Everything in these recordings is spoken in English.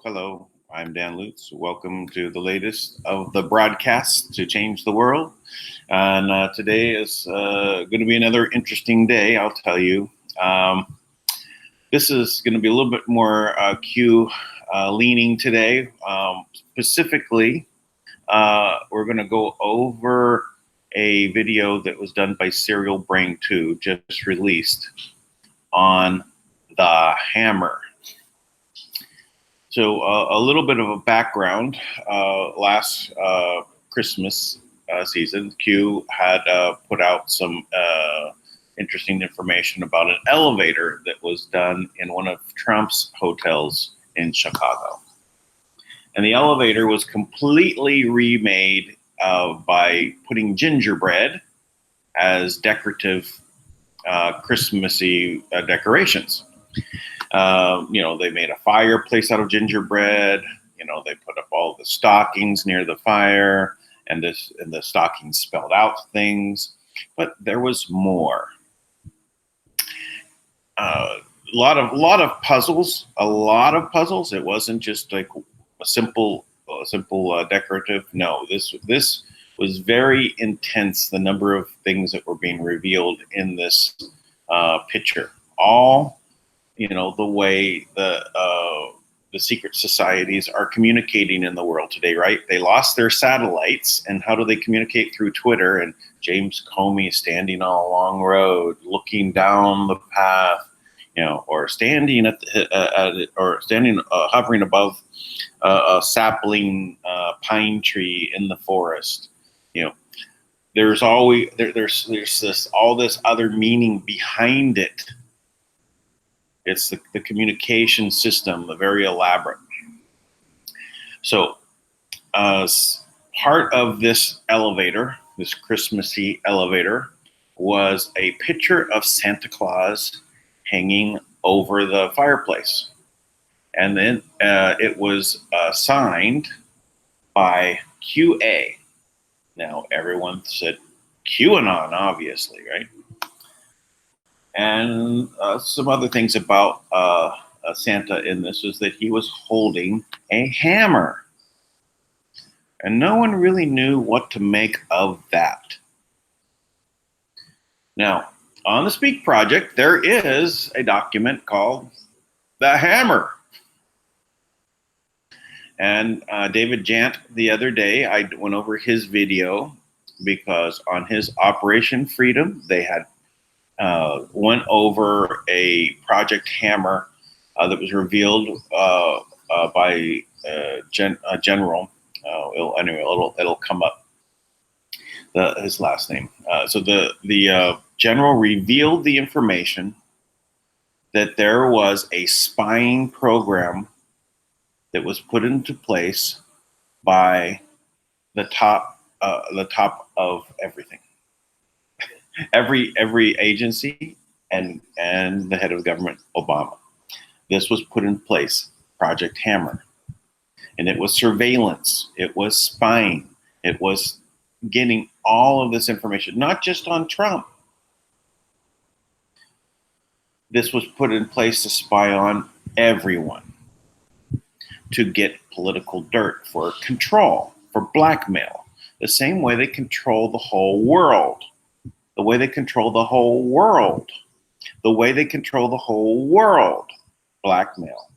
Hello. I'm Dan Lutz. Welcome to the latest of the broadcast to change the world. And today is going to be another interesting day, I'll tell you. This is going to be a little bit more Q leaning today. Specifically, we're going to go over a video that was done by SerialBrain2, just released, on the hammer. So a little bit of a background. Last Christmas season, Q had put out some interesting information about an elevator that was done in one of Trump's hotels in Chicago. And the elevator was completely remade by putting gingerbread as decorative Christmassy decorations. They made a fireplace out of gingerbread. They put up all the stockings near the fire, and the stockings spelled out things. But there was more. A lot of puzzles. It wasn't just like a simple decorative. No, this was very intense. The number of things that were being revealed in this picture, all the way the secret societies are communicating in the world today, right? They lost their satellites, and how do they communicate? Through Twitter. And James Comey standing on a long road, looking down the path, or standing hovering above a sapling pine tree in the forest. There's always there's all this other meaning behind it. It's the communication system, very elaborate. So part of this elevator, this Christmassy elevator, was a picture of Santa Claus hanging over the fireplace. And then it was signed by QA. Now, everyone said QAnon, obviously, right? And some other things about Santa in this is that he was holding a hammer. And no one really knew what to make of that. Now, on the SpeakProject, there is a document called The Hammer. And David Janda, the other day, I went over his video because on his Operation Freedom, they had went over a Project Hammer that was revealed by General. It'll come up. His last name. So the General revealed the information that there was a spying program that was put into place by the top of everything. Every agency and the head of government, Obama. This was put in place, Project Hammer. And it was surveillance. It was spying. It was getting all of this information, not just on Trump. This was put in place to spy on everyone, to get political dirt, for control, for blackmail, the same way they control the whole world. The way they control the whole world. The way they control the whole world. Blackmail.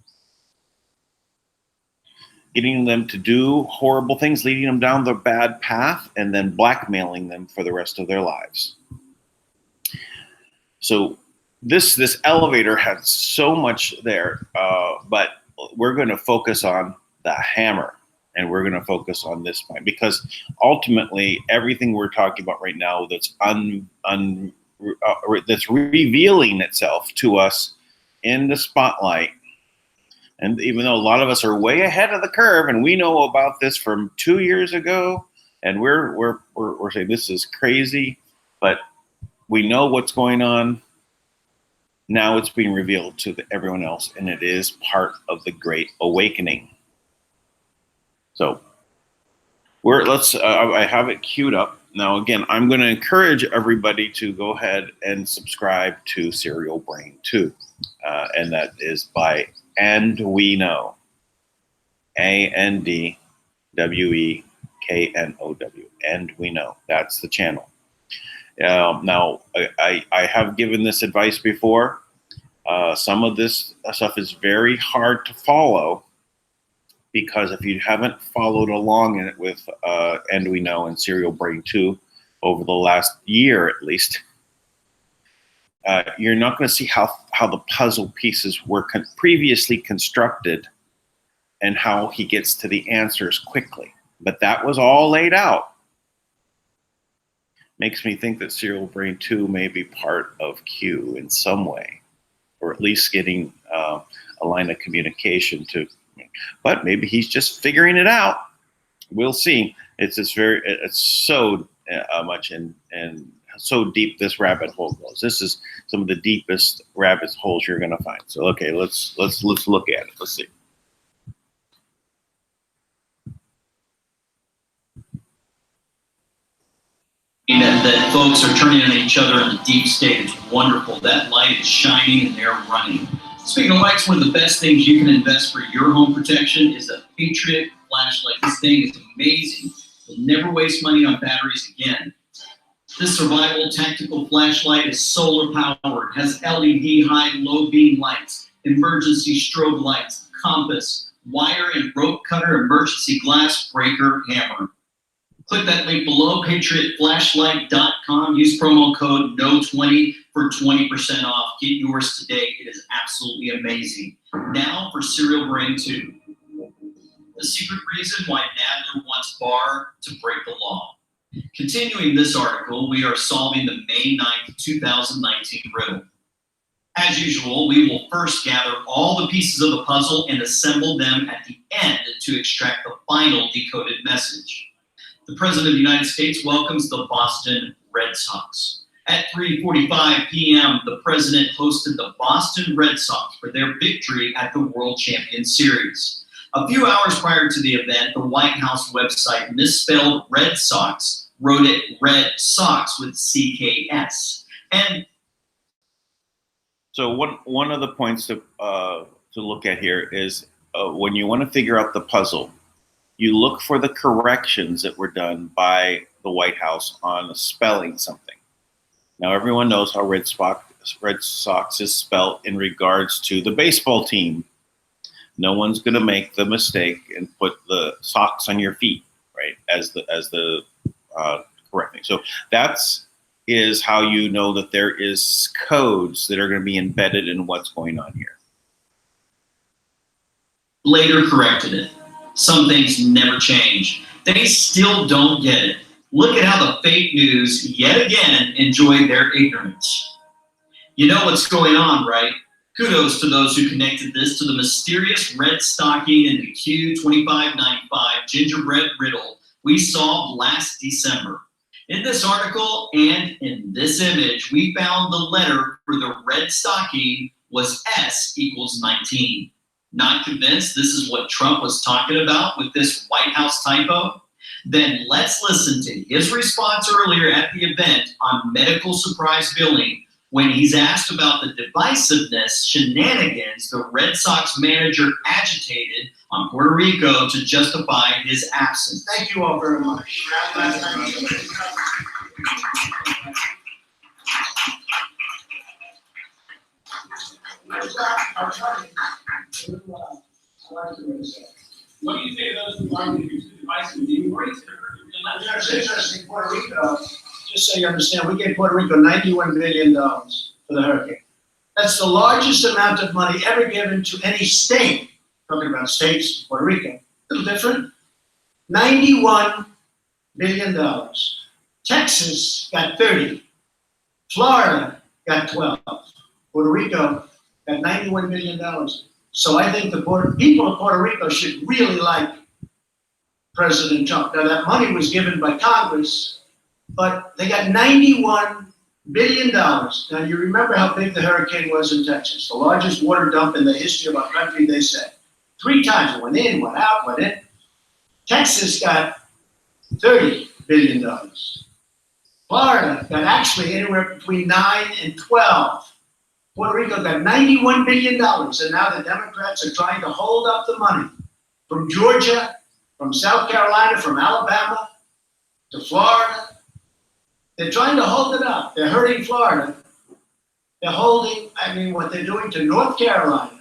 Getting them to do horrible things, leading them down the bad path, and then blackmailing them for the rest of their lives. So this elevator has so much there, but we're going to focus on the hammer. And we're going to focus on this point because ultimately everything we're talking about right now that's that's revealing itself to us in the spotlight And even though a lot of us are way ahead of the curve, and we know about this from 2 years ago, and we're saying this is crazy, but we know what's going on. Now it's being revealed to everyone else, and it is part of the Great Awakening. So I have it queued up. Now, again, I'm going to encourage everybody to go ahead and subscribe to SerialBrain2. And that is by And We Know. ANDWEKNOW. And We Know. That's the channel. Now, I have given this advice before. Some of this stuff is very hard to follow, because if you haven't followed along in it with And We Know and SerialBrain2 over the last year at least, you're not going to see how the puzzle pieces were previously constructed and how he gets to the answers quickly. But that was all laid out. Makes me think that SerialBrain2 may be part of Q in some way, or at least getting a line of communication to. But maybe he's just figuring it out. We'll see. It's so much and so deep this rabbit hole goes. This is some of the deepest rabbit holes you're going to find. So okay, let's look at it. Let's see. That folks are turning on each other in the deep state. It's wonderful. That light is shining and they're running. Speaking of lights, one of the best things you can invest for your home protection is a Patriot flashlight. This thing is amazing. You'll never waste money on batteries again. This survival tactical flashlight is solar powered, has LED high low beam lights, emergency strobe lights, compass, wire and rope cutter, emergency glass breaker hammer. Click that link below, patriotflashlight.com. Use promo code NO20 for 20% off. Get yours today. It is absolutely amazing. Now for SerialBrain2. The secret reason why Nadler wants Barr to break the law. Continuing this article, we are solving the May 9th, 2019 riddle. As usual, we will first gather all the pieces of the puzzle and assemble them at the end to extract the final decoded message. The President of the United States welcomes the Boston Red Sox. At 3:45 p.m., the President hosted the Boston Red Sox for their victory at the World Champion Series. A few hours prior to the event, the White House website misspelled Red Sox, wrote it Red Sox with CKS. And so one of the points to look at here is when you want to figure out the puzzle, you look for the corrections that were done by the White House on spelling something. Now, everyone knows how Red Sox is spelled in regards to the baseball team. No one's going to make the mistake and put the socks on your feet, right, as the correct thing. So is how you know that there is codes that are going to be embedded in what's going on here. Later corrected it. Some things never change. They still don't get it. Look at how the fake news, yet again, enjoy their ignorance. You know what's going on, right? Kudos to those who connected this to the mysterious red stocking in the Q2595 gingerbread riddle we solved last December. In this article and in this image, we found the letter for the red stocking was S equals 19. Not convinced this is what Trump was talking about with this White House typo? Then let's listen to his response earlier at the event on medical surprise billing when he's asked about the divisiveness shenanigans the Red Sox manager agitated on Puerto Rico to justify his absence. Thank you all very much. What do you say to those who argue that the device would be worse? That's interesting. Puerto Rico, just so you understand, we gave Puerto Rico $91 billion for the hurricane. That's the largest amount of money ever given to any state. Talking about states, Puerto Rico, a little different. $91 billion. Texas got 30. Florida got 12. Puerto Rico got $91 million. So I think the people of Puerto Rico should really like President Trump. Now, that money was given by Congress, but they got $91 billion. Now, you remember how big the hurricane was in Texas, the largest water dump in the history of our country, they said. 3 times it went in, went out, went in. Texas got $30 billion. Florida got actually anywhere between 9 and 12. Puerto Rico got $91 billion, and now the Democrats are trying to hold up the money from Georgia, from South Carolina, from Alabama to Florida. They're trying to hold it up. They're hurting Florida. They're holding, what they're doing to North Carolina,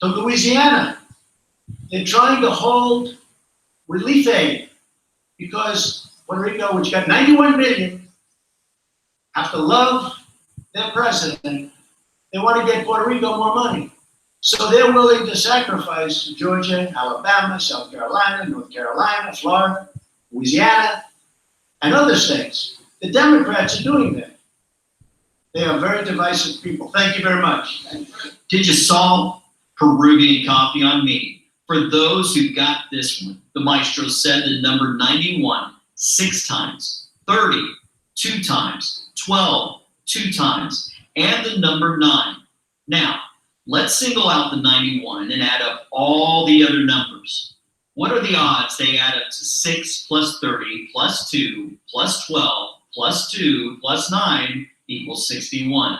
to Louisiana. They're trying to hold relief aid because Puerto Rico, which got 91 billion, have to love their president. They want to get Puerto Rico more money. So they're willing to sacrifice Georgia, Alabama, South Carolina, North Carolina, Florida, Louisiana, and other states. The Democrats are doing that. They are very divisive people. Thank you very much. Did you solve Peruvian coffee on me? For those who got this one, the maestro said the number 91 6 times, 30 2 times, 12 2 times, and the number 9. Now, let's single out the 91 and add up all the other numbers. What are the odds they add up to 6 plus 30 plus 2 plus 12 plus 2 plus 9 equals 61?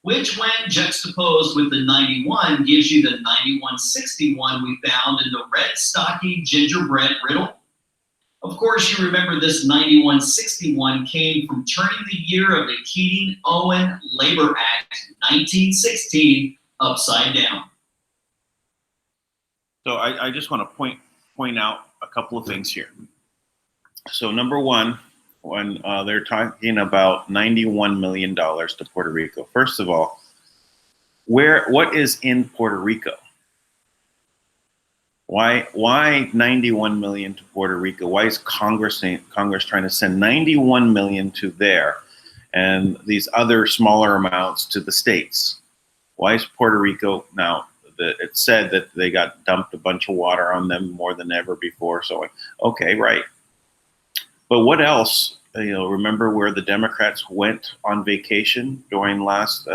Which, when juxtaposed with the 91, gives you the 9161 we found in the red stocky gingerbread riddle. Of course, you remember this 9161 came from turning the year of the Keating-Owen Labor Act 1916 upside down. So I just want to point out a couple of things here. So number one, when they're talking about $91 million to Puerto Rico, first of all, what is in Puerto Rico? Why 91 million to Puerto Rico? Why is Congress trying to send 91 million to there and these other smaller amounts to the states? Why is Puerto Rico now? It said that they got dumped a bunch of water on them more than ever before. So, okay, right. But what else? Remember where the Democrats went on vacation during last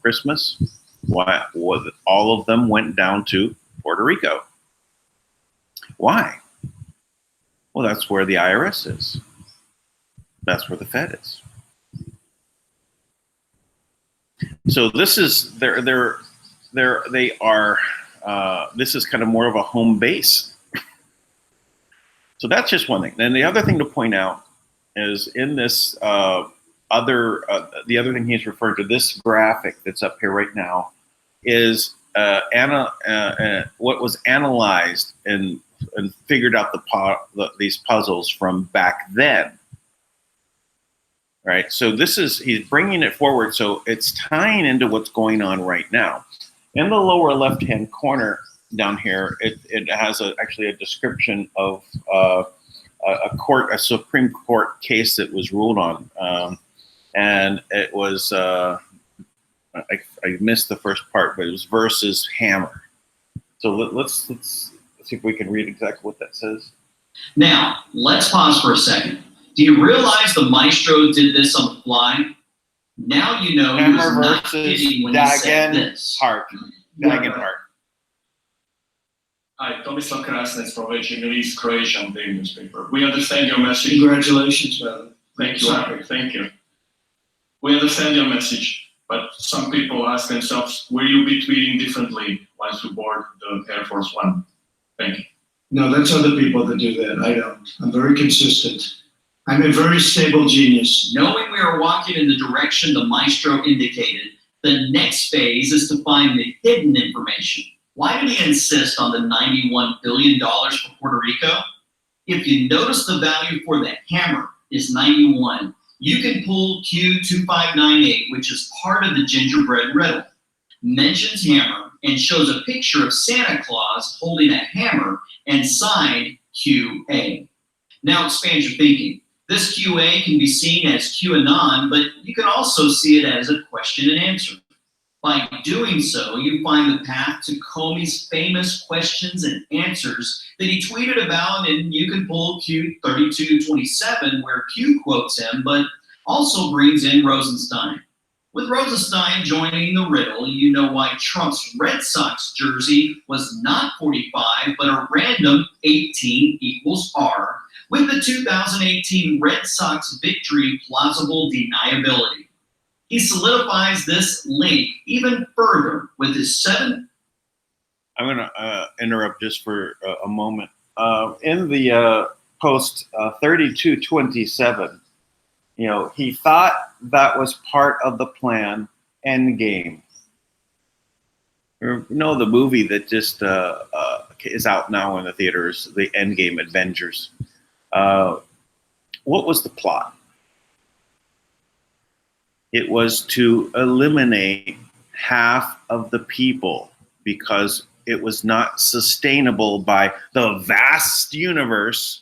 Christmas? Why was all of them went down to Puerto Rico? Why? Well, that's where the IRS is. That's where the Fed is. So this is they are. This is kind of more of a home base. So that's just one thing. Then the other thing to point out is in this the other thing he's referring to, this graphic that's up here right now, is what was analyzed and figured out these puzzles from back then. Right. So he's bringing it forward. So it's tying into what's going on right now. In the lower left-hand corner down here, it has actually a description of a Supreme Court case that was ruled on, and it was I missed the first part, but it was versus Hammer. So let's see if we can read exactly what that says. Now let's pause for a second. Do you realize the maestro did this on the fly? Now you know he was not kidding when he said this. Dagenhart. Hi, Tomislav Krasnec from HML's Croatian daily newspaper. We understand your message. Congratulations, brother. Thank you. Thank you. We understand your message, but some people ask themselves, will you be tweeting differently once you board the Air Force One? Thank you. No, that's other people that do that. I don't. I'm very consistent. I'm a very stable genius. Knowing we are walking in the direction the maestro indicated, the next phase is to find the hidden information. Why did he insist on the $91 billion for Puerto Rico? If you notice the value for the hammer is 91, you can pull Q2598, which is part of the gingerbread riddle. Mentions hammer and shows a picture of Santa Claus holding a hammer and signed QA. Now expand your thinking. This QA can be seen as QAnon, but you can also see it as a question and answer. By doing so, you find the path to Comey's famous questions and answers that he tweeted about, and you can pull Q3227 where Q quotes him, but also brings in Rosenstein. With Rosenstein joining the riddle, you know why Trump's Red Sox jersey was not 45, but a random 18 equals R, with the 2018 Red Sox victory plausible deniability. He solidifies this link even further with his I'm going to interrupt just for a moment. In the post 3227, he thought that was part of the plan Endgame. The movie that just is out now in the theaters, the Endgame Avengers. What was the plot? It was to eliminate half of the people because it was not sustainable by the vast universe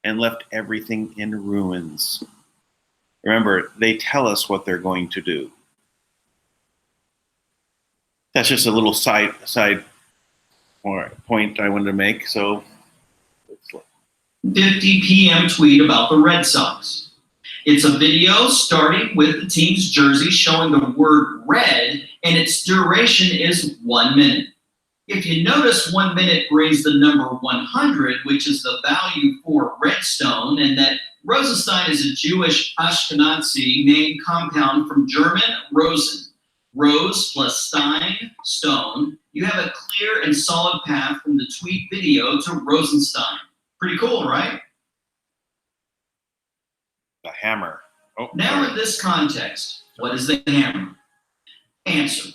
and left everything in ruins. Remember, they tell us what they're going to do. That's just a little side point I wanted to make. So, 50 p.m. tweet about the Red Sox. It's a video starting with the team's jersey showing the word red, and its duration is 1 minute. If you notice, 1 minute brings the number 100, which is the value for redstone, and that Rosenstein is a Jewish Ashkenazi name compound from German Rosen. Rose plus Stein, stone. You have a clear and solid path from the tweet video to Rosenstein. Pretty cool, right? The hammer. Oh, now, in this context, what is the hammer? Answer.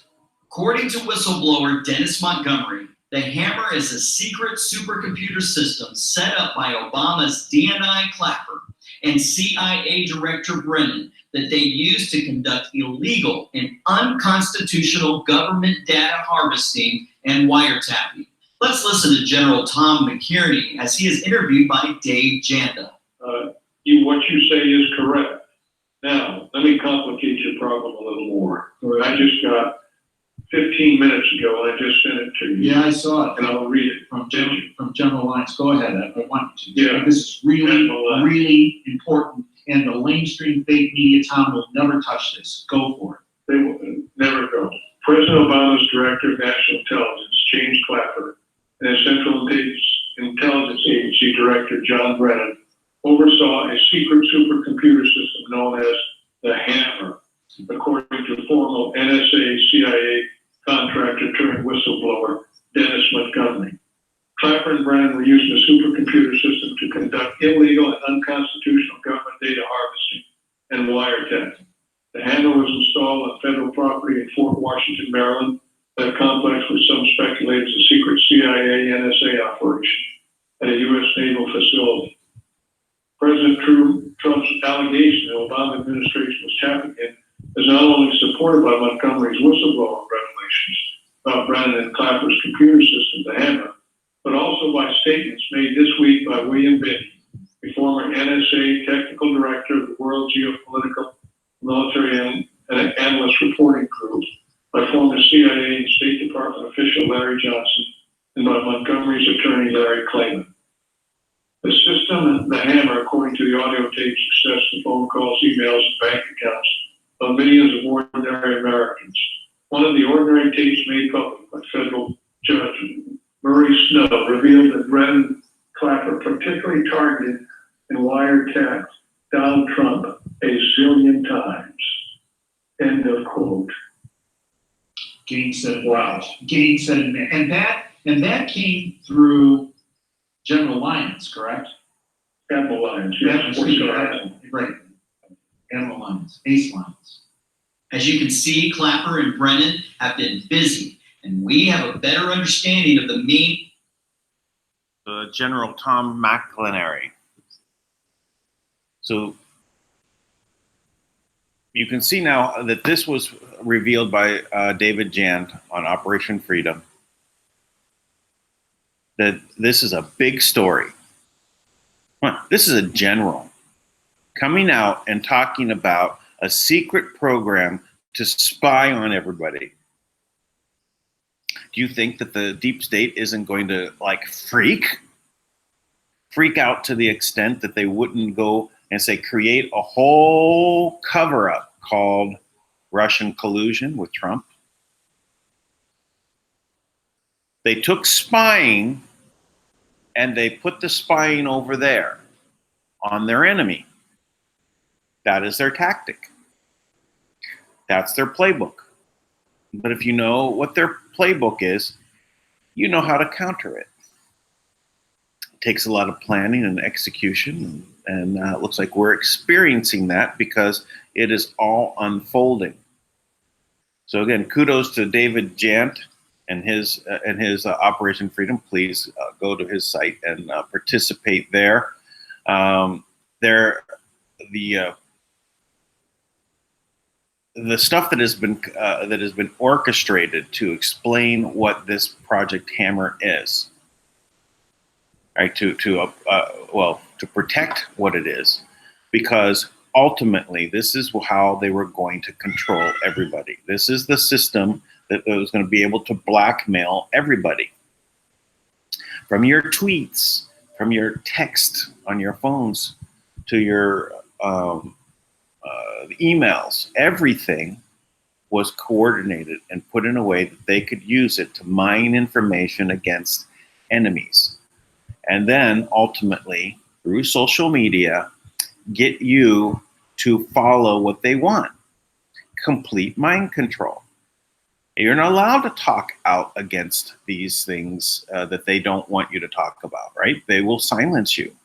According to whistleblower Dennis Montgomery, the hammer is a secret supercomputer system set up by Obama's DNI Clapper and CIA Director Brennan that they used to conduct illegal and unconstitutional government data harvesting and wiretapping. Let's listen to General Tom McKierney as he is interviewed by Dave Janda. What you say is correct. Now, let me complicate your problem a little more. Right. I just got 15 minutes ago, and I just sent it to you. Yeah, I saw it. And I'll read it. From General Lutz. Go ahead. I want you to. Yeah. This is really important, and the mainstream fake media, Tom, will never touch this. Go for it. They will never go. President Obama's Director of National Intelligence, James Clapper, and his Central Intelligence Agency Director, John Brennan, oversaw a secret supercomputer system known as the Hammer, according to former NSA-CIA contractor turned whistleblower Dennis Montgomery. Clapper and Brennan were using a supercomputer system to conduct illegal and unconstitutional government data harvesting and wiretapping. The Hammer was installed on federal property in Fort Washington, Maryland. That complex was some speculate as a secret CIA-NSA operation at a U.S. naval facility. President Trump's allegation the Obama administration was tapping in is not only supported by Montgomery's whistleblower revelations about Brennan and Clapper's computer system, the Hammer, but also by statements made this week by William Binney, a former NSA technical director of the World Geopolitical Military Analyst Reporting Group, by former CIA and State Department official Larry Johnson, and by Montgomery's attorney Larry Klayman. The system, the Hammer, according to the audio tapes, accessed the phone calls, emails, and bank accounts of millions of ordinary Americans. One of the ordinary tapes made public by federal judge Murray Snow revealed that Brennan Clapper particularly targeted and wiretapped Donald Trump a zillion times. End of quote. Gaines said, wow. Gaines said, and that came through General Lyons, correct? Admiral Lyons, yes. Right. Admiral Lyons, Ace Lyons. As you can see, Clapper and Brennan have been busy, and we have a better understanding of the mean. General Tom McInerney. So you can see now that this was revealed by David Janda on Operation Freedom, that this is a big story. This is a general coming out and talking about a secret program to spy on everybody. Do you think that the deep state isn't going to like freak out to the extent that they wouldn't go and say create a whole cover-up called Russian collusion with Trump? They took spying and they put the spying over there on their enemy. That is their tactic. That's their playbook. But if you know what their playbook is, you know how to counter it. It takes a lot of planning and execution, and it looks like we're experiencing that because it is all unfolding. So again, kudos to David Janda and his Operation Freedom. Please go to his site and participate there. The stuff that has been orchestrated to explain what this Project Hammer is, right? To protect what it is, because ultimately this is how they were going to control everybody. This is the system that was going to be able to blackmail everybody. From your tweets, from your text on your phones, to your emails, everything was coordinated and put in a way that they could use it to mine information against enemies. And then ultimately, through social media, get you to follow what they want. Complete mind control. You're not allowed to talk out against these things that they don't want you to talk about, right? They will silence you.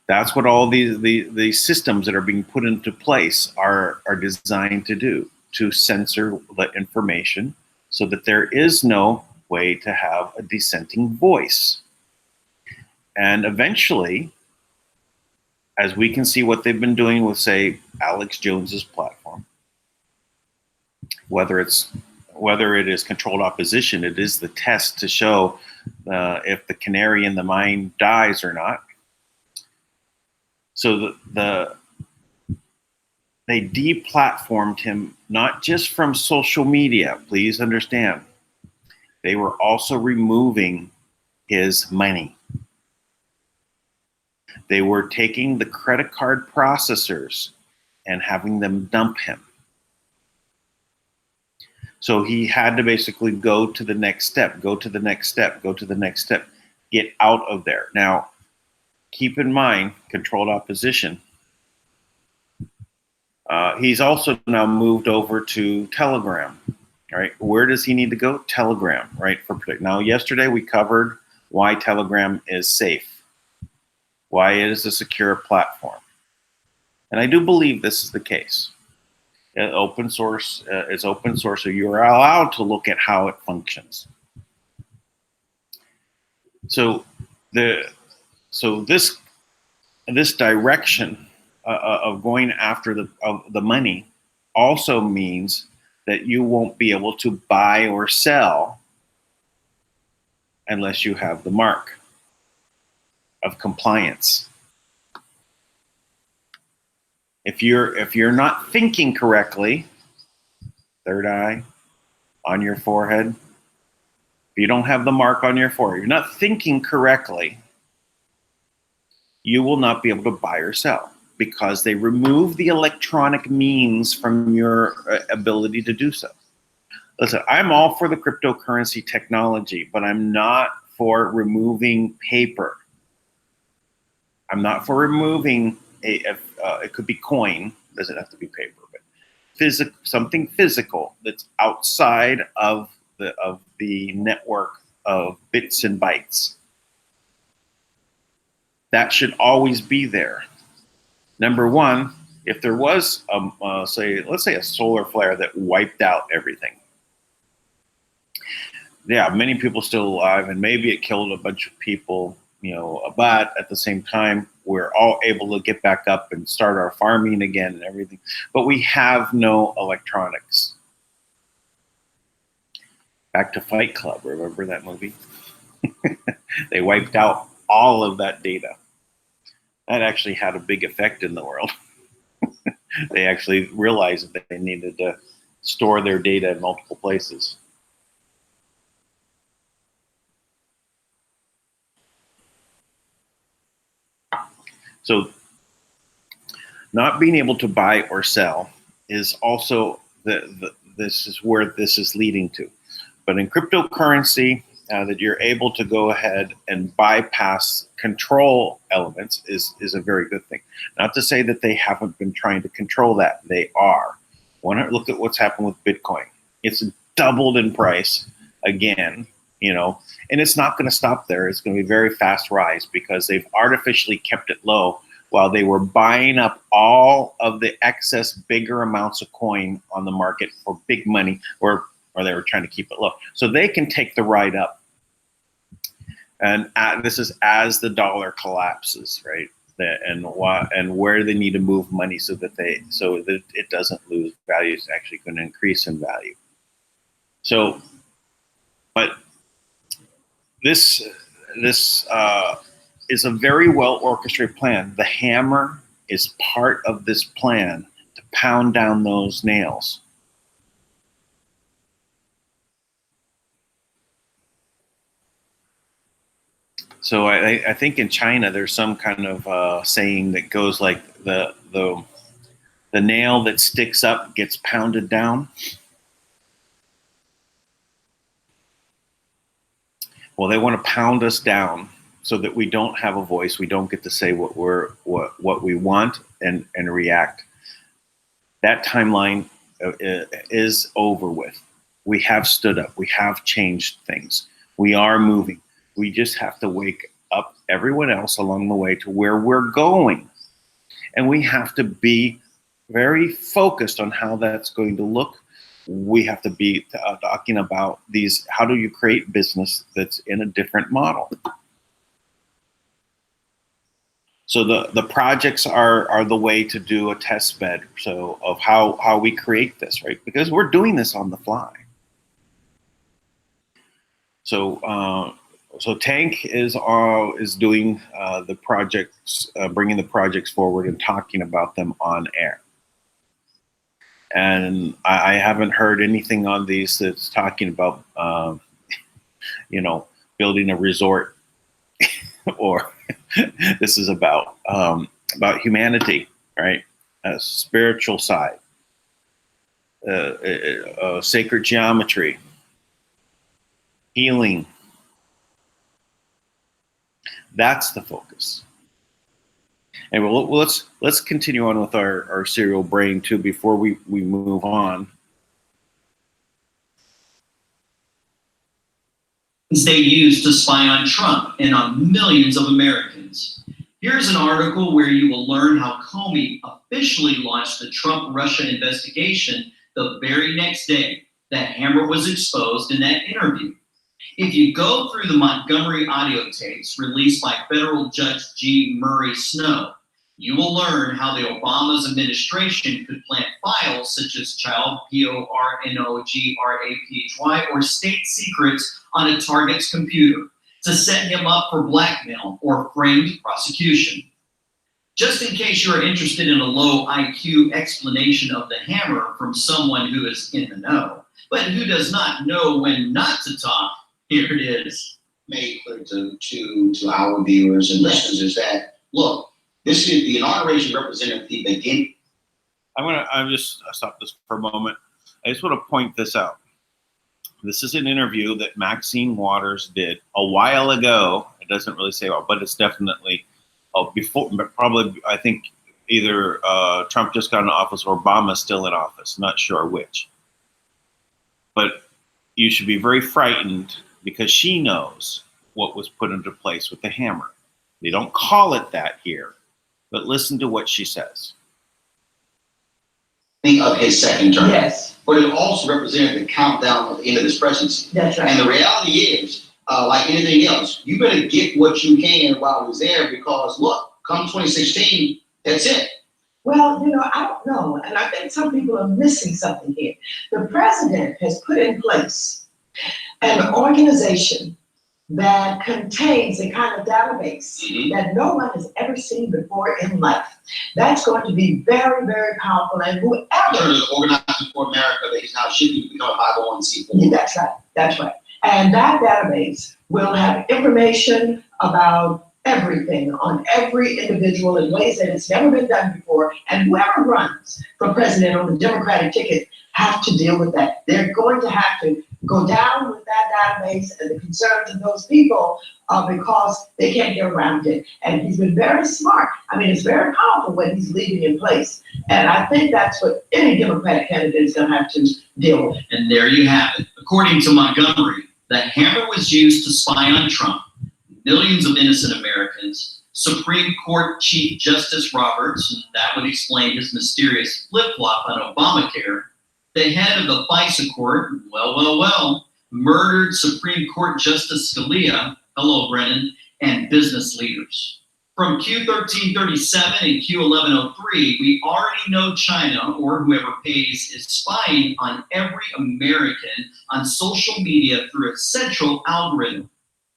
That's what all these systems that are being put into place are designed to do, to censor the information so that there is no way to have a dissenting voice. And eventually, as we can see what they've been doing with, say, Alex Jones's platform, whether it is controlled opposition, it is the test to show if the canary in the mine dies or not. So they deplatformed him, not just from social media, please understand. They were also removing his money. They were taking the credit card processors and having them dump him. So he had to basically go to the next step, go to the next step, go to the next step, get out of there. Now, keep in mind, controlled opposition. He's also now moved over to Telegram. All right, where does he need to go? Telegram, right? Now, yesterday we covered why Telegram is safe, why it is a secure platform, and I do believe this is the case. Open source is open source, so you're allowed to look at how it functions. So this direction of going after the money also means that you won't be able to buy or sell unless you have the mark of compliance. If you're not thinking correctly, third eye on your forehead, if you don't have the mark on your forehead, you're not thinking correctly, you will not be able to buy or sell because they remove the electronic means from your ability to do so. Listen, I'm all for the cryptocurrency technology, but I'm not for removing paper. I'm not for removing it could be coin, doesn't have to be paper, but something physical that's outside of the network of bits and bytes. That should always be there. Number one, if there was, let's say a solar flare that wiped out everything. Yeah, many people still alive, and maybe it killed a bunch of people, but at the same time, we're all able to get back up and start our farming again and everything. But we have no electronics. Back to Fight Club, remember that movie? They wiped out all of that data. That actually had a big effect in the world. They actually realized that they needed to store their data in multiple places. So not being able to buy or sell is also this is where this is leading to. But in cryptocurrency, that you're able to go ahead and bypass control elements is a very good thing. Not to say that they haven't been trying to control that. They are. Look at what's happened with Bitcoin. It's doubled in price again, you know, and it's not going to stop there. It's going to be a very fast rise because they've artificially kept it low while they were buying up all of the excess bigger amounts of coin on the market for big money, or they were trying to keep it low. So they can take the ride up. And this is as the dollar collapses, right? And where they need to move money so that it doesn't lose value. It's actually going to increase in value. So, but this is a very well orchestrated plan. The hammer is part of this plan to pound down those nails. So I think in China there's some kind of saying that goes like the nail that sticks up gets pounded down. Well, they want to pound us down so that we don't have a voice. We don't get to say what we want and react. That timeline is over with. We have stood up. We have changed things. We are moving. We just have to wake up everyone else along the way to where we're going. And we have to be very focused on how that's going to look. We have to be talking about these, how do you create business that's in a different model? So the projects are the way to do a test bed, so of how we create this, right? Because we're doing this on the fly. So Tank is doing the projects, bringing the projects forward and talking about them on air. And I haven't heard anything on these that's talking about, you know, building a resort, or this is about humanity, right? A spiritual side, sacred geometry, healing. That's the focus. And let's continue on with our serial brain too before we move on. They used to spy on Trump and on millions of Americans. Here's an article where you will learn how Comey officially launched the Trump-Russia investigation the very next day that Hammer was exposed in that interview. If you go through the Montgomery audio tapes released by federal Judge G. Murray Snow, you will learn how the Obama's administration could plant files such as child pornography, or state secrets on a target's computer to set him up for blackmail or framed prosecution. Just in case you are interested in a low IQ explanation of the Hammer from someone who is in the know, but who does not know when not to talk, here it is. Made clear to our viewers and listeners is that, look, this is the inauguration represented the beginning. I'm just stop this for a moment. I just want to point this out. This is an interview that Maxine Waters did a while ago. It doesn't really say well, but it's definitely before, probably, I think either Trump just got in office or Obama's still in office. Not sure which. But you should be very frightened because she knows what was put into place with the Hammer. They don't call it that here, but listen to what she says. Of his second term. Yes. But it also represented the countdown of the end of his presidency. That's right. And the reality is, like anything else, you better get what you can while he's there, because look, come 2016, that's it. Well, you know, I don't know. And I think some people are missing something here. The president has put in place an organization that contains a kind of database that no one has ever seen before in life. That's going to be very, very powerful. And whoever The Organizing for America that is now shifting to become a 501c4. Yeah, that's right. That's right. And that database will have information about everything on every individual in ways that it's never been done before. And whoever runs for president on the Democratic ticket have to deal with that. They're going to have to go down with that database and the concerns of those people because they can't get around it. And he's been very smart. I mean, it's very powerful what he's leaving in place. And I think that's what any Democratic candidate is going to have to deal with. And there you have it. According to Montgomery, the hammer was used to spy on Trump, millions of innocent Americans, Supreme Court Chief Justice Roberts, and that would explain his mysterious flip-flop on Obamacare, the head of the FISA court, well, murdered Supreme Court Justice Scalia, hello, Brennan, and business leaders. From Q1337 and Q1103, we already know China, or whoever pays, is spying on every American on social media through a central algorithm.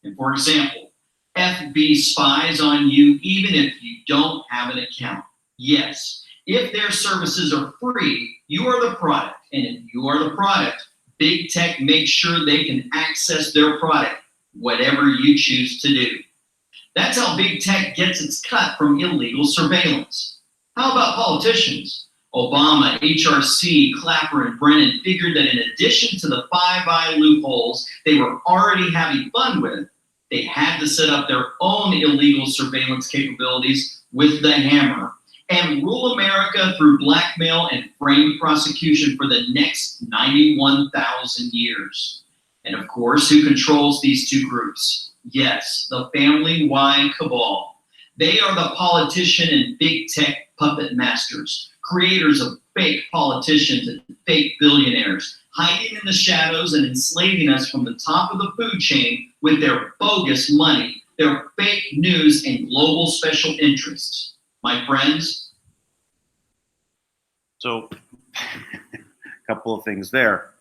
And for example, FB spies on you even if you don't have an account. Yes, if their services are free, you are the product. And if you are the product, big tech makes sure they can access their product, whatever you choose to do. That's how big tech gets its cut from illegal surveillance. How about politicians? Obama, HRC, Clapper, and Brennan figured that in addition to the Five Eye loopholes they were already having fun with, they had to set up their own illegal surveillance capabilities with the hammer and rule America through blackmail and framed prosecution for the next 91,000 years. And of course, who controls these two groups? Yes, the family-wide cabal. They are the politician and big tech puppet masters, creators of fake politicians and fake billionaires, hiding in the shadows and enslaving us from the top of the food chain with their bogus money, their fake news, and global special interests. My friends? So, a couple of things there.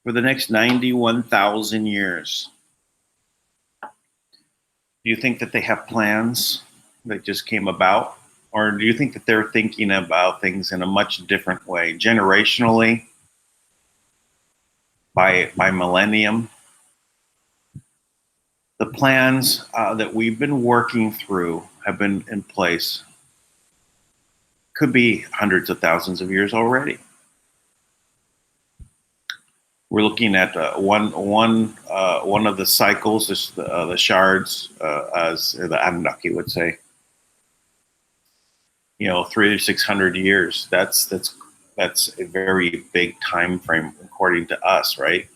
For the next 91,000 years, do you think that they have plans that just came about? Or do you think that they're thinking about things in a much different way, generationally, by millennium? The plans that we've been working through have been in place, could be hundreds of thousands of years already. We're looking at one of the cycles, the shards, as the Anunnaki would say. 300 to 600 years. That's a very big time frame according to us, right?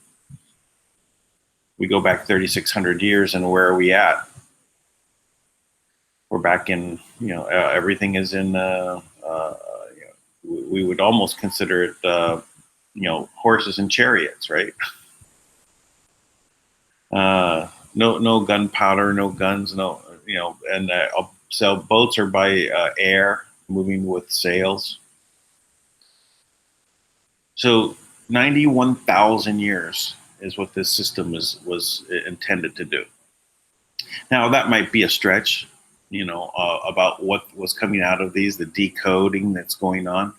We go back 3,600 years, and where are we at? We're back in, everything is in. We would almost consider it. Horses and chariots, right? No gunpowder, no guns, and so boats are by air, moving with sails. So 91,000 years is what this system was intended to do. Now that might be a stretch, about what was coming out of these, the decoding that's going on.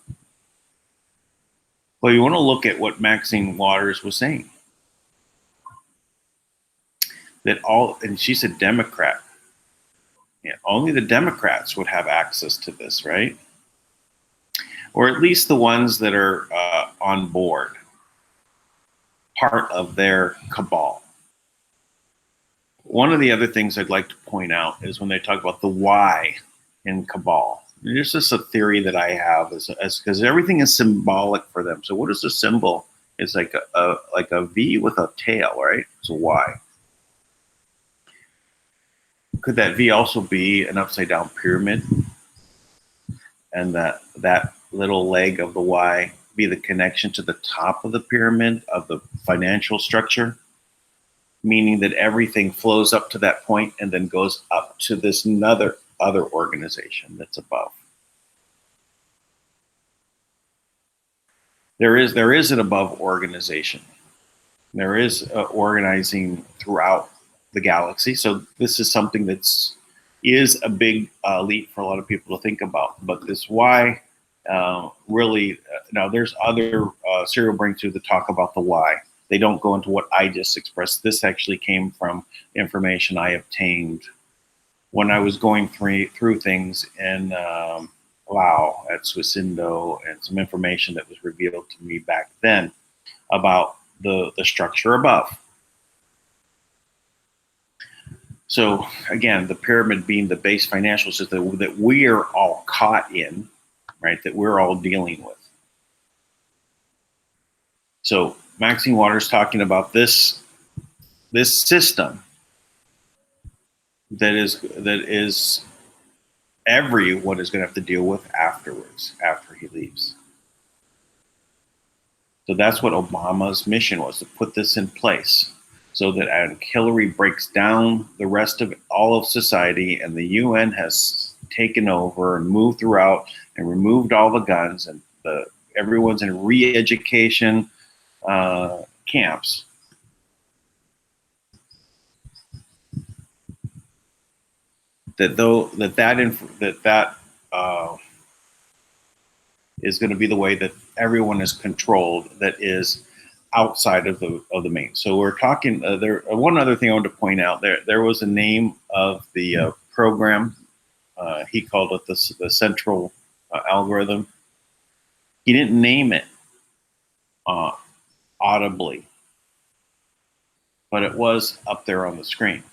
Well, you want to look at what Maxine Waters was saying. And she's a Democrat. Only the Democrats would have access to this, right? Or at least the ones that are on board, part of their cabal. One of the other things I'd like to point out is when they talk about the why in cabal. There's just a theory that I have, is because everything is symbolic for them. So what is the symbol? It's like a V with a tail, right? It's a Y. Could that V also be an upside down pyramid? And that little leg of the Y be the connection to the top of the pyramid of the financial structure? Meaning that everything flows up to that point and then goes up to this other organization that's above. There is an above organization. There is organizing throughout the galaxy. So this is something is a big leap for a lot of people to think about. But this why really, now there's other SerialBrain2 that talk about the why. They don't go into what I just expressed. This actually came from information I obtained when I was going through things in Lao at Swisindo, and some information that was revealed to me back then about the structure above. So again, the pyramid being the base financial system that we are all caught in, right? That we're all dealing with. So Maxine Waters talking about this system that is everyone is going to have to deal with afterwards, after he leaves. So that's what Obama's mission was, to put this in place, so that Hillary breaks down the rest of all of society, and the UN has taken over and moved throughout and removed all the guns, and everyone's in re-education camps. That is going to be the way that everyone is controlled, that is outside of the main. So we're talking one other thing I want to point out, there was a name of the program. He called it the central algorithm. He didn't name it audibly, but it was up there on the screen.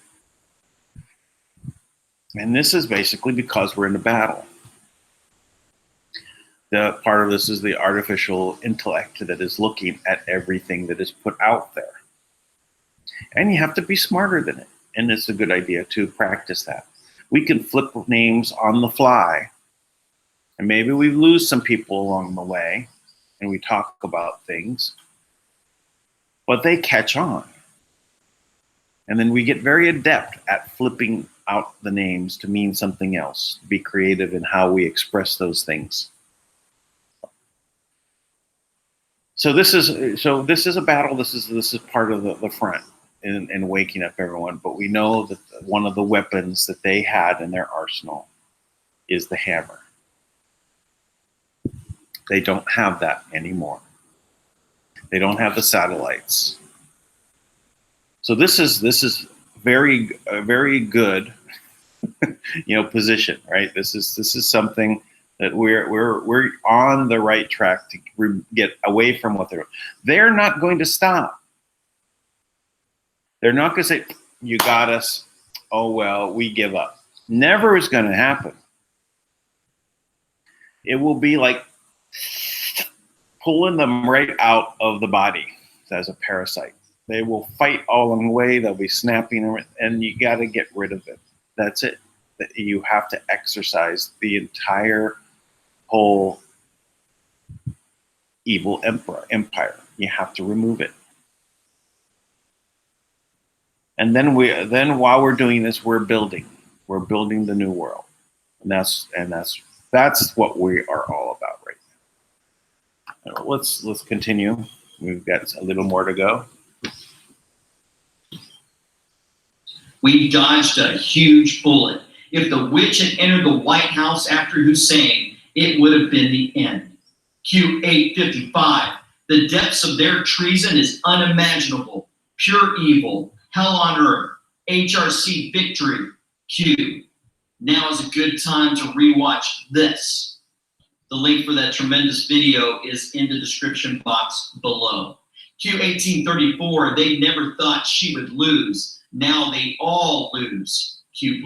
And this is basically because we're in a battle. The part of this is the artificial intellect that is looking at everything that is put out there. And you have to be smarter than it. And it's a good idea to practice that. We can flip names on the fly. And maybe we lose some people along the way and we talk about things, but they catch on. And then we get very adept at flipping out the names to mean something else, be creative in how we express those things. So this is a battle. This is part of the front in waking up everyone. But we know that one of the weapons that they had in their arsenal is the hammer. They don't have that anymore. They don't have the satellites. So this is very good, position, right? This is something that we're on the right track to get away from what they're not going to stop. They're not going to say, you got us, oh well, we give up. Never is going to happen. It will be like pulling them right out of the body as a parasite. They will fight all along the way. They'll be snapping, and you got to get rid of it. That's it. You have to exercise the entire whole evil empire. You have to remove it. And then while we're doing this, we're building the new world, and that's what we are all about right now. Let's continue. We've got a little more to go. We dodged a huge bullet. If the witch had entered the White House after Hussein, it would have been the end. Q855. The depths of their treason is unimaginable. Pure evil. Hell on earth. HRC victory. Q. Now is a good time to rewatch this. The link for that tremendous video is in the description box below. Q1834. They never thought she would lose. Now they all lose. Q+.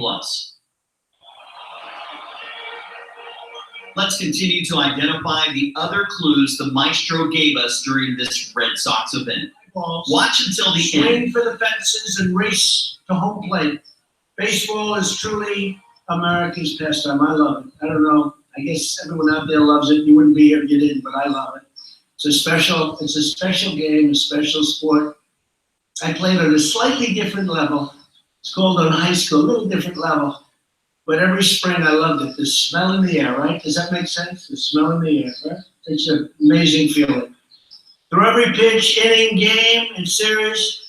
Let's continue to identify the other clues the maestro gave us during this Red Sox event. Watch until the Swing end. for the fences and race to home plate. Baseball is truly America's pastime. I love it. I don't know. I guess everyone out there loves it. You wouldn't be here if you didn't, but I love it. It's a special game, a special sport. I played at a slightly different level. It's called on high school, a little different level. But every spring I loved it. The smell in the air, right? Does that make sense? The smell in the air, right? It's an amazing feeling. Through every pitch, inning, game, and series,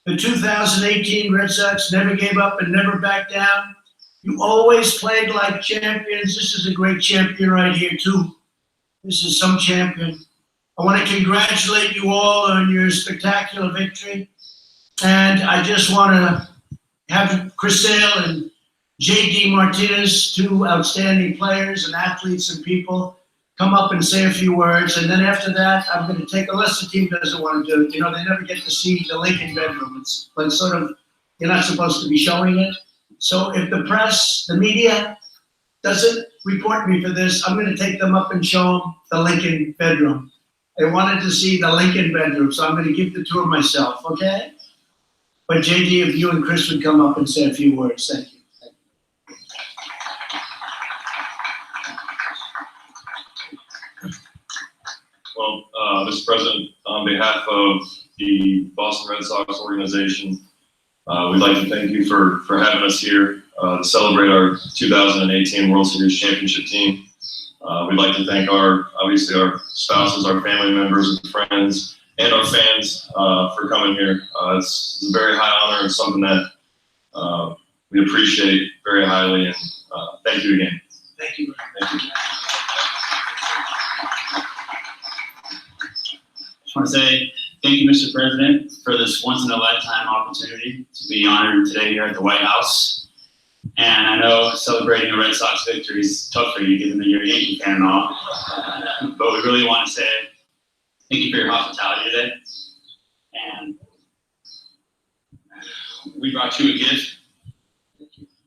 The 2018 Red Sox never gave up and never backed down. You always played like champions. This is a great champion right here, too. This is some champion. I want to congratulate you all on your spectacular victory. And I just want to have Chris Sale and J.D. Martinez, two outstanding players and athletes and people, come up and say a few words. And then after that, I'm going to take, unless the team doesn't want to do it, you know, they never get to see the Lincoln bedroom. It's like sort of, you're not supposed to be showing it. So if the press, the media doesn't report me for this, I'm going to take them up and show them the Lincoln bedroom. They wanted to see the Lincoln bedroom, so I'm going to give the tour myself, okay? But JD, if you and Chris would come up and say a few words, thank you. Well, Mr. President, on behalf of the Boston Red Sox organization, we'd like to thank you for having us here to celebrate our 2018 World Series championship team. We'd like to thank obviously our spouses, our family members and friends, and our fans for coming here. It's a very high honor and something that we appreciate very highly, and thank you again. Thank you. Thank you. I just want to say thank you, Mr. President, for this once-in-a-lifetime opportunity to be honored today here at the White House. And I know celebrating a Red Sox victory is tough for you, given that you're a Yankee fan and all. But we really want to say thank you for your hospitality today. And we brought you a gift,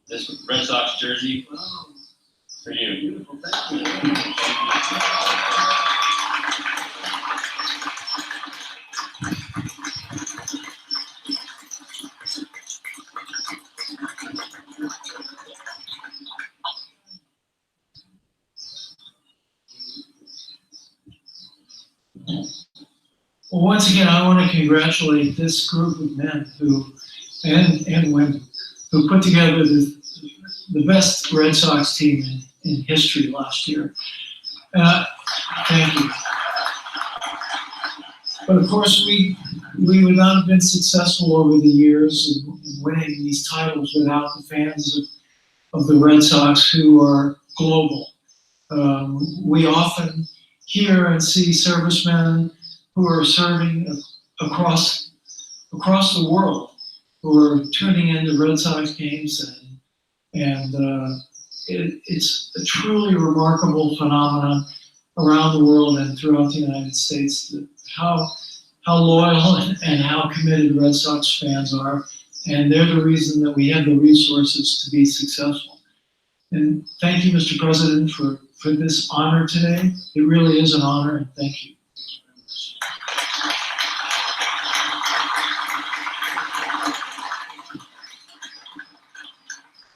this Red Sox jersey for you. Beautiful. Thank you. Well, once again, I want to congratulate this group of men and women who put together the best Red Sox team in history last year. Thank you. But of course, we would not have been successful over the years in winning these titles without the fans of the Red Sox, who are global. We often hear and see servicemen who are serving across the world, who are tuning into Red Sox games, and it's a truly remarkable phenomenon around the world and throughout the United States, that how loyal and how committed Red Sox fans are, and they're the reason that we have the resources to be successful. And thank you, Mr. President, for this honor today. It really is an honor, and thank you.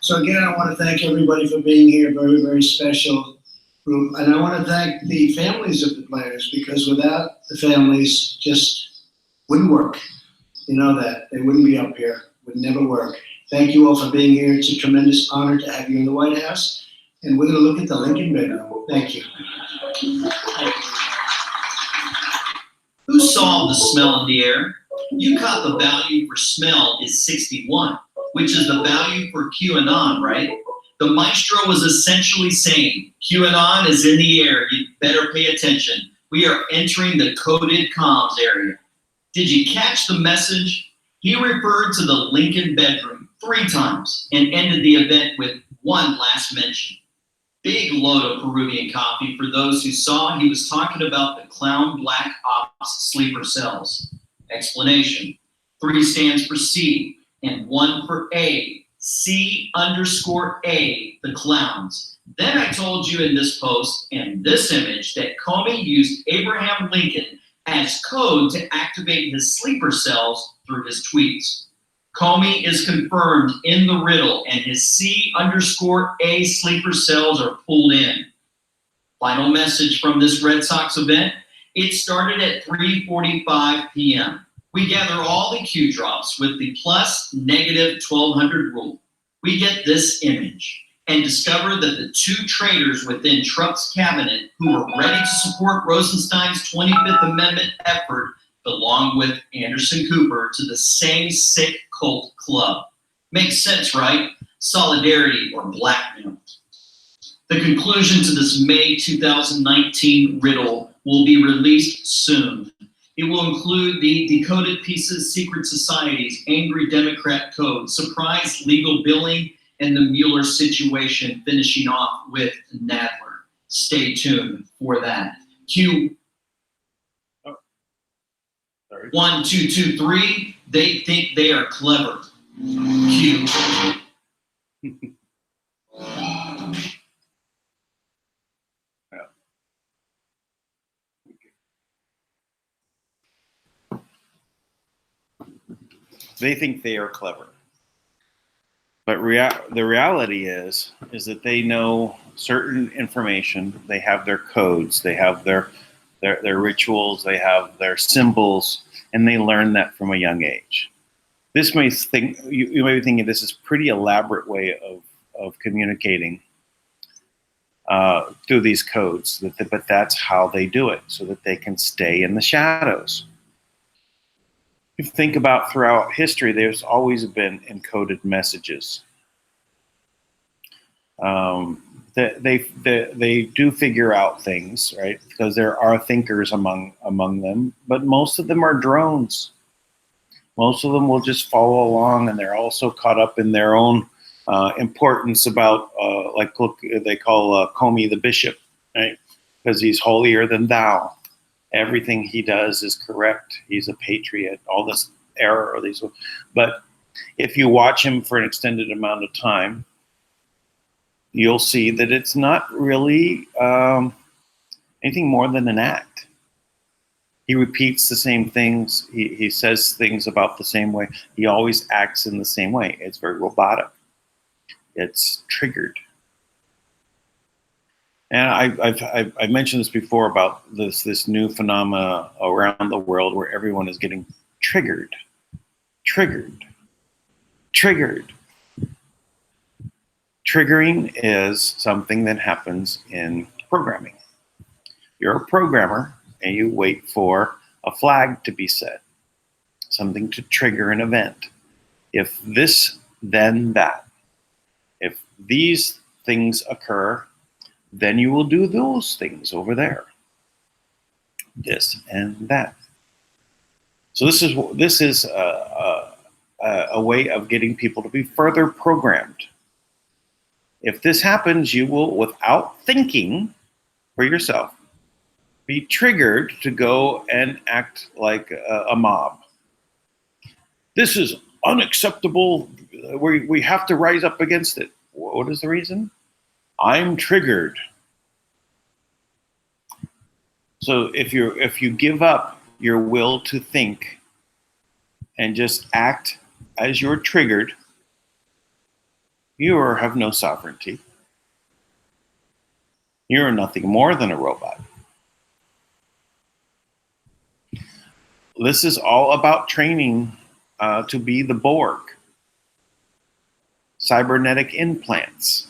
So again, I want to thank everybody for being here. Very, very special group. And I want to thank the families of the players, because without the families, just wouldn't work. You know that. They wouldn't be up here. Would never work. Thank you all for being here. It's a tremendous honor to have you in the White House. And we're going to look at the Lincoln bedroom. Thank you. Who saw the smell in the air? You caught the value for smell is 61, which is the value for QAnon, right? The maestro was essentially saying, QAnon is in the air. You better pay attention. We are entering the coded comms area. Did you catch the message? He referred to the Lincoln bedroom 3 times and ended the event with one last mention. Big load of Peruvian coffee for those who saw. He was talking about the clown black ops sleeper cells. Explanation: 3 stands for C and 1 for A. C_A, the clowns. Then I told you in this post and this image that Comey used Abraham Lincoln as code to activate his sleeper cells through his tweets. Comey is confirmed in the riddle, and his C_A sleeper cells are pulled in. Final message from this Red Sox event. It started at 3:45 p.m. We gather all the Q drops with the plus negative 1200 rule. We get this image and discover that the 2 traitors within Trump's cabinet who were ready to support Rosenstein's 25th Amendment effort belong with Anderson Cooper to the same sick cult club. Makes sense, right? Solidarity or blackmail. The conclusion to this May 2019 riddle will be released soon. It will include the Decoded Pieces Secret Society's Angry Democrat Code, surprise legal billing, and the Mueller situation, finishing off with Nadler. Stay tuned for that. Q. Sorry. 1, 2, 2, 3. They think they are clever. Q. They think they are clever. But the reality is that they know certain information. They have their codes. They have their rituals. They have their symbols, and they learn that from a young age. This may think you may be thinking this is a pretty elaborate way of communicating through these codes, but that's how they do it, so that they can stay in the shadows. If you think about throughout history, there's always been encoded messages. They do figure out things, right? Because there are thinkers among them, but most of them are drones. Most of them will just follow along, and they're also caught up in their own importance about, like, look, they call Comey the bishop, right? Because he's holier than thou. Everything he does is correct. He's a patriot. All this error, but if you watch him for an extended amount of time, you'll see that it's not really anything more than an act. He repeats the same things. He says things about the same way. He always acts in the same way. It's very robotic. It's triggered. And I've mentioned this before about this new phenomena around the world where everyone is getting triggered. Triggering is something that happens in programming. You're a programmer and you wait for a flag to be set, something to trigger an event. If this, then that. If these things occur, then you will do those things over there. This and that. So this is a way of getting people to be further programmed. If this happens, you will, without thinking for yourself, be triggered to go and act like a mob. This is unacceptable. We have to rise up against it. What is the reason? I'm triggered. So if you give up your will to think and just act as you're triggered, you have no sovereignty. You're nothing more than a robot. This is all about training to be the Borg. Cybernetic implants.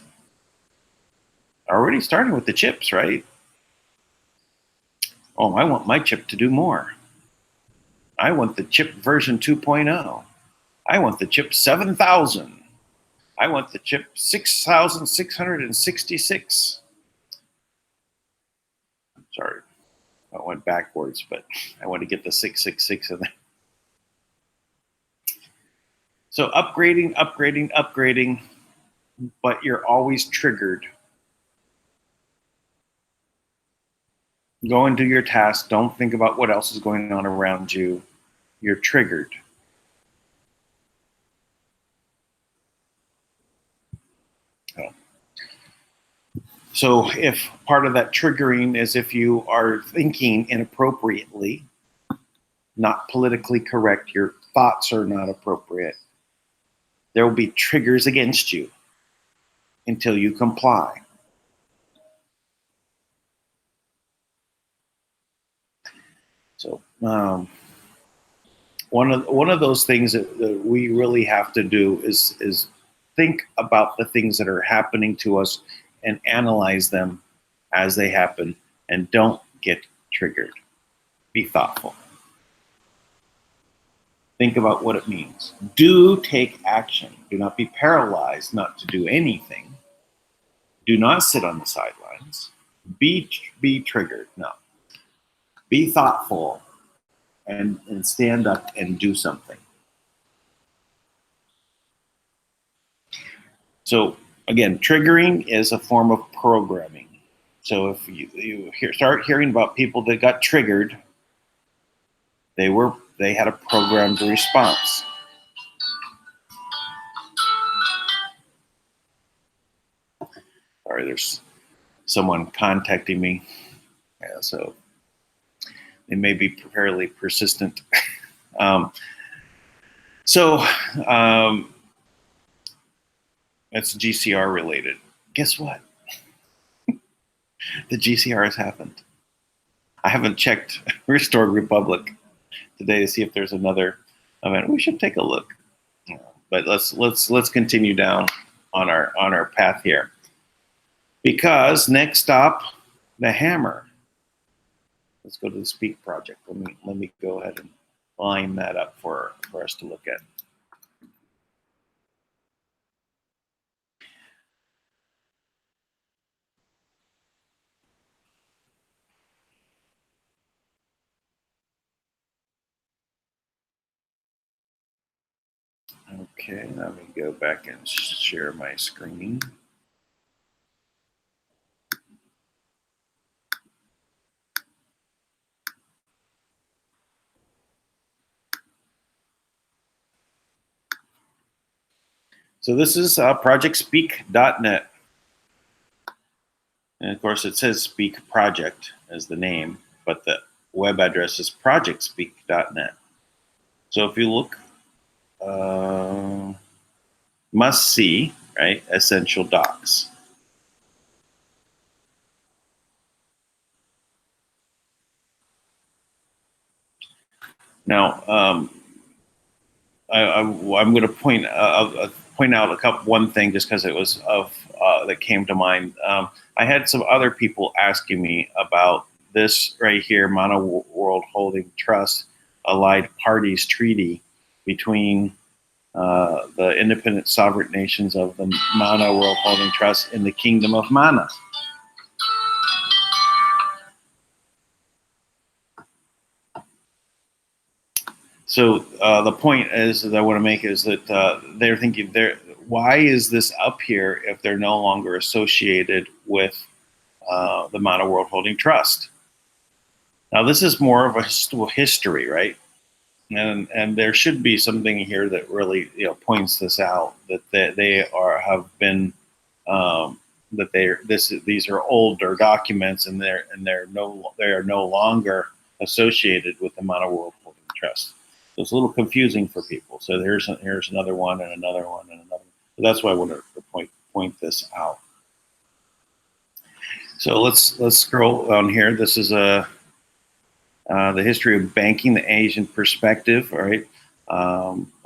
Already starting with the chips, right? Oh, I want my chip to do more. I want the chip version 2.0. I want the chip 7,000. I want the chip 6,666. Sorry, I went backwards, but I want to get the 666 in there. So upgrading, but you're always triggered. Go and do your task. Don't think about what else is going on around you. You're triggered. So if part of that triggering is if you are thinking inappropriately, not politically correct, your thoughts are not appropriate, there will be triggers against you until you comply. So one of those things that we really have to do is think about the things that are happening to us and analyze them as they happen, and don't get triggered. Be thoughtful. Think about what it means. Do take action. Do not be paralyzed not to do anything. Do not sit on the sidelines. Be triggered. No. Be thoughtful and stand up and do something. So again, triggering is a form of programming. So if you start hearing about people that got triggered, they had a programmed response. Sorry, there's someone contacting me. Yeah, so they may be fairly persistent. That's GCR related. Guess what? The GCR has happened. I haven't checked Restored Republic today to see if there's another event. We should take a look. But let's continue down on our path here. Because next stop, the hammer. Let's go to the SpeakProject. Let me go ahead and line that up for us to look at. Okay, let me go back and share my screen. So this is projectspeak.net. And of course it says Speak Project as the name, but the web address is projectspeak.net. So if you look, must see, right? Essential docs. Now, I'm going to point out one thing just because it was that came to mind. I had some other people asking me about this right here, Manna World Holding Trust Allied Parties Treaty between the independent sovereign nations of the Manna World Holding Trust in the Kingdom of Manna. So the point is that I want to make is that they're thinking, why is this up here if they're no longer associated with the Manna World Holding Trust? Now this is more of a history, right? And there should be something here that really points this out, that these are older documents and they are no longer associated with the Manna World Holding Trust. So it's a little confusing for people. So here's another one and another one and another. So that's why I wanted to point this out. So let's scroll on here. This is the history of banking, the Asian perspective. All right.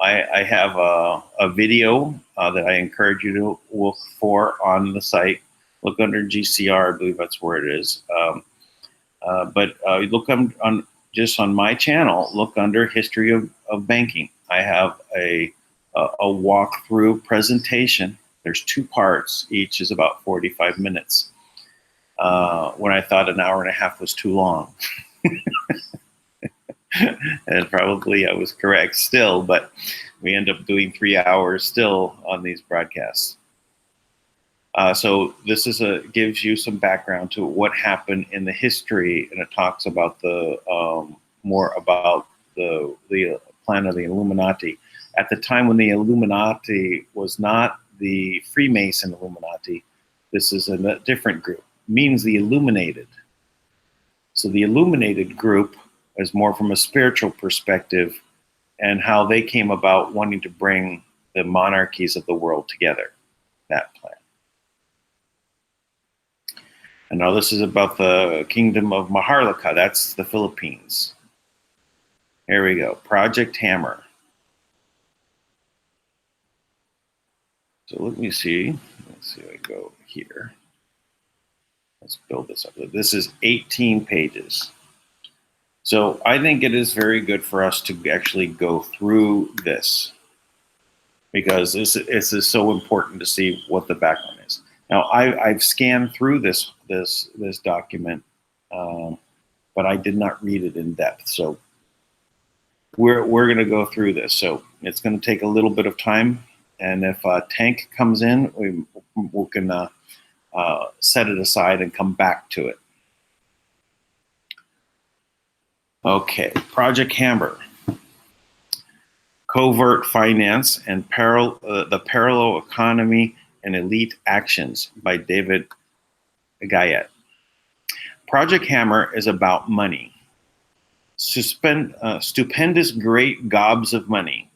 I have a video that I encourage you to look for on the site. Look under GCR, I believe that's where it is. But look just on my channel, look under History of Banking. I have a walkthrough presentation. There's 2 parts. Each is about 45 minutes. When I thought an hour and a half was too long. And probably I was correct still, but we end up doing 3 hours still on these broadcasts. So this gives you some background to what happened in the history, and it talks about more about the plan of the Illuminati. At the time when the Illuminati was not the Freemason Illuminati, this is a different group. It means the illuminated. So the illuminated group is more from a spiritual perspective and how they came about wanting to bring the monarchies of the world together, that plan. And now this is about the Kingdom of Maharlika. That's the Philippines. Here we go. Project Hammer. So let me see. Let's see if I go here. Let's build this up. This is 18 pages. So I think it is very good for us to actually go through this, because this is so important to see what the background is. Now I've scanned through this document, but I did not read it in depth. So we're going to go through this. So it's going to take a little bit of time, and if Tank comes in, we can set it aside and come back to it. Okay, Project Hammer, Covert Finance and the Parallel Economy and Elite Actions by David Guyette. Project Hammer is about money. Stupendous great gobs of money.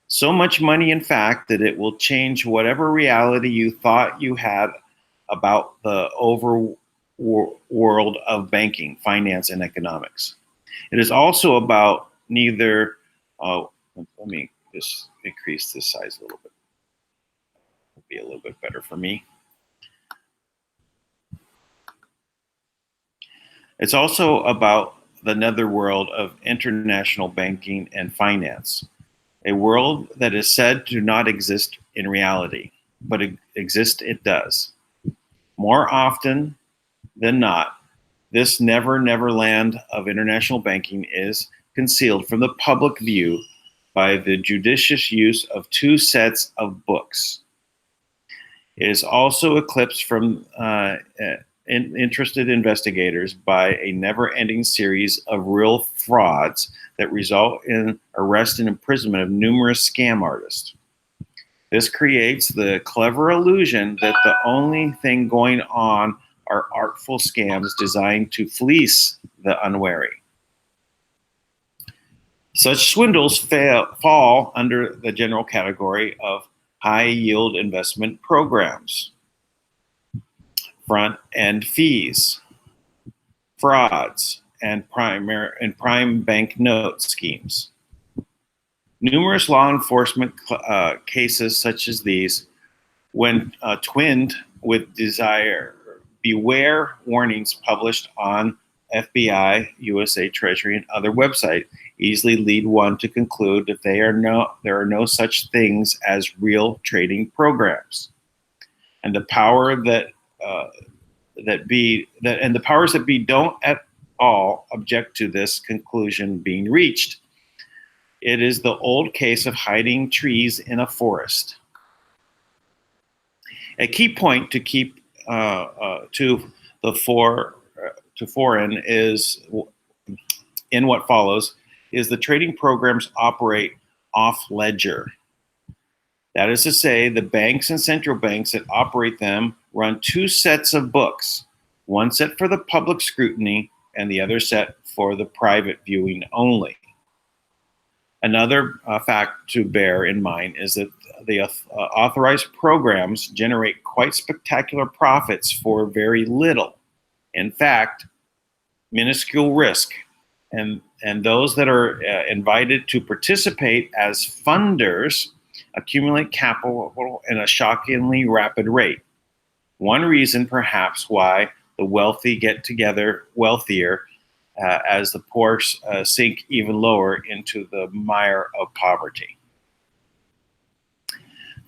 So much money, in fact, that it will change whatever reality you thought you had about the world of banking, finance, and economics. It is also about neither, let me just increase this size a little bit. It'll be a little bit better for me. It's also about the netherworld of international banking and finance, a world that is said to not exist in reality, but exist it does. More often than not, this never land of international banking is concealed from the public view by the judicious use of 2 sets of books. It is also eclipsed from interested investigators by a never-ending series of real frauds that result in arrest and imprisonment of numerous scam artists. This creates the clever illusion that the only thing going on are artful scams designed to fleece the unwary. Such swindles fall under the general category of high-yield investment programs, front-end fees, frauds, and prime bank note schemes. Numerous law enforcement cases such as these, when twinned with beware warnings published on FBI, USA Treasury, and other websites, easily lead one to conclude that there are no such things as real trading programs, and the powers that be don't at all object to this conclusion being reached. It is the old case of hiding trees in a forest. A key point to keep to fore is in what follows is the trading programs operate off ledger. That is to say, the banks and central banks that operate them run 2 sets of books, one set for the public scrutiny and the other set for the private viewing only. Another fact to bear in mind is that the authorized programs generate quite spectacular profits for very little. In fact, minuscule risk, and those that are invited to participate as funders accumulate capital in a shockingly rapid rate. One reason, perhaps, why the wealthy get together wealthier as the poor sink even lower into the mire of poverty.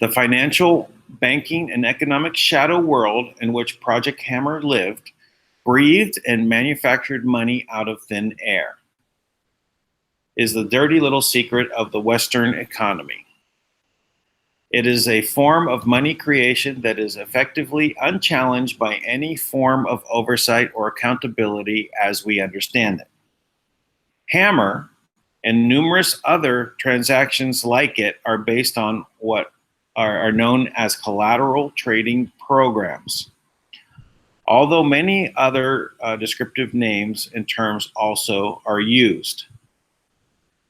The financial, banking, and economic shadow world in which Project Hammer lived breathed and manufactured money out of thin air is the dirty little secret of the Western economy. It is a form of money creation that is effectively unchallenged by any form of oversight or accountability as we understand it. Hammer and numerous other transactions like it are based on what are known as collateral trading programs, although many other descriptive names and terms also are used.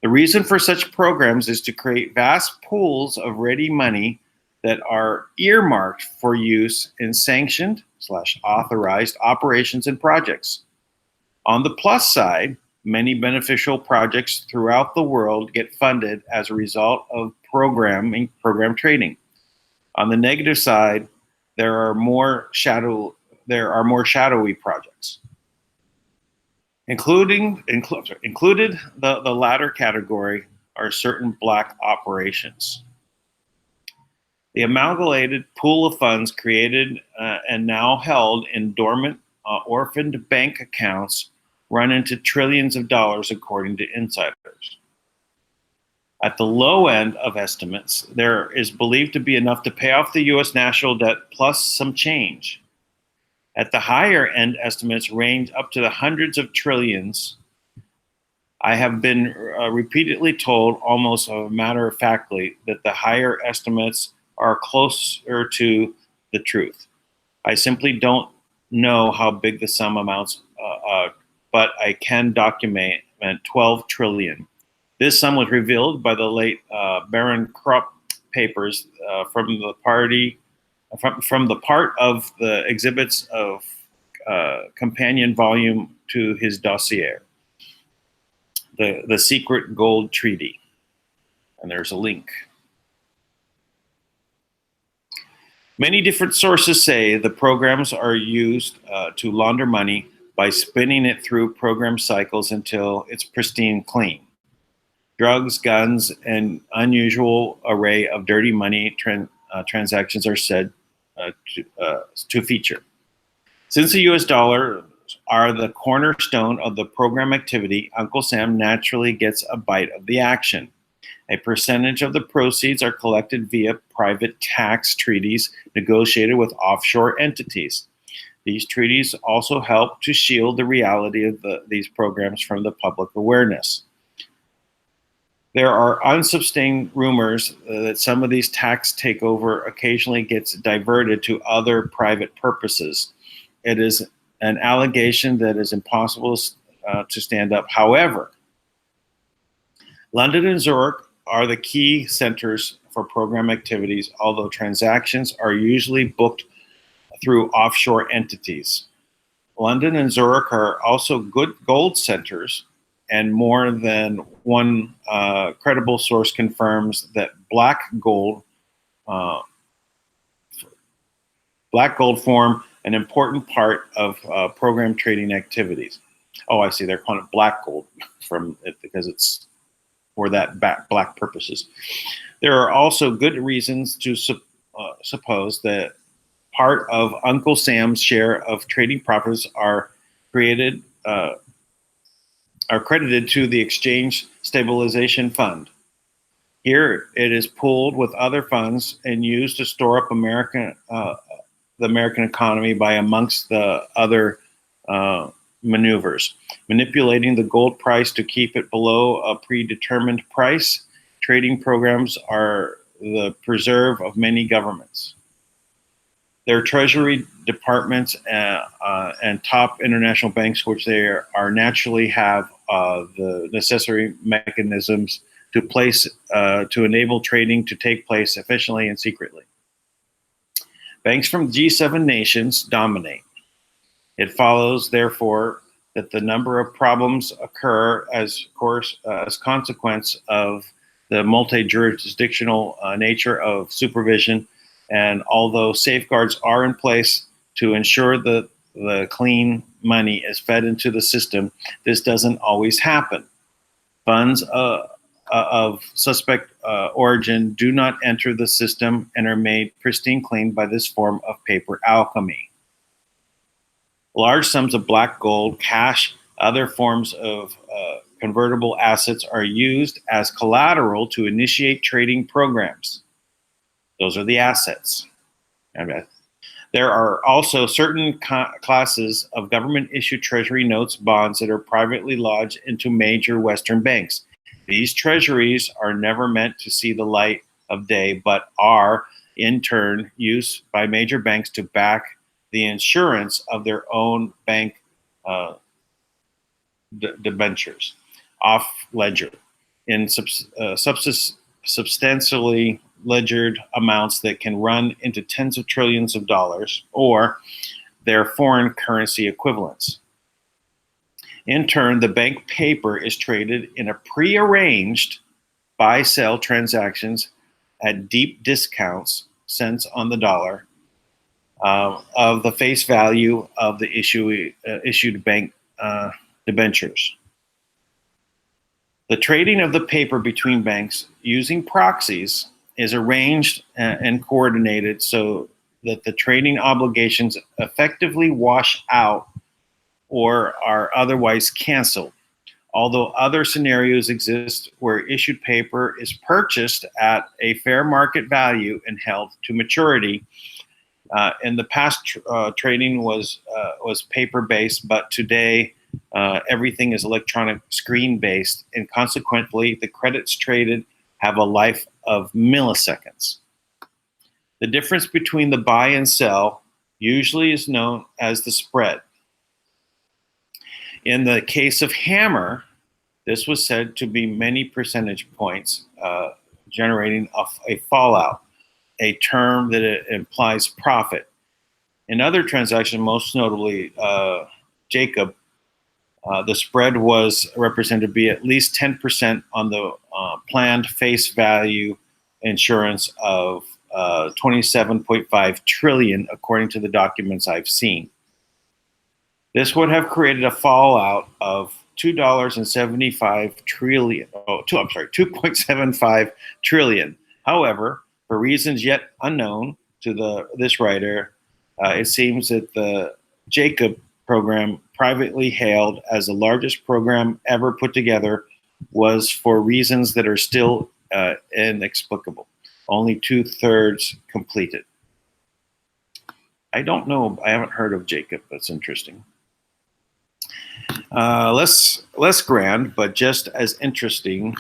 The reason for such programs is to create vast pools of ready money that are earmarked for use in sanctioned/authorized operations and projects. On the plus side, many beneficial projects throughout the world get funded as a result of program trading. On the negative side, there are more shadowy projects. Included the latter category are certain black operations. The amalgamated pool of funds created and now held in dormant, orphaned bank accounts run into trillions of dollars, according to insiders. At the low end of estimates, there is believed to be enough to pay off the U.S. national debt plus some change. At the higher end, estimates range up to the hundreds of trillions. I have been repeatedly told, almost matter-of-factly, that the higher estimates are closer to the truth. I simply don't know how big the sum amounts, but I can document 12 trillion. This sum was revealed by the late Baron Krupp papers from the part of the exhibits of companion volume to his dossier, the Secret Gold Treaty. And there's a link. Many different sources say the programs are used to launder money by spinning it through program cycles until it's pristine clean. Drugs, guns, and unusual array of dirty money transactions are said to feature. Since the US dollars are the cornerstone of the program activity, Uncle Sam naturally gets a bite of the action. A percentage of the proceeds are collected via private tax treaties negotiated with offshore entities. These treaties also help to shield the reality of these programs from the public awareness. There are unsubstantiated rumors that some of these tax takeover occasionally gets diverted to other private purposes. It is an allegation that is impossible to stand up. However, London and Zurich are the key centers for program activities, although transactions are usually booked through offshore entities. London and Zurich are also good gold centers, and more than one credible source confirms that black gold form an important part of program trading activities. Oh, I see. They're calling it black gold from it because it's for that black purposes. There are also good reasons to suppose that part of Uncle Sam's share of trading profits are credited to the Exchange Stabilization Fund. Here, it is pooled with other funds and used to store up the American economy by, amongst the other maneuvers, manipulating the gold price to keep it below a predetermined price. Trading programs are the preserve of many governments. Their treasury departments and top international banks, which they are naturally have the necessary mechanisms to enable trading to take place efficiently and secretly. Banks from G7 nations dominate. It follows, therefore, that the number of problems occur as consequence of the multi-jurisdictional nature of supervision. And although safeguards are in place to ensure that the clean money is fed into the system, this doesn't always happen. Funds of suspect origin do not enter the system and are made pristine clean by this form of paper alchemy. Large sums of black gold, cash, other forms of convertible assets are used as collateral to initiate trading programs. Those are the assets. There are also certain classes of government-issued treasury notes, bonds that are privately lodged into major Western banks. These treasuries are never meant to see the light of day, but are, in turn, used by major banks to back the insurance of their own bank debentures, off ledger, in substantially ledgered amounts that can run into tens of trillions of dollars, or their foreign currency equivalents. In turn, the bank paper is traded in a pre-arranged buy-sell transactions at deep discounts, cents on the dollar, of the face value of the issued bank debentures. The trading of the paper between banks using proxies is arranged and coordinated so that the trading obligations effectively wash out or are otherwise canceled. Although other scenarios exist where issued paper is purchased at a fair market value and held to maturity. In the past, trading was paper-based, but today everything is electronic screen-based, and consequently, the credits traded have a life of milliseconds. The difference between the buy and sell usually is known as the spread. In the case of Hammer, this was said to be many percentage points, generating a fallout, a term that implies profit. In other transactions, most notably Jacob, the spread was represented to be at least 10% on the planned face value insurance of 27.5 trillion, according to the documents I've seen. This would have created a fallout of $2.75 trillion. $2.75 trillion. However, for reasons yet unknown to this writer, it seems that the Jacob program, privately hailed as the largest program ever put together, was for reasons that are still inexplicable. Only 2/3 completed. I don't know. I haven't heard of Jacob. That's interesting. Less grand, but just as interesting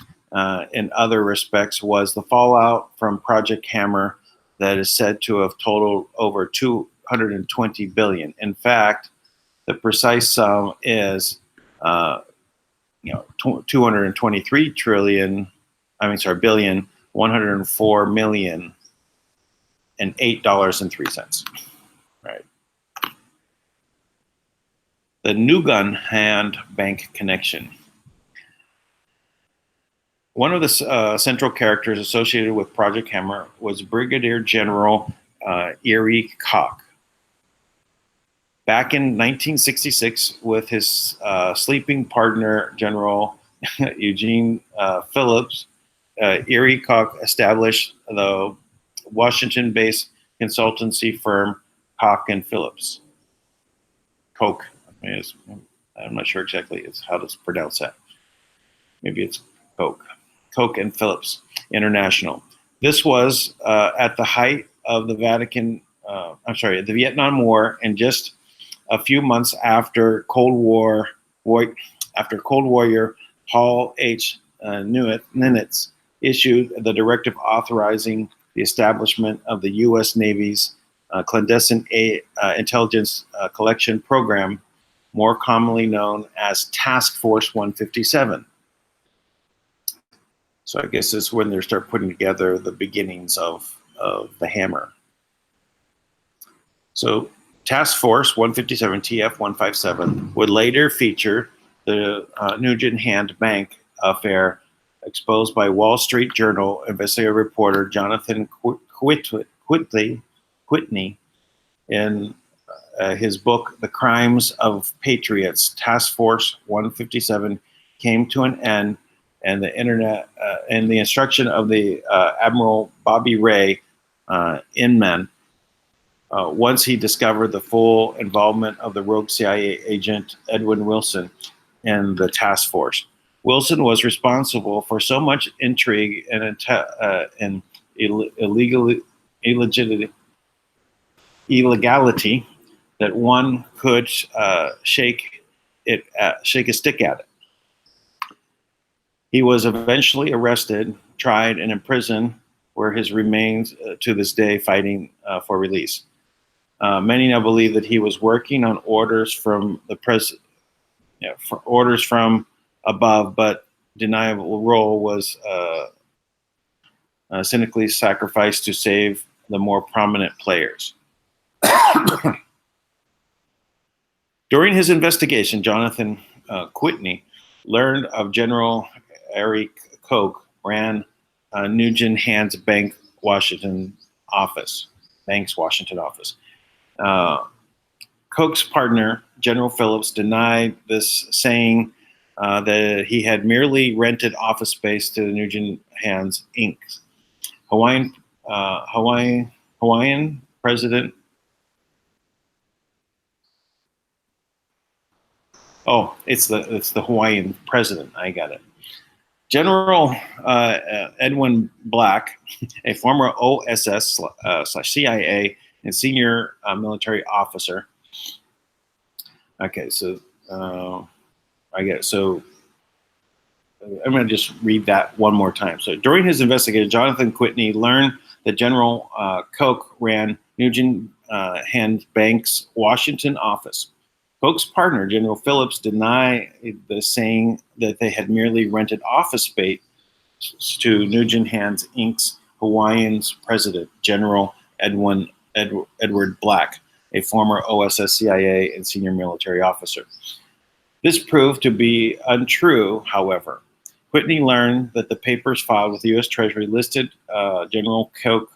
in other respects, was the fallout from Project Hammer that is said to have totaled over 220 billion. In fact, the precise sum is 223 billion, 104 million and $8.03. Right. The Nugan Hand Bank connection. One of the central characters associated with Project Hammer was Brigadier General Erie Koch. Back in 1966, with his sleeping partner, General Eugene Phillips, Erie Koch established the Washington-based consultancy firm Koch and Phillips. Koch. I'm not sure exactly how to pronounce that. Maybe it's Koch. Koch and Phillips International. This was at the height of the the Vietnam War, and just a few months after Cold Warrior Hall H. Nimitz issued the directive authorizing the establishment of the U.S. Navy's clandestine intelligence collection program, more commonly known as Task Force 157. So I guess this is when they start putting together the beginnings of the Hammer. So Task Force 157, TF 157, would later feature the Nugent Hand Bank affair exposed by Wall Street Journal investigative reporter Jonathan Whitney in his book, The Crimes of Patriots. Task Force 157 came to an end, and the internet and the instruction of the Admiral Bobby Ray Inman, once he discovered the full involvement of the rogue CIA agent Edwin Wilson in the task force. Wilson was responsible for so much intrigue and illegality that one could shake a stick at it. He was eventually arrested, tried, and imprisoned, where his remains to this day fighting for release. Many now believe that he was working on orders from the president, for orders from above, but deniable Rowe was cynically sacrificed to save the more prominent players. During his investigation, Jonathan Whitney learned of General Erie Koch ran Nugent Hand's Bank's Washington office. Koch's partner, General Phillips, denied this, saying that he had merely rented office space to the Nugent Hands Inc. Hawaiian president. Oh, it's the Hawaiian president. I got it. General Edwin Black, a former OSS/CIA and senior military officer. Okay, so I get it. So I'm going to just read that one more time. So during his investigation, Jonathan Whitney learned that General Koch ran Nugent Hand Bank's Washington office. Koch's partner, General Phillips, denied the, saying that they had merely rented office space to Nugent Hands Inc.'s Hawaiian's president, General Edward Black, a former OSS CIA and senior military officer. This proved to be untrue, however. Whitney learned that the papers filed with the U.S. Treasury listed General Koch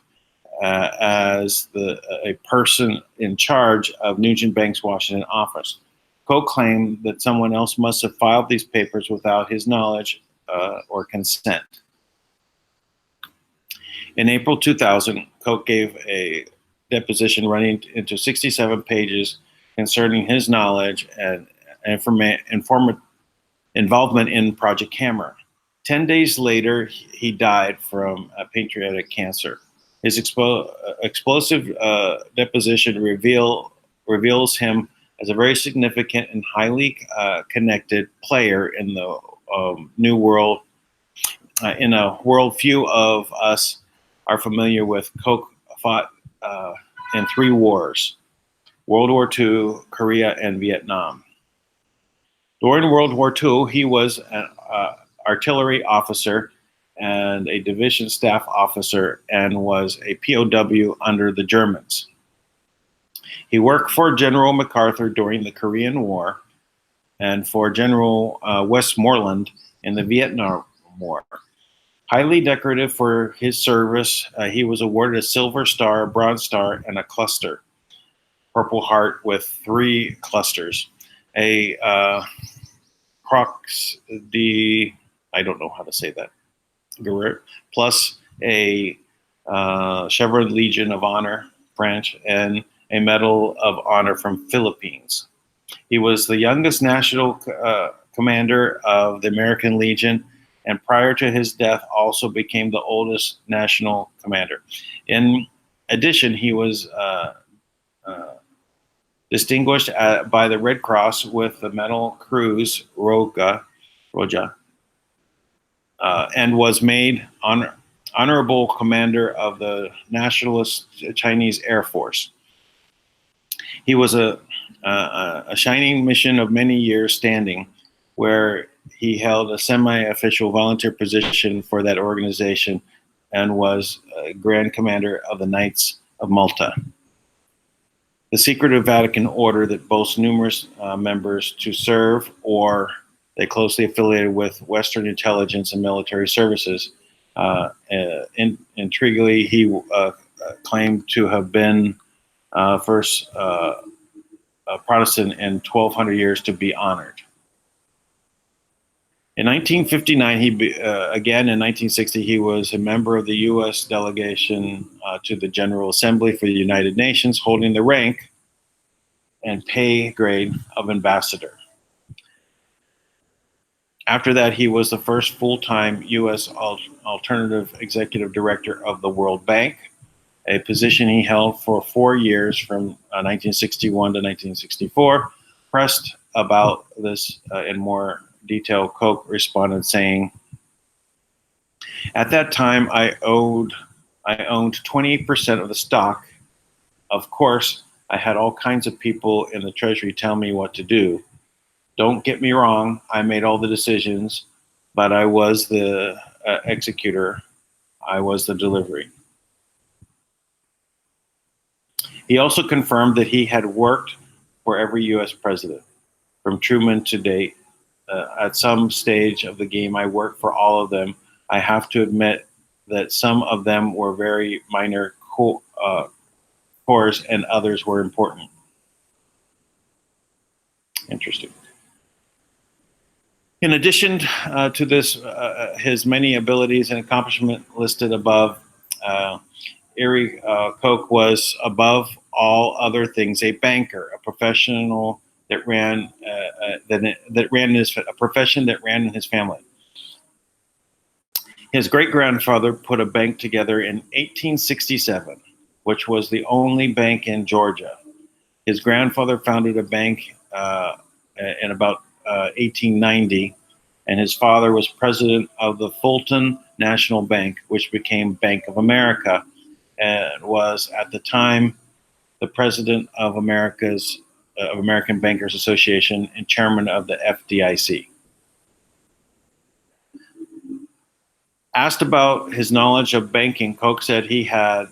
as a person in charge of Nugent Bank's Washington office. Koch claimed that someone else must have filed these papers without his knowledge or consent. In April 2000, Koch gave a deposition running into 67 pages concerning his knowledge and involvement in Project Hammer. 10 days later, he died from pancreatic cancer. His explosive deposition reveals him as a very significant and highly connected player in the new world, in a world few of us are familiar with. Koch fought in 3 wars: World War II, Korea, and Vietnam. During World War II, he was an artillery officer and a division staff officer and was a POW under the Germans. He worked for General MacArthur during the Korean War and for General Westmoreland in the Vietnam War. Highly decorative for his service, he was awarded a Silver Star, a Bronze Star, and a cluster, Purple Heart with 3 clusters, a Croix de, I don't know how to say that, plus a Chevron Legion of Honor, French, and a Medal of Honor from Philippines. He was the youngest national commander of the American Legion, and prior to his death also became the oldest national commander. In addition, he was distinguished by the Red Cross with the Medal Cruz Roja, and was made honorable commander of the Nationalist Chinese Air Force. He was a shining mission of many years standing, where he held a semi-official volunteer position for that organization and was Grand Commander of the Knights of Malta. The secretive Vatican order that boasts numerous members to serve or they closely affiliated with Western intelligence and military services. Intriguingly, he claimed to have been first Protestant in 1,200 years to be honored. In 1959, again in 1960, he was a member of the U.S. delegation to the General Assembly for the United Nations, holding the rank and pay grade of ambassador. After that, he was the first full-time U.S. alternative executive director of the World Bank, a position he held for 4 years from 1961 to 1964. Pressed about this in more detail, Koch responded saying, "At that time, I owned 28% of the stock. Of course, I had all kinds of people in the Treasury tell me what to do. Don't get me wrong, I made all the decisions, but I was the executor. I was the delivery." He also confirmed that he had worked for every U.S. president, from Truman to date. At some stage of the game, I worked for all of them. I have to admit that some of them were very minor cores and others were important. In addition to this, his many abilities and accomplishments listed above, Koch was, above all other things, a banker, a professional that ran a profession that ran in his family. His great-grandfather put a bank together in 1867, which was the only bank in Georgia. His grandfather founded a bank in about 1890, and his father was president of the Fulton National Bank, which became Bank of America, and was at the time the president of American Bankers Association and chairman of the FDIC. Asked about his knowledge of banking, Koch said he had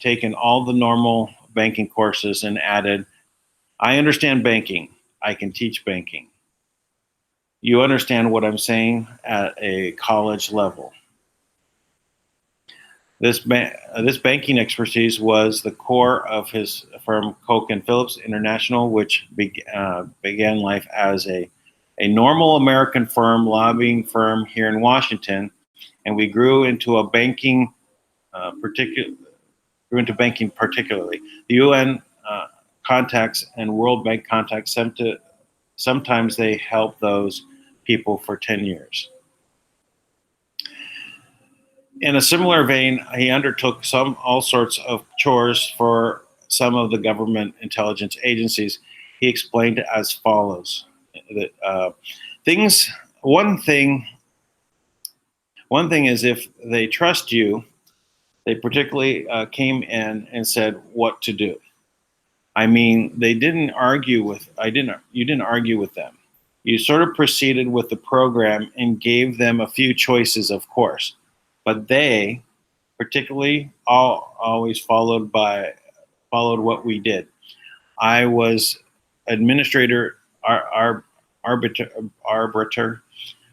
taken all the normal banking courses and added, "I understand banking. I can teach banking." You understand what I'm saying at a college level. This banking expertise was the core of his firm, Koch and Phillips International, which began life as a normal American firm, lobbying firm here in Washington, and we grew into banking particularly. The UN contacts and World Bank contacts sometimes they help those people for 10 years. In a similar vein, he undertook all sorts of chores for some of the government intelligence agencies. He explained it as follows: that one thing is, if they trust you, they particularly came in and said what to do. I mean, they didn't argue with. You didn't argue with them. You sort of proceeded with the program and gave them a few choices, of course. But they, particularly, always followed what we did. I was administrator, arbiter.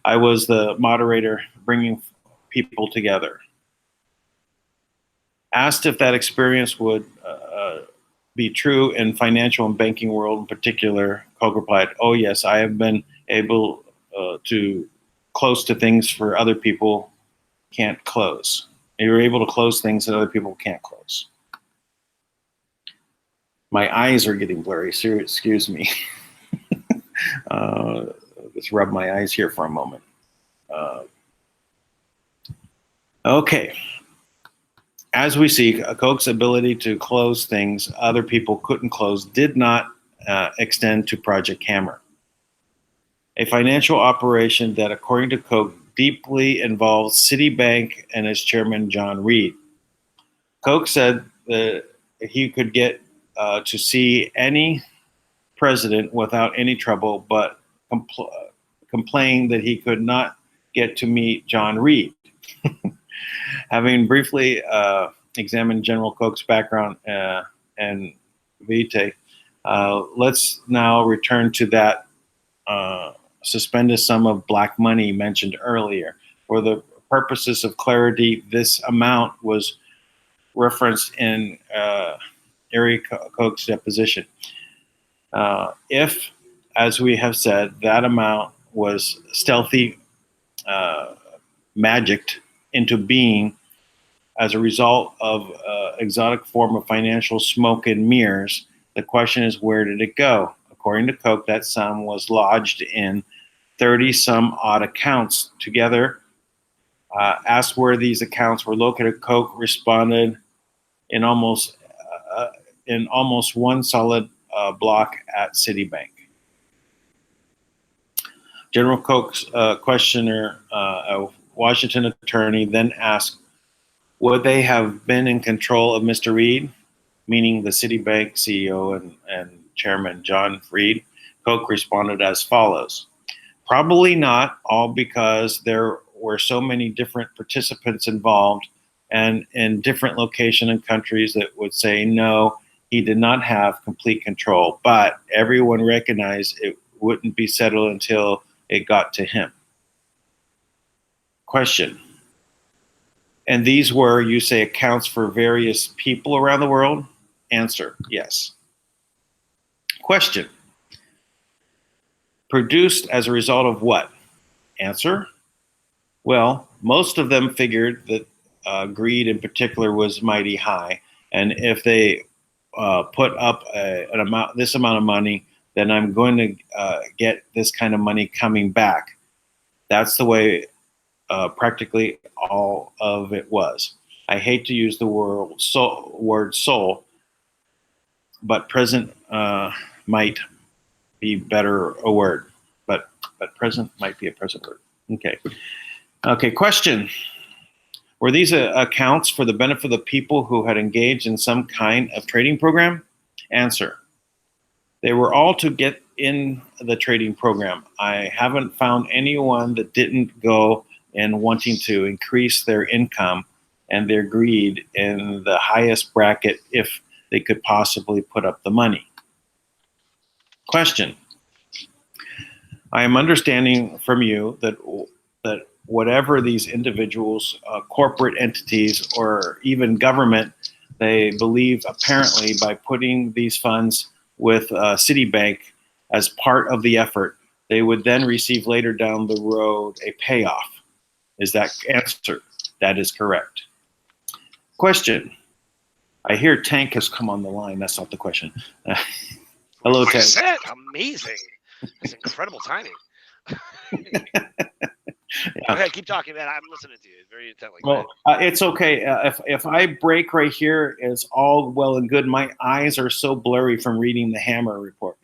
I was the moderator, bringing people together. Asked if that experience would be true in financial and banking world in particular, Koch replied, "Oh yes, I have been able to close to things for other people can't close." You're able to close things that other people can't close. My eyes are getting blurry, so excuse me. Let's rub my eyes here for a moment. Okay. As we see, Koch's ability to close things other people couldn't close did not extend to Project Hammer, a financial operation that, according to Koch, deeply involved Citibank and its chairman, John Reed. Koch said that he could get to see any president without any trouble, but complained that he could not get to meet John Reed. Having briefly examined General Koch's background and vitae, let's now return to that suspended sum of black money mentioned earlier. For the purposes of clarity, this amount was referenced in Koch's deposition. If, as we have said, that amount was stealthy, magicked into being as a result of exotic form of financial smoke and mirrors, the question is, where did it go? According to Koch, that sum was lodged in 30-some-odd accounts together. Asked where these accounts were located, Koch responded in almost one solid block at Citibank. General Koch's questioner, a Washington attorney, then asked, would they have been in control of Mr. Reed, meaning the Citibank CEO and chairman, John Reed? Koch responded as follows: probably not, all because there were so many different participants involved and in different locations and countries that would say no, he did not have complete control, but everyone recognized it wouldn't be settled until it got to him. Question: and these were, you say, accounts for various people around the world? Answer: yes. Question: produced as a result of what? Answer: well, most of them figured that greed in particular was mighty high, and if they put up this amount of money, then I'm going to get this kind of money coming back. That's the way practically all of it was. I hate to use the word soul, but present might be better a word. But present might be a present word. Okay. Question: were these accounts for the benefit of the people who had engaged in some kind of trading program? Answer: they were all to get in the trading program. I haven't found anyone that didn't go in wanting to increase their income and their greed in the highest bracket if they could possibly put up the money. Question: I am understanding from you that whatever these individuals, corporate entities, or even government, they believe apparently by putting these funds with Citibank as part of the effort, they would then receive later down the road a payoff. Is that answer? That is correct. Question: I hear Tank has come on the line. That's not the question. Hello, Tank. Set. Amazing. That's incredible timing. Go ahead, keep talking, man. I'm listening to you very intently. Well, it's okay. If I break right here, it's all well and good. My eyes are so blurry from reading the Hammer report.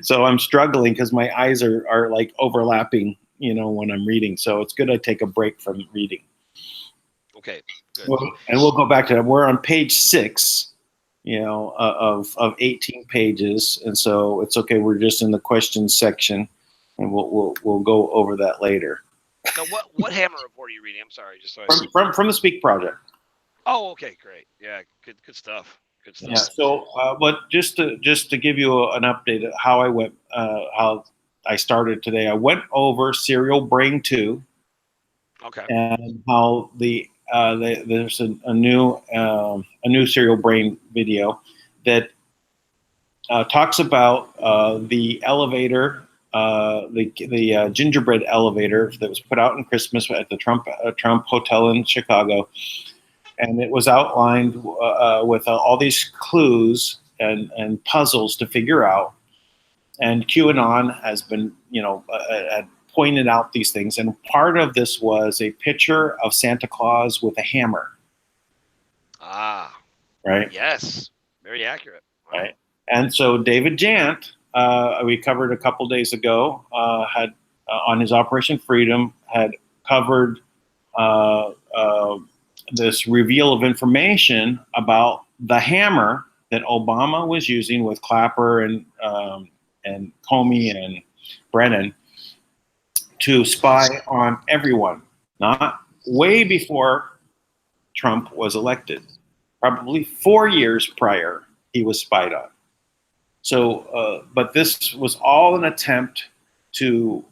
So I'm struggling because my eyes are like overlapping, when I'm reading. So it's good I take a break from reading. Okay, good. And we'll go back to that. We're on page 6, of 18 pages. And so it's okay. We're just in the questions section. And we'll go over that later. So what Hammer report are you reading? I'm sorry, just so from the SpeakProject. Oh, okay, great. Yeah, good stuff. Good stuff. Yeah. So, but just to give you an update of how I went, how I started today, I went over SerialBrain2. Okay. And how there's a new SerialBrain video that talks about the elevator. The gingerbread elevator that was put out in Christmas at the Trump Hotel in Chicago, and it was outlined with all these clues and puzzles to figure out. And QAnon has been, had pointed out these things, and part of this was a picture of Santa Claus with a hammer. Ah. Right. Yes. Very accurate. Wow. Right. And so David Jant, we covered a couple days ago, had on his Operation Freedom, had covered this reveal of information about the hammer that Obama was using with Clapper and Comey and Brennan to spy on everyone, not way before Trump was elected. Probably 4 years prior, he was spied on. So, but this was all an attempt to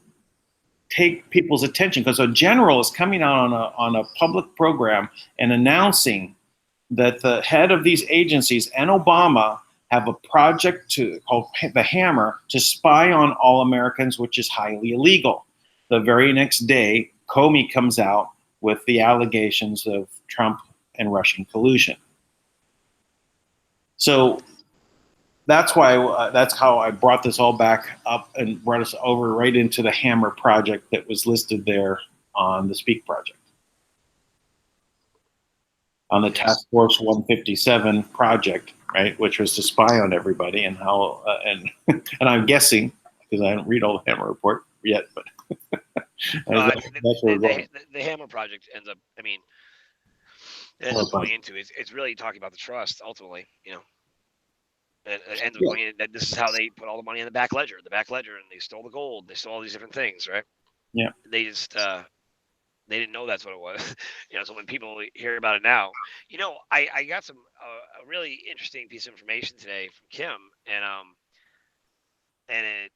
take people's attention, because a general is coming out on a public program and announcing that the head of these agencies and Obama have a project called the Hammer to spy on all Americans, which is highly illegal. The very next day, Comey comes out with the allegations of Trump and Russian collusion. So that's why that's how I brought this all back up and brought us over right into the Hammer project that was listed there on the SpeakProject. On the Task Force 157 project, right, which was to spy on everybody, and how and and I'm guessing, because I don't read all the Hammer report yet, but the Hammer project ends up, I mean, it ends up going into it's really talking about the trust ultimately, And it ends up going in, that this is how they put all the money in the back ledger, and they stole the gold, they stole all these different things, right? Yeah. They just they didn't know that's what it was. So when people hear about it now, I got some a really interesting piece of information today from Kim, and it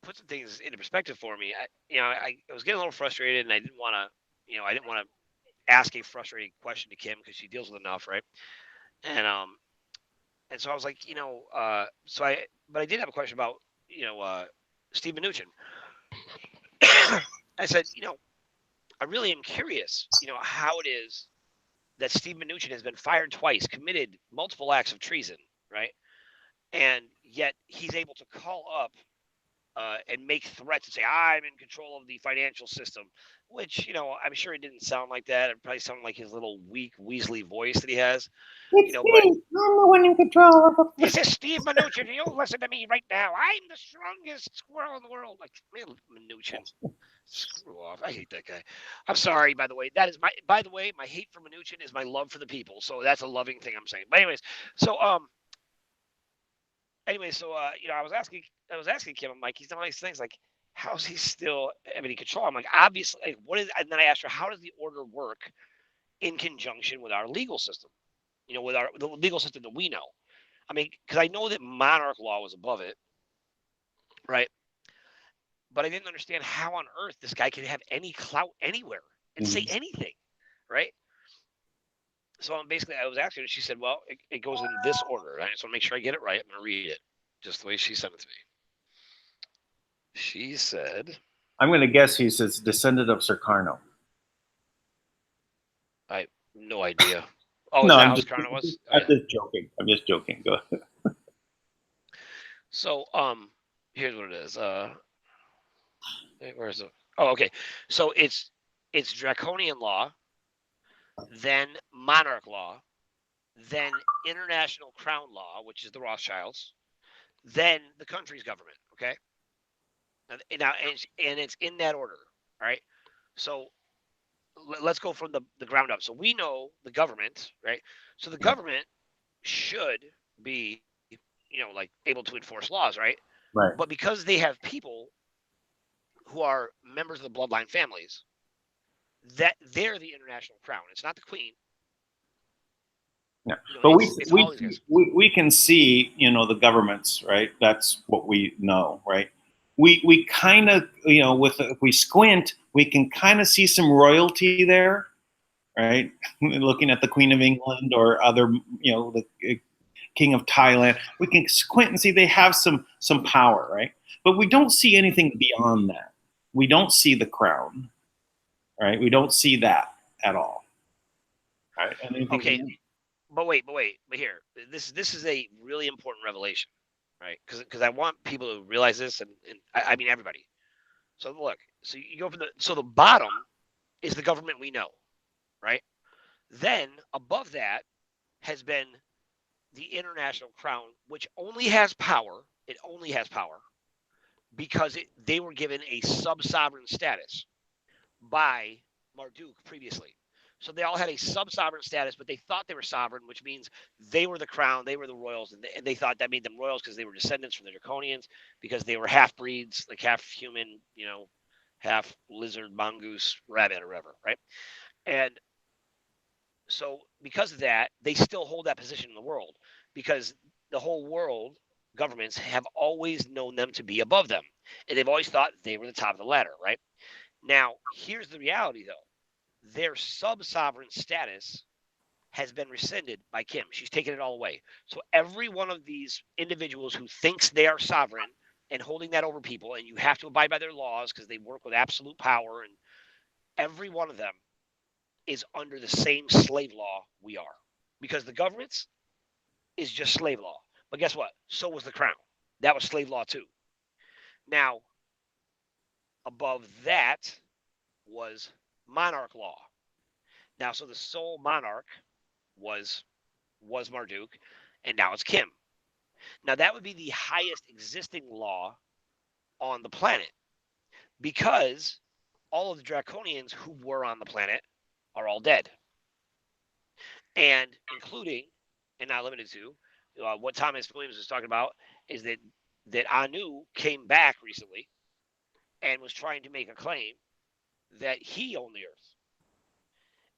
put some things into perspective for me. I was getting a little frustrated, and I didn't want to ask a frustrating question to Kim because she deals with enough, right? And so I was like, but I did have a question about, Steve Mnuchin. I said, I really am curious, how it is that Steve Mnuchin has been fired twice, committed multiple acts of treason, right? And yet he's able to call up and make threats and say, I'm in control of the financial system, which, I'm sure it didn't sound like that. It probably sounded like his little weak, Weasley voice that he has. It's But me. I'm the one in control of it. this is Steve Mnuchin. You listen to me right now. I'm the strongest squirrel in the world. Like, man, Mnuchin. Screw off. I hate that guy. I'm sorry, by the way. By the way, my hate for Mnuchin is my love for the people. So that's a loving thing I'm saying. But anyways, so I was asking Kim, I'm like, he's done all these things, like, how's he still have any control? I'm like, obviously, like, and then I asked her, how does the order work in conjunction with our legal system? With the legal system that we know. I mean, because I know that monarch law was above it, right? But I didn't understand how on earth this guy could have any clout anywhere and say anything, right? So basically, I was asking her, she said, well, it goes in this order. I just want to make sure I get it right. I'm going to read it just the way she sent it to me. She said, I'm going to guess he says descendant of Sukarno. I have no idea. Oh, No, is that I'm how just, Sukarno was? I'm just joking. I'm just joking. Go ahead. So, here's what it is. Where is it? Oh, okay. So it's draconian law, then monarch law, then international crown law, which is the Rothschilds, then the country's government. Okay. Now, and it's in that order. All right. So let's go from the ground up. So we know the government, right? So the government should be, like able to enforce laws, right? Right. But because they have people who are members of the bloodline families, that they're the international crown. It's not the queen. Yeah. But we can see, the governments, right? That's what we know, right? We kind of, if we squint, we can kind of see some royalty there, right? Looking at the Queen of England or other, the King of Thailand, we can squint and see they have some power, right? But we don't see anything beyond that. We don't see the crown, right? We don't see that at all, right? Okay, but here, this is a really important revelation, right? Because I want people to realize this, and I mean everybody. So look, so you go from the bottom is the government we know, right? Then above that has been the international crown, which only has power. It only has power because they were given a sub-sovereign status by Marduk previously. So they all had a sub-sovereign status, but they thought they were sovereign, which means they were the crown, they were the royals, and they thought that made them royals because they were descendants from the Draconians, because they were half-breeds, like half human, half lizard, mongoose, rabbit, or whatever, right? And so because of that, they still hold that position in the world because the whole world governments have always known them to be above them. And they've always thought they were the top of the ladder, right? Now, here's the reality, though. Their sub-sovereign status has been rescinded by Kim. She's taken it all away. So every one of these individuals who thinks they are sovereign and holding that over people, and you have to abide by their laws because they work with absolute power, and every one of them is under the same slave law we are. Because the government's is just slave law. But guess what? So was the crown. That was slave law too. Now, above that was monarch law. Now, so the sole monarch was Marduk, and now it's Kim. Now, that would be the highest existing law on the planet because all of the Draconians who were on the planet are all dead. And including, and not limited to, what Thomas Williams was talking about is that Anu came back recently and was trying to make a claim that he owned the earth.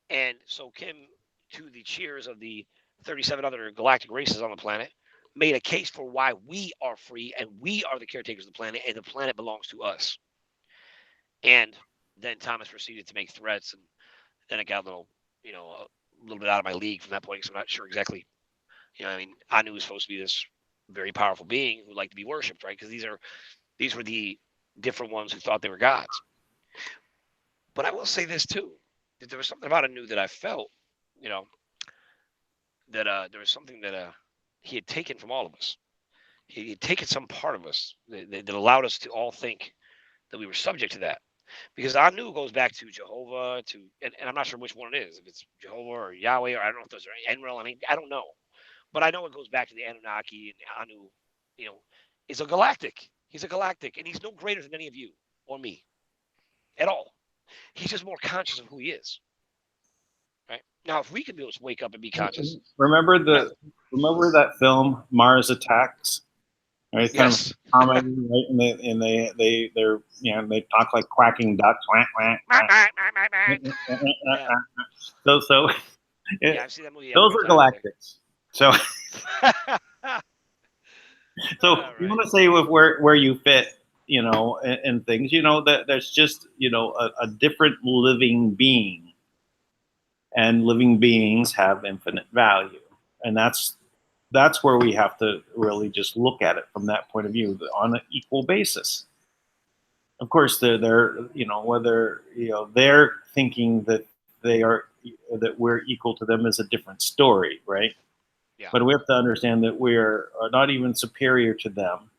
And so Kim, to the cheers of the 37 other galactic races on the planet, made a case for why we are free and we are the caretakers of the planet and the planet belongs to us. And then Thomas proceeded to make threats, and then it got a little bit out of my league from that point because I'm not sure exactly. Anu is supposed to be this very powerful being who liked to be worshipped, right? Because these were the different ones who thought they were gods. But I will say this too, that there was something about Anu that I felt, you know, that there was something that he had taken from all of us. He had taken some part of us that allowed us to all think that we were subject to that. Because Anu goes back to Jehovah, and I'm not sure which one it is, if it's Jehovah or Yahweh, or I don't know if those are Enlil. I mean, I don't know. But I know it goes back to the Anunnaki, and Anu, you know, is a galactic. He's a galactic, and he's no greater than any of you or me at all. He's just more conscious of who he is. Right? Now, if we could be able to wake up and be conscious. Remember that film Mars Attacks? Right, kind Yes. of comedy, right? And they're they talk like quacking ducks. So Yeah, I've seen that movie. those are galactics. So All you right. want to say with where you fit, and things, that there's just a different living being, and living beings have infinite value, and that's where we have to really just look at it from that point of view on an equal basis. Of course, they're whether they're thinking that that we're equal to them is a different story, right? Yeah. But we have to understand that we are not even superior to them.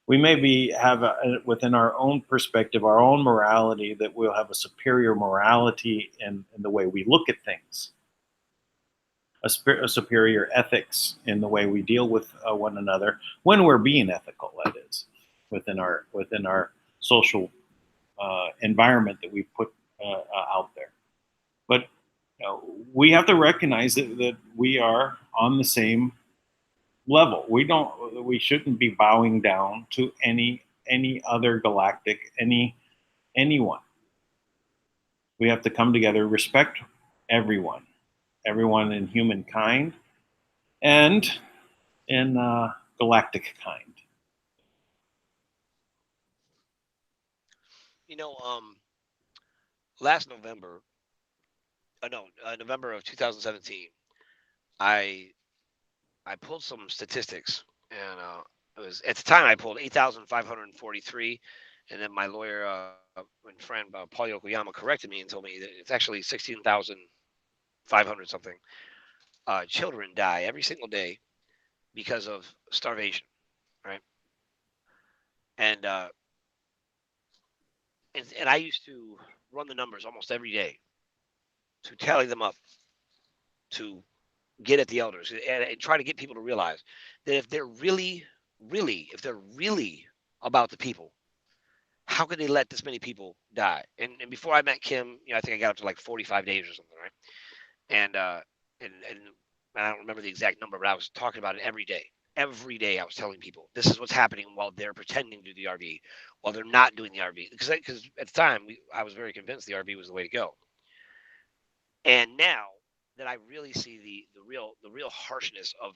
We may have within our own perspective, our own morality, that we'll have a superior morality in the way we look at things. A superior ethics in the way we deal with one another when we're being ethical, that is, within our social environment that we put out there. But we have to recognize that we are on the same level. We shouldn't be bowing down to any other galactic, anyone. We have to come together, respect everyone in humankind, and in galactic kind. Last November, November of 2017, I pulled some statistics, and it was at the time I pulled 8,543, and then my lawyer and friend Paul Yokoyama corrected me and told me that it's actually 16,500 something. Children die every single day because of starvation, right? And I used to run the numbers almost every day to tally them up, to get at the elders, and try to get people to realize that if they're really about the people, how could they let this many people die? And before I met Kim, I think I got up to like 45 days or something, right? And I don't remember the exact number, but I was talking about it every day. Every day I was telling people this is what's happening while they're pretending to do the RV, while they're not doing the RV. Because at the time I was very convinced the RV was the way to go. And now that I really see the real harshness of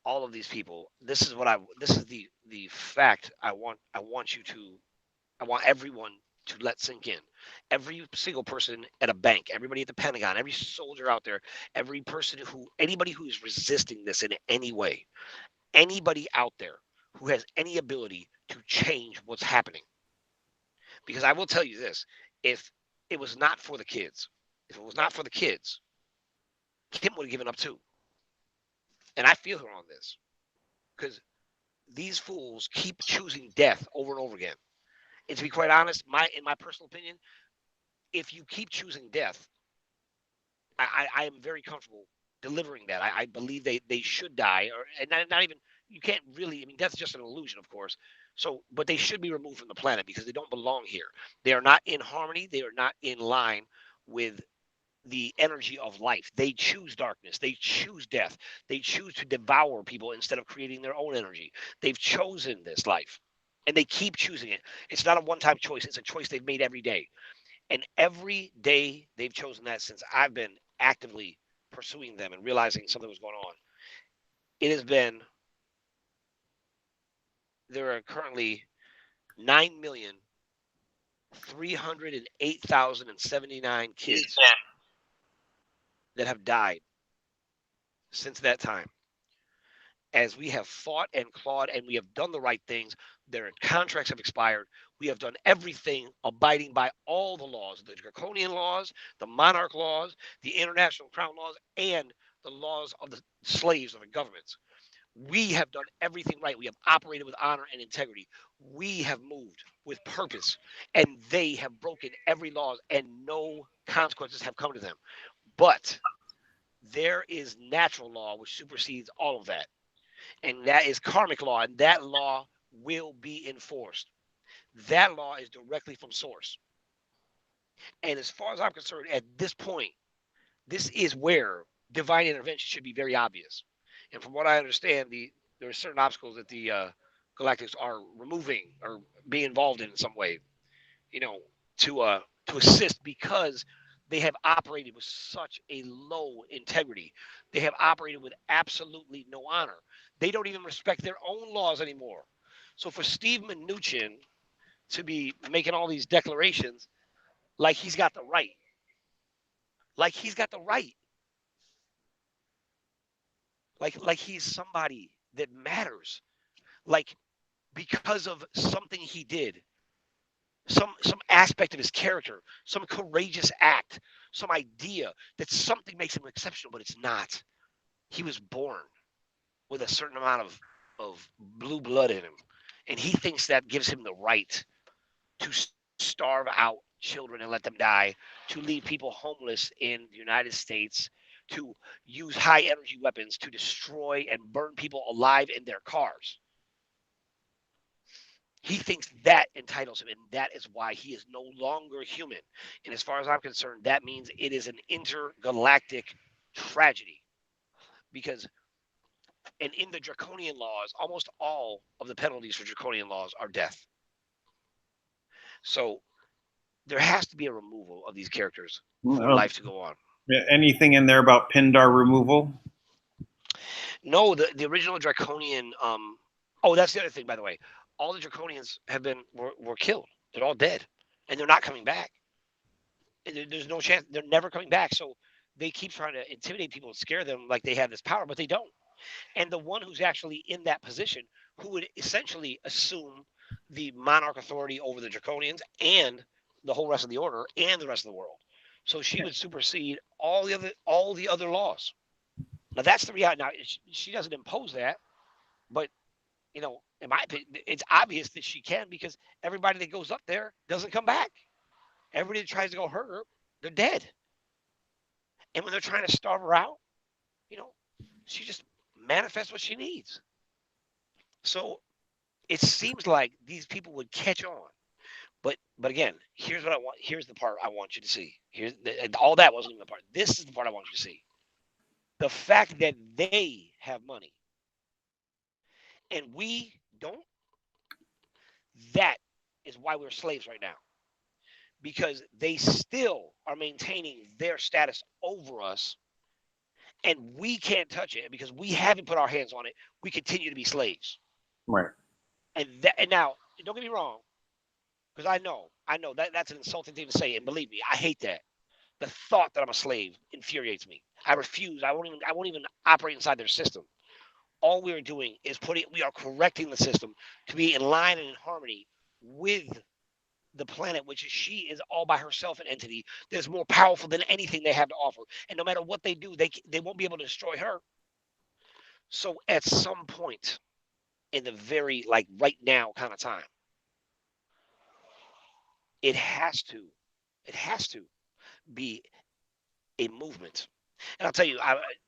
all of these people, this is the fact I want everyone to let sink in. Every single person at a bank, everybody at the Pentagon, every soldier out there, anybody who's resisting this in any way, anybody out there who has any ability to change what's happening. Because I will tell you this, if it was not for the kids, Kim would have given up too. And I feel her on this. Because these fools keep choosing death over and over again. And to be quite honest, in my personal opinion, if you keep choosing death, I am very comfortable delivering that. I believe they should die, and not even, you can't really, I mean, death's just an illusion, of course. So, but they should be removed from the planet because they don't belong here. They are not in harmony. They are not in line with the energy of life. They choose darkness. They choose death. They choose to devour people instead of creating their own energy. They've chosen this life, and they keep choosing it. It's not a one-time choice. It's a choice they've made every day. And every day they've chosen that since I've been actively pursuing them and realizing something was going on. It has been, there are currently 9,308,079 kids that have died since that time. As we have fought and clawed and we have done the right things, their contracts have expired. We have done everything abiding by all the laws, the draconian laws, the monarch laws, the international crown laws, and the laws of the slaves of the governments. We have done everything right. We have operated with honor and integrity. We have moved with purpose, and they have broken every law, and no consequences have come to them. But there is natural law which supersedes all of that, and that is karmic law, and that law will be enforced. That law is directly from source. And as far as I'm concerned, at this point, this is where divine intervention should be very obvious. And from what I understand, there are certain obstacles that the Galactics are removing or being involved in some way, you know, to assist, because they have operated with such a low integrity. They have operated with absolutely no honor. They don't even respect their own laws anymore. So for Steve Mnuchin to be making all these declarations like he's got the right, like he's got the right, like he's somebody that matters, like because of something he did, some aspect of his character, some courageous act, some idea that something makes him exceptional, but it's not. He was born with a certain amount of blue blood in him, and he thinks that gives him the right to starve out children and let them die, to leave people homeless in the United States, to use high energy weapons to destroy and burn people alive in their cars. He thinks that entitles him, and that is why he is no longer human. And as far as I'm concerned, that means it is an intergalactic tragedy. Because, and in the draconian laws, almost all of the penalties for draconian laws are death. So there has to be a removal of these characters for life to go on. Anything in there about Pindar removal? No, the original draconian. Oh, that's the other thing, by the way. All the draconians were killed. They're all dead, and they're not coming back. There's no chance. They're never coming back. So they keep trying to intimidate people and scare them like they have this power, but they don't. And the one who's actually in that position, who would essentially assume the monarch authority over the draconians and the whole rest of the order and the rest of the world. So she would supersede all the other laws. Now that's the reality. Now she doesn't impose that, but you know, in my opinion, it's obvious that she can, because everybody that goes up there doesn't come back. Everybody that tries to go hurt her, they're dead. And when they're trying to starve her out, you know, she just manifests what she needs. So it seems like these people would catch on. But again, here's what I want. Here's the part I want you to see. All that wasn't even the part. This is the part I want you to see. The fact that they have money and we don't, that is why we're slaves right now. Because they still are maintaining their status over us, and we can't touch it because we haven't put our hands on it. We continue to be slaves. Right. And now, don't get me wrong, because I know that's an insulting thing to say, and believe me, I hate that. The thought that I'm a slave infuriates me. I refuse. I won't even operate inside their system. All we are doing is we are correcting the system to be in line and in harmony with the planet, which she is all by herself an entity that is more powerful than anything they have to offer. And no matter what they do, they won't be able to destroy her. So at some point in the very right now kind of time, it has to be a movement. And I'll tell you,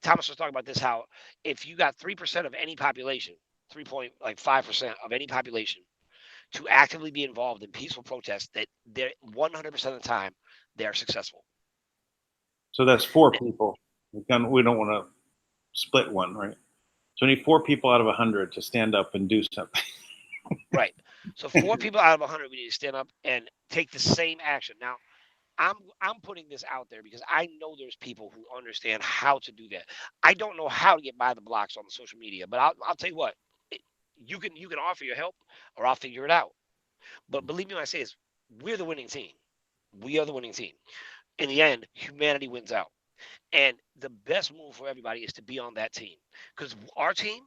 Thomas was talking about this, how if you got 3% of any population, 3.5% of any population, to actively be involved in peaceful protests, that they're 100% of the time they're successful. So that's 4 people. We don't want to split one, right? So we need 4 people out of 100 to stand up and do something. Right. So 4 people out of 100, we need to stand up and take the same action. Now, I'm putting this out there because I know there's people who understand how to do that. I don't know how to get by the blocks on the social media, but I'll tell you what, you can offer your help, or I'll figure it out. But believe me when I say this, we're the winning team. We are the winning team. In the end, humanity wins out. And the best move for everybody is to be on that team, because our team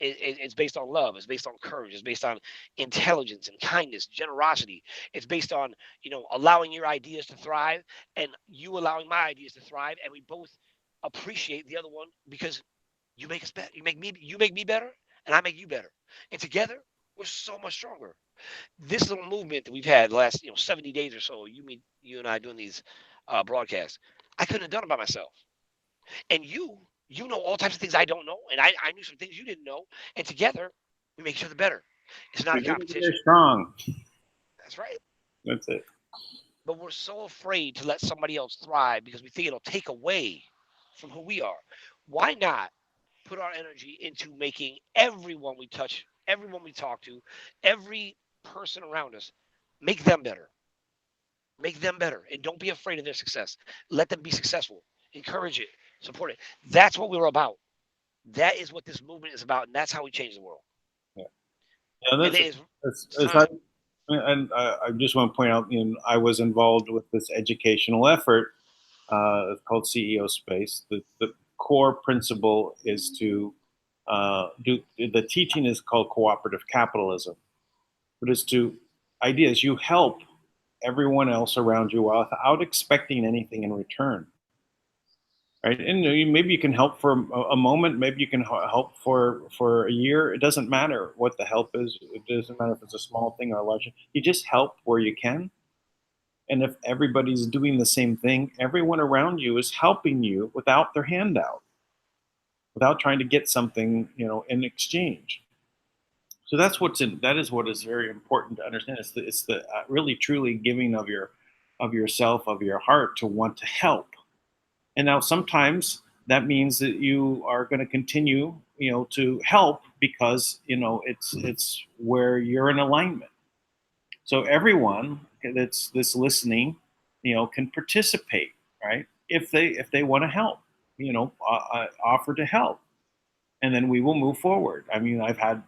It's based on love. It's based on courage. It's based on intelligence and kindness, generosity. It's based on, allowing your ideas to thrive and you allowing my ideas to thrive. And we both appreciate the other one because you make us better. You make me better and I make you better. And together we're so much stronger. This little movement that we've had the last, 70 days or so, you and I doing these broadcasts, I couldn't have done it by myself. And you know all types of things I don't know, and I knew some things you didn't know, and together we make each other better. It's not a competition. You're strong. That's right. That's it. But we're so afraid to let somebody else thrive because we think it'll take away from who we are. Why not put our energy into making everyone we touch, everyone we talk to, every person around us, make them better. Make them better, and don't be afraid of their success. Let them be successful. Encourage it, support it. That's what we're about. That is what this movement is about, and that's how we change the world. Yeah, I just want to point out, I was involved with this educational effort. It's called CEO Space. The core principle is to the teaching is called cooperative capitalism, but it's ideas you help everyone else around you without expecting anything in return. Right, and maybe you can help for a moment. Maybe you can help for a year. It doesn't matter what the help is. It doesn't matter if it's a small thing or a large. You just help where you can. And if everybody's doing the same thing, everyone around you is helping you without their hand out, without trying to get something, in exchange. So that is what is very important to understand. It's the really truly giving of yourself, of your heart, to want to help. And now sometimes that means that you are going to continue, to help because, it's where you're in alignment. So everyone that's listening, can participate, right? If they want to help, offer to help, and then we will move forward. I mean, I've had,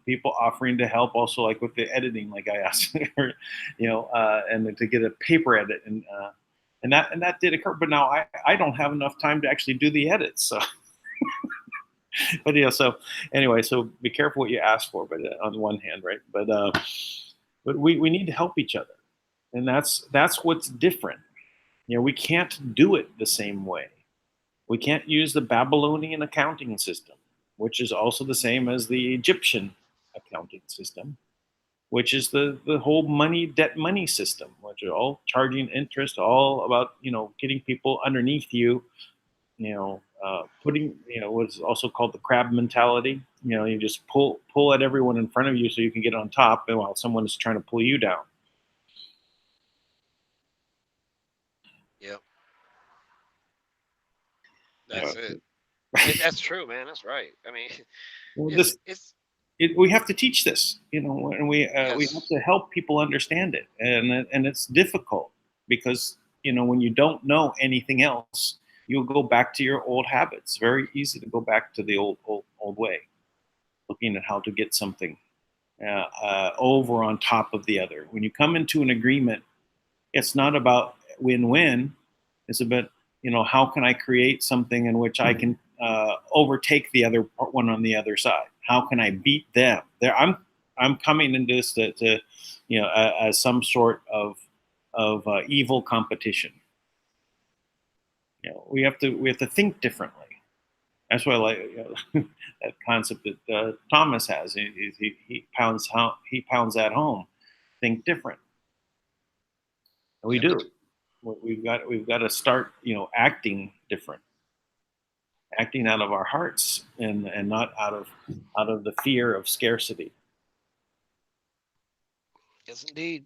people offering to help also, like with the editing, like I asked, and to get a paper edit and that did occur, but now I don't have enough time to actually do the edits. So, but so anyway, so be careful what you ask for. But on the one hand, right? But we need to help each other, and that's what's different. We can't do it the same way. We can't use the Babylonian accounting system, which is also the same as the Egyptian accounting system, which is the whole debt money system, which are all charging interest, all about, getting people underneath you, putting, what's also called the crab mentality. You just pull at everyone in front of you so you can get on top, and while someone is trying to pull you down. Yep. That's it. That's true, man. That's right. I mean, we have to teach this, and we have to help people understand it, and it's difficult because when you don't know anything else, you'll go back to your old habits. Very easy to go back to the old way, looking at how to get something over on top of the other. When you come into an agreement, it's not about win-win. It's about how can I create something in which I can overtake the other one on the other side? How can I beat them? I'm coming into this to as some sort of evil competition. We have to think differently. That's why I like that concept that Thomas has. He pounds that home. Think different. And we do. We've got to start acting different. Acting out of our hearts and not out of the fear of scarcity. Yes, indeed.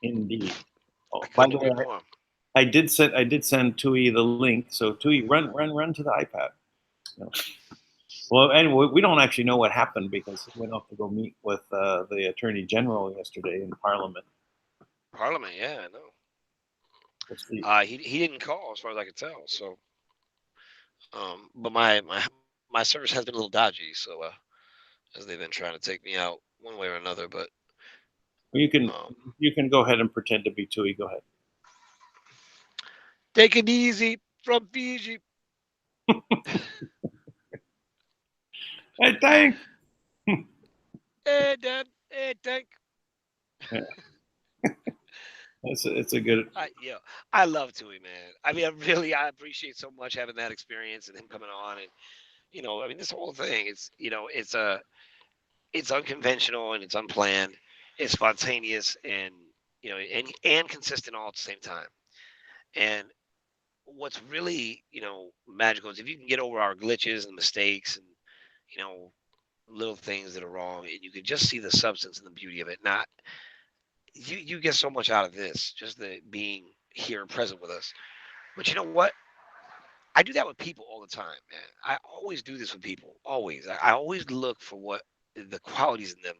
Indeed. Oh, by the way, I did send Tui the link. So Tui, run to the iPad. Well, anyway, we don't actually know what happened because he went off to go meet with the Attorney General yesterday in Parliament. Parliament, yeah, I know. He didn't call as far as I could tell. So. But my service has been a little dodgy, so as they've been trying to take me out one way or another. But you can go ahead and pretend to be Tui. Go ahead. Take it easy from Fiji. Hey, thanks. Hey, Dad. Hey, Tank. It's a good. I love Tui, man. I mean, I appreciate so much having that experience and him coming on, and I mean, this whole thing. It's unconventional and it's unplanned, it's spontaneous, and and consistent all at the same time. And what's really magical is if you can get over our glitches and mistakes and you know little things that are wrong, and you can just see the substance and the beauty of it. Not you get so much out of this, just the being here present with us. But you know what? I do that with people all the time, man. I always do this with people. Always. I always look for what the qualities in them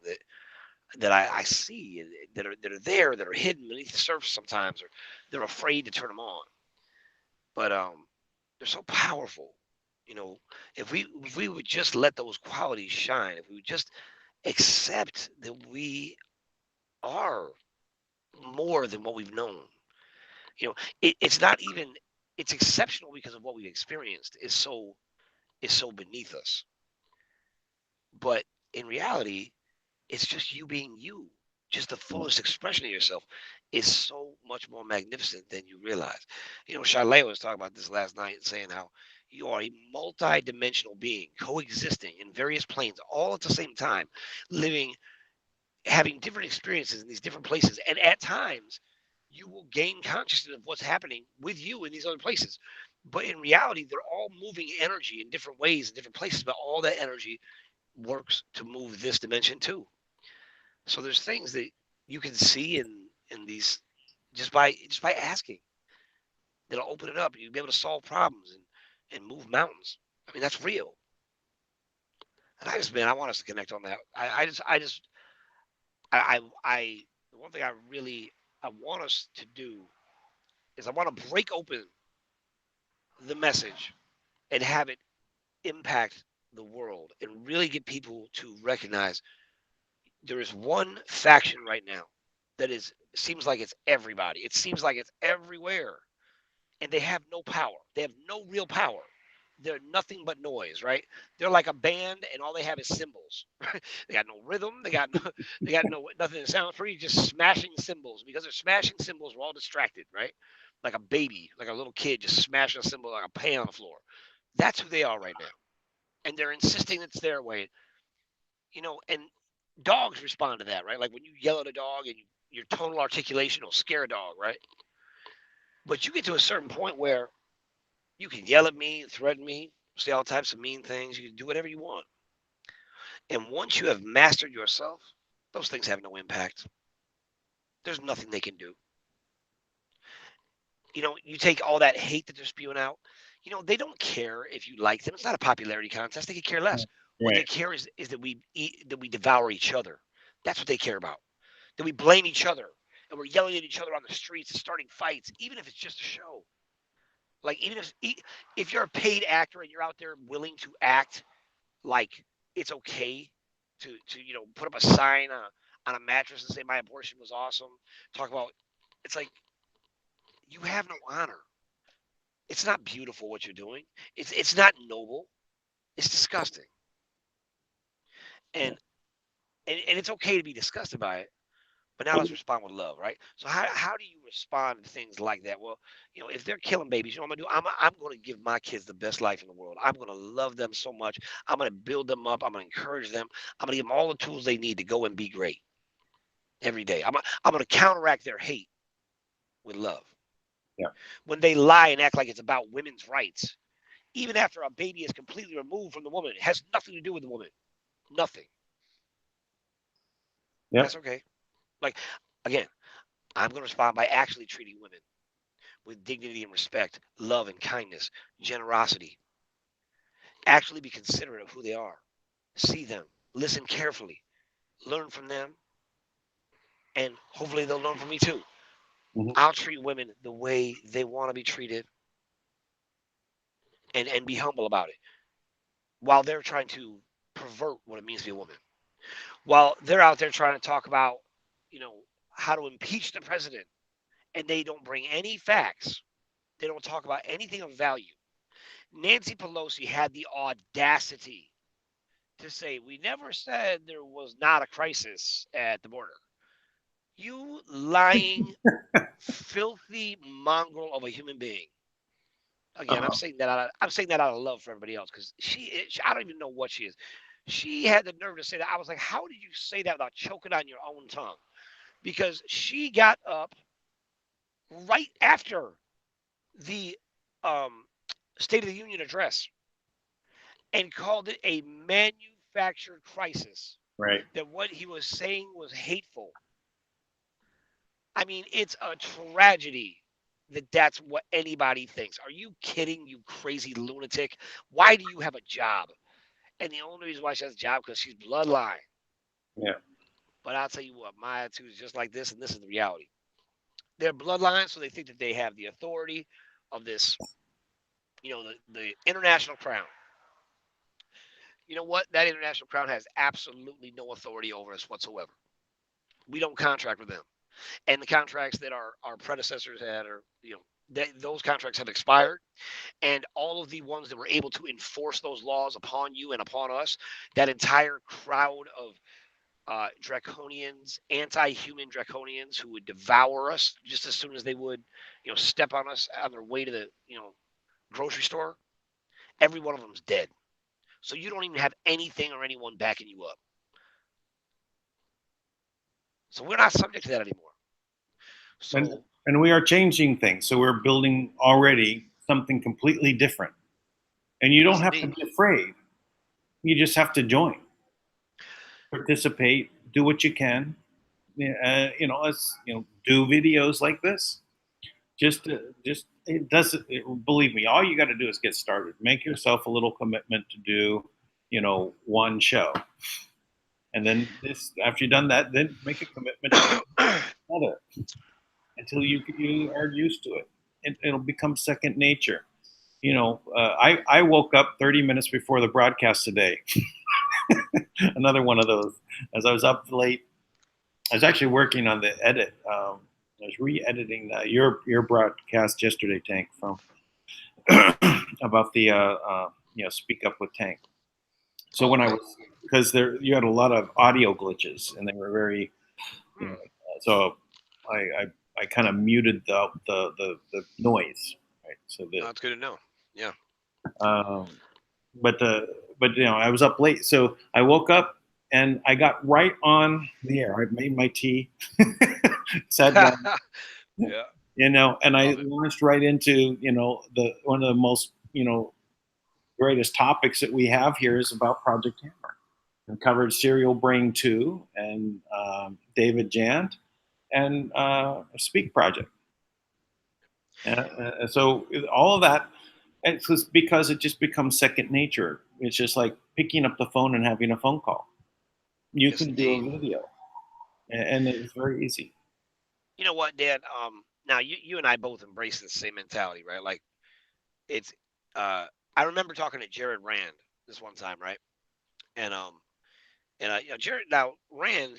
that I see that are there, that are hidden beneath the surface sometimes, or they're afraid to turn them on. But they're so powerful. You know, if we would just let those qualities shine, if we would just accept that we are more than what we've known. It's not even it's exceptional because of what we've experienced is so beneath us. But in reality, it's just you being you. Just the fullest expression of yourself is so much more magnificent than you realize. Charlene was talking about this last night, saying how you are a multi-dimensional being coexisting in various planes all at the same time, living, having different experiences in these different places. And at times, you will gain consciousness of what's happening with you in these other places. But in reality, they're all moving energy in different ways in different places, but all that energy works to move this dimension too. So there's things that you can see in these just by asking that'll open it up. You'll be able to solve problems and move mountains. I mean, that's real. And I want us to connect on that. The one thing I want us to do is I want to break open the message and have it impact the world and really get people to recognize there is one faction right now that seems like it's everybody. It seems like it's everywhere, and they have no power. They have no real power. They're nothing but noise, right? They're like a band, and all they have is cymbals. They got no rhythm. They got nothing that sounds pretty. Just smashing cymbals. Because they're smashing cymbals, we're all distracted, right? Like a baby, like a little kid just smashing a cymbal like a pan on the floor. That's who they are right now, and they're insisting it's their way. And dogs respond to that, right? Like when you yell at a dog and your tonal articulation will scare a dog, right? But you get to a certain point where you can yell at me, threaten me, say all types of mean things. You can do whatever you want. And once you have mastered yourself, those things have no impact. There's nothing they can do. You take all that hate that they're spewing out. They don't care if you like them. It's not a popularity contest. They could care less. What they care is that we eat, that we devour each other. That's what they care about. That we blame each other and we're yelling at each other on the streets and starting fights, even if it's just a show. Like even if you're a paid actor and you're out there willing to act like it's okay to put up a sign on a mattress and say my abortion was awesome, talk about it's like you have no honor. It's not beautiful what you're doing. It's not noble. It's disgusting. And and it's okay to be disgusted by it. But now let's respond with love, right? So how do you respond to things like that? Well, if they're killing babies, what I'm gonna do? I'm gonna give my kids the best life in the world. I'm gonna love them so much. I'm gonna build them up. I'm gonna encourage them. I'm gonna give them all the tools they need to go and be great every day. I'm gonna counteract their hate with love. Yeah. When they lie and act like it's about women's rights, even after a baby is completely removed from the woman, it has nothing to do with the woman. Nothing. Yeah. That's okay. Like, again, I'm going to respond by actually treating women with dignity and respect, love and kindness, generosity. Actually be considerate of who they are. See them, listen carefully, learn from them, and hopefully they'll learn from me too. Mhm. I'll treat women the way they want to be treated and be humble about it while they're trying to pervert what it means to be a woman. While they're out there trying to talk about, how to impeach the president and they don't bring any facts. They don't talk about anything of value. Nancy Pelosi had the audacity to say we never said there was not a crisis at the border. You lying, filthy mongrel of a human being. Again, I'm saying that out of love for everybody else because I don't even know what she is. She had the nerve to say that. I was like, how did you say that without choking on your own tongue? Because she got up right after the State of the Union address and called it a manufactured crisis. Right. That what he was saying was hateful. I mean, it's a tragedy that that's what anybody thinks. Are you kidding, you crazy lunatic? Why do you have a job? And the only reason why she has a job because she's bloodline. Yeah. But I'll tell you what, my attitude is just like this, and this is the reality. They're bloodline, so they think that they have the authority of this, the international crown. You know what? That international crown has absolutely no authority over us whatsoever. We don't contract with them. And the contracts that our predecessors had, or those contracts have expired, and all of the ones that were able to enforce those laws upon you and upon us, that entire crowd of draconians, anti-human draconians who would devour us just as soon as they would, step on us on their way to the, grocery store. Every one of them's dead. So you don't even have anything or anyone backing you up. So we're not subject to that anymore. So, and we are changing things. So we're building already something completely different. And you don't have to be afraid. You just have to join, participate, do what you can. Do videos like this. It doesn't. Believe me, all you got to do is get started. Make yourself a little commitment to do, one show, and then after you've done that, then make a commitment to another until you are used to it. It'll become second nature. I woke up 30 minutes before the broadcast today. Another one of those. As I was up late, I was actually working on the edit. I was re-editing your broadcast yesterday, Tank, from about the Speak Up with Tank. So when I was, because you had a lot of audio glitches and they were very, so I kind of muted the noise, right? So that's good to know. Yeah. But I was up late, so I woke up and I got right on the air. I made my tea, sat down, yeah, and I launched right into one of the most greatest topics that we have here is about Project Hammer, and covered SerialBrain2 and David Janda and SpeakProject. So all of that. It's just because it just becomes second nature. It's just like picking up the phone and having a phone call. You can do a video, and it's very easy. You know what, Dan? Now you and I both embrace the same mentality, right? Like, it's. I remember talking to Jared Rand this one time, right? And Jared. Now Rand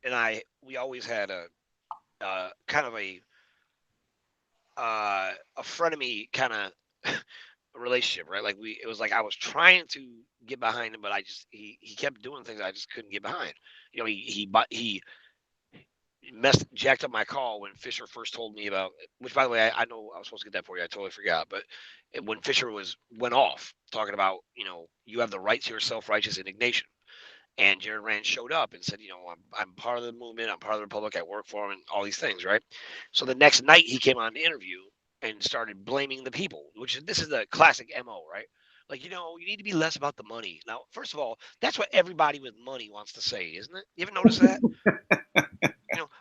and we always had a kind of a frenemy kind of relationship, right? Like it was like I was trying to get behind him, but he kept doing things I just couldn't get behind. He jacked up my call when Fisher first told me about, which by the way I know I was supposed to get that for you. I totally forgot, but when Fisher went off talking about you have the right to your self-righteous indignation, and Jared Rand showed up and said, I'm part of the movement, I'm part of the Republic, I work for him, and all these things, right? So the next night he came on the interview and started blaming the people, this is the classic MO, right? Like, you need to be less about the money. Now, first of all, that's what everybody with money wants to say, isn't it? You ever notice that?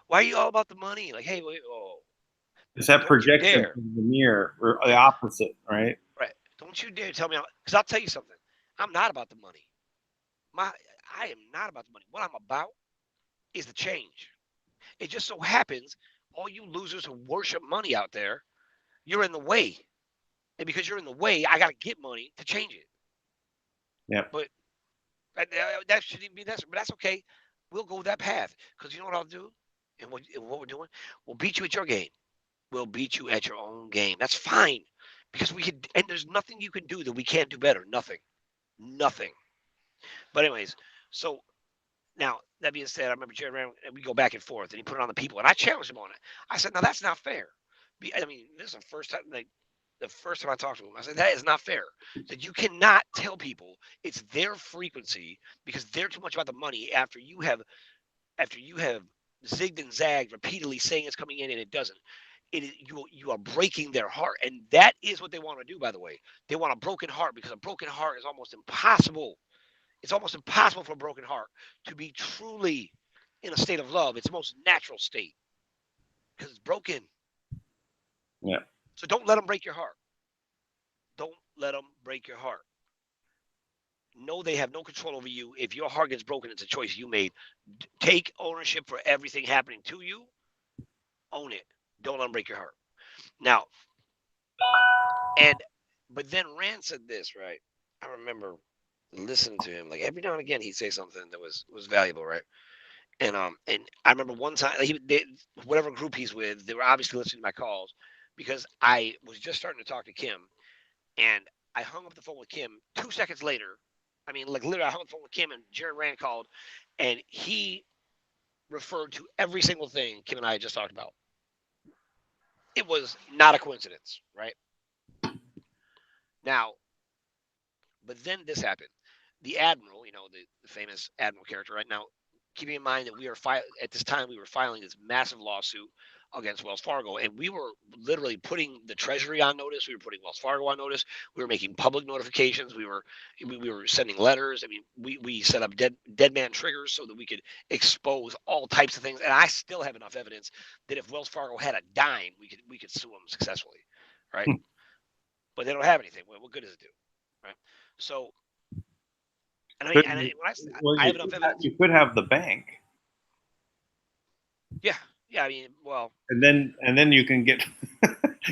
Why are you all about the money? Like, hey, it's that projection in the mirror, or the opposite, right? Right. Don't you dare tell me, because I'll tell you something. I'm not about the money. I am not about the money. What I'm about is the change. It just so happens all you losers who worship money out there, you're in the way. And because you're in the way, I got to get money to change it. Yeah. But that shouldn't even be necessary. But that's okay. We'll go that path. Because you know what I'll do? And what we're doing? We'll beat you at your game. We'll beat you at your own game. That's fine. Because and there's nothing you can do that we can't do better. Nothing. Nothing. But anyways, so now that being said, I remember Jerry Rand, and we go back and forth, and he put it on the people, and I challenged him on it. I said, "Now that's not fair." I mean, this is the first time, like the first time I talked to him, I said that is not fair. That you cannot tell people it's their frequency because they're too much about the money after you have zigged and zagged repeatedly saying it's coming in and it doesn't. You are breaking their heart, and that is what they want to do. By the way, they want a broken heart because a broken heart is almost impossible. It's almost impossible for a broken heart to be truly in a state of love. It's the most natural state because it's broken. Yeah. So don't let them break your heart. Don't let them break your heart. No, they have no control over you. If your heart gets broken, it's a choice you made. Take ownership for everything happening to you. Own it. Don't let them break your heart. Now, but then Rand said this, right? I remember listening to him. Like every now and again, he'd say something that was valuable, right? And I remember one time, whatever group he's with, they were obviously listening to my calls because I was just starting to talk to Kim, and I hung up the phone with Kim 2 seconds later. I mean, like literally, I hung up the phone with Kim, and Jared Rand called, and he referred to every single thing Kim and I had just talked about. It was not a coincidence, right? Now, but then this happened. The Admiral, the famous Admiral character, right now, keeping in mind that we are at this time we were filing this massive lawsuit against Wells Fargo, and we were literally putting the Treasury on notice. We were putting Wells Fargo on notice. We were making public notifications. We were sending letters. I mean, we set up dead man triggers so that we could expose all types of things. And I still have enough evidence that if Wells Fargo had a dime, we could sue them successfully, right? But they don't have anything. What good does it do, right? So, and I mean, I have enough evidence. You could have the bank. Yeah. I mean, well. And then you can get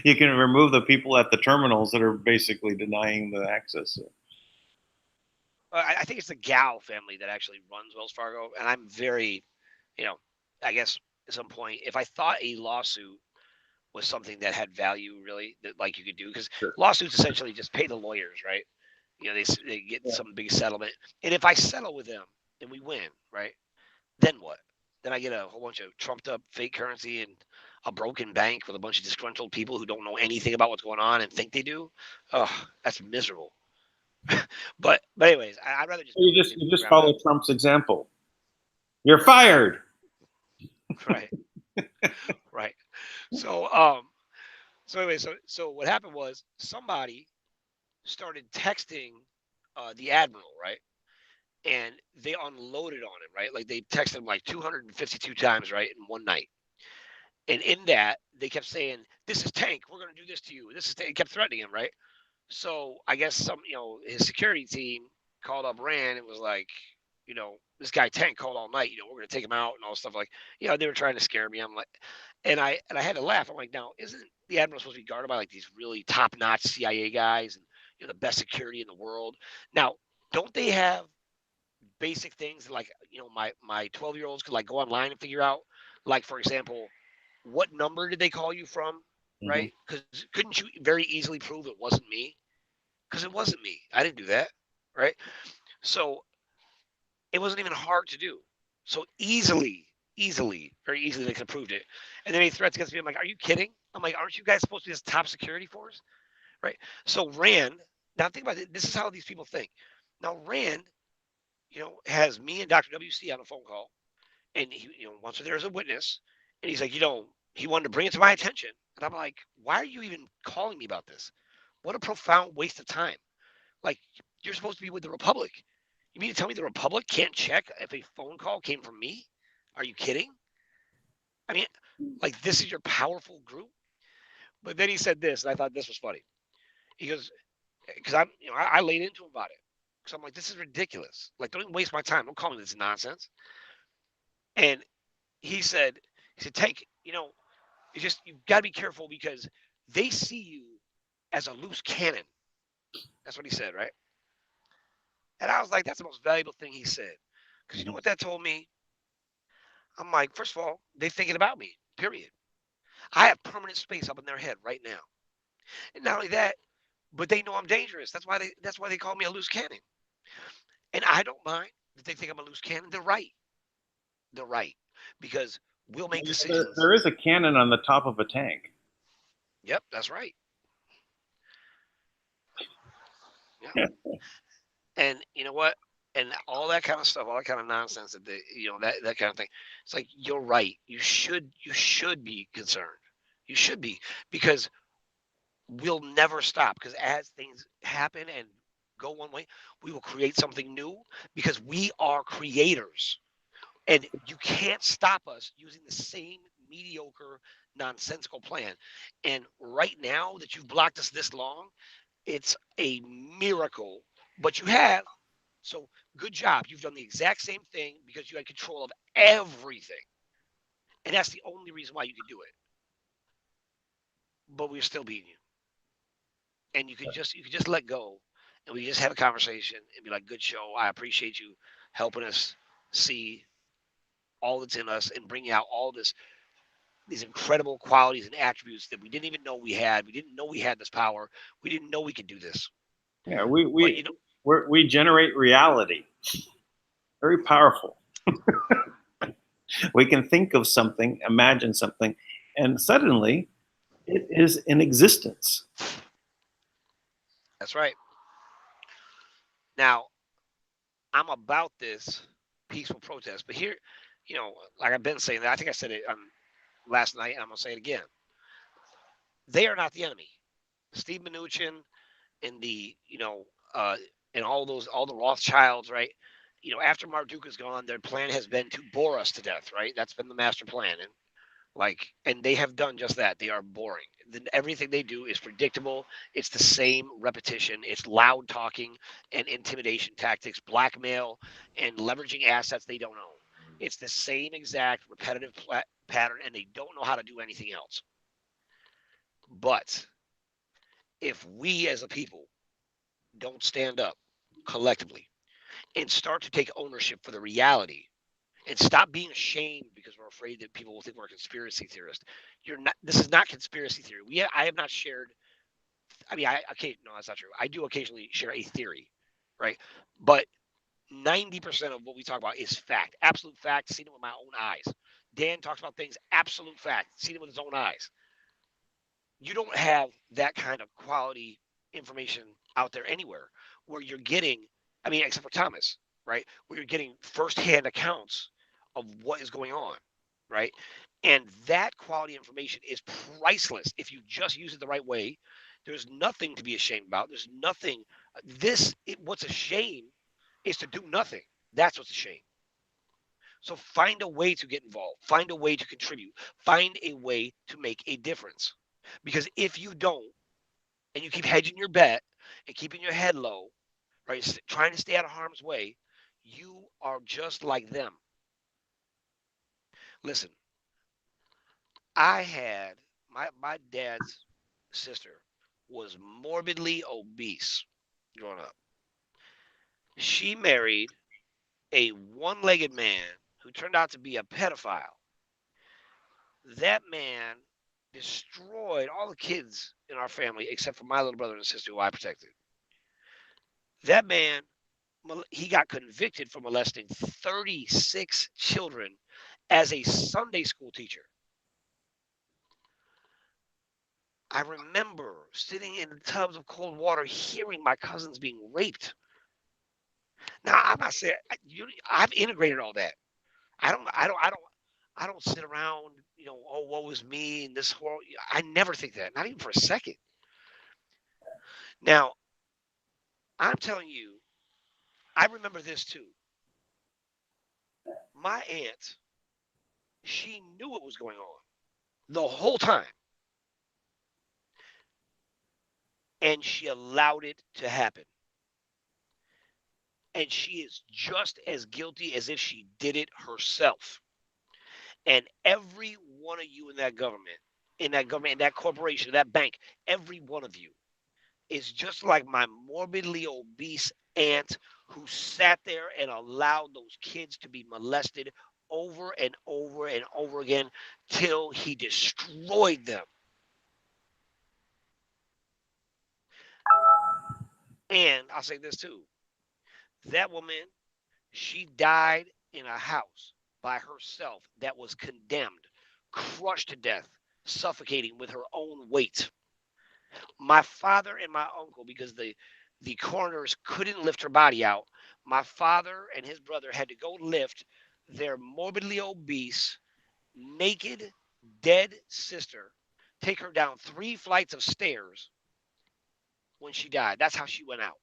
you can remove the people at the terminals that are basically denying the access. I think it's the Gal family that actually runs Wells Fargo, and I'm very, I guess at some point, if I thought a lawsuit was something that had value, really, that like you could do, because lawsuits essentially just pay the lawyers, right? They get some big settlement, and if I settle with them and we win, right, then what? Then I get a whole bunch of trumped up fake currency and a broken bank with a bunch of disgruntled people who don't know anything about what's going on and think they do. Oh, that's miserable. but anyways, I'd rather just you just follow Trump's example. You're fired. Right. Right. So anyway, so what happened was somebody started texting the Admiral, right? And they unloaded on him, right? Like they texted him like 252 times, right, in one night. And in that, they kept saying, "This is Tank. We're going to do this to you. This is Tank." Kept threatening him, right? So I guess his security team called up Rand and was like, this guy Tank called all night. We're going to take him out and all stuff like, they were trying to scare me. I'm like, and I had to laugh. I'm like, now isn't the Admiral supposed to be guarded by like these really top-notch CIA guys and the best security in the world? Now, don't they have basic things like my 12-year-olds could like go online and figure out, like, for example, what number did they call you from, right? Because couldn't you very easily prove it wasn't me? Because it wasn't me. I didn't do that, right? So it wasn't even hard to do. So very easily they could have proved it. And then he threats against me. I'm like, are you kidding? I'm like, aren't you guys supposed to be this top security force, right? So Rand, now think about it. This is how these people think. Now Rand, has me and Dr. WC on a phone call, and he, wants her there as a witness, and he's like, he wanted to bring it to my attention, and I'm like, why are you even calling me about this? What a profound waste of time. Like, you're supposed to be with the Republic. You mean to tell me the Republic can't check if a phone call came from me? Are you kidding? I mean, like, this is your powerful group? But then he said this, and I thought this was funny. He goes, because I laid into him about it. So I'm like, this is ridiculous. Like, don't even waste my time. Don't call me this nonsense. And he said, Tank, it's just, you've got to be careful because they see you as a loose cannon. That's what he said, right? And I was like, that's the most valuable thing he said. Because you know what that told me? I'm like, first of all, they're thinking about me, period. I have permanent space up in their head right now. And not only that, but they know I'm dangerous. That's why they call me a loose cannon. And I don't mind that they think I'm a loose cannon. They're right. They're right. Because we'll make decisions. There is a cannon on the top of a tank. Yep, that's right. Yeah. And you know what? And all that kind of stuff, all that kind of nonsense that they, that kind of thing. It's like, you're right. You should be concerned. You should be, because we'll never stop. Because as things happen and go one way, we will create something new, because we are creators. And you can't stop us using the same mediocre, nonsensical plan. And right now that you've blocked us this long, it's a miracle, but you have. So good job. You've done the exact same thing because you had control of everything. And that's the only reason why you could do it. But we're still beating you. And you could just let go, and we just have a conversation and be like, good show. I appreciate you helping us see all that's in us and bringing out all these incredible qualities and attributes that we didn't even know we had. We didn't know we had this power. We didn't know we could do this. Yeah, But, we generate reality. Very powerful. We can think of something, imagine something, and suddenly it is in existence. That's right. Now, I'm about this peaceful protest, but here, like I've been saying, I think I said it last night, and I'm gonna say it again. They are not the enemy. Steve Mnuchin and and all the Rothschilds, right? After Marduk is gone, their plan has been to bore us to death, right? That's been the master plan, and they have done just that. They are boring. Everything they do is predictable. It's the same repetition. It's loud talking and intimidation tactics, blackmail, and leveraging assets they don't own. It's the same exact repetitive pattern, and they don't know how to do anything else. But if we as a people don't stand up collectively and start to take ownership for the reality, and stop being ashamed because we're afraid that people will think we're a conspiracy theorist. You're not. This is not conspiracy theory. I have not shared. I mean, no, that's not true. I do occasionally share a theory, right? But 90% of what we talk about is fact, absolute fact. Seen it with my own eyes. Dan talks about things, absolute fact. Seen it with his own eyes. You don't have that kind of quality information out there anywhere where you're getting. I mean, except for Thomas, right? Where you're getting firsthand accounts of what is going on, right? And that quality information is priceless if you just use it the right way. There's nothing to be ashamed about. There's nothing. What's a shame is to do nothing. That's what's a shame. So find a way to get involved. Find a way to contribute. Find a way to make a difference. Because if you don't, and you keep hedging your bet and keeping your head low, right, trying to stay out of harm's way, you are just like them. Listen, I had my dad's sister was morbidly obese growing up. She married a one-legged man who turned out to be a pedophile. That man destroyed all the kids in our family except for my little brother and sister who I protected. That man, he got convicted for molesting 36 children as a Sunday school teacher. I remember sitting in tubs of cold water hearing my cousins being raped. Now, I'm not saying I've integrated all that. I don't sit around, oh, woe is me and this horror. I never think that, not even for a second. Now, I'm telling you, I remember this too. My aunt, she knew what was going on the whole time. And she allowed it to happen. And she is just as guilty as if she did it herself. And every one of you in that government, in that corporation, in that bank, every one of you is just like my morbidly obese aunt who sat there and allowed those kids to be molested over and over and over again till he destroyed them. And I'll say this too. That woman, she died in a house by herself that was condemned, crushed to death, suffocating with her own weight. My father and my uncle, because the coroners couldn't lift her body out, my father and his brother had to go lift their morbidly obese, naked, dead sister, take her down 3 flights of stairs when she died. That's how she went out.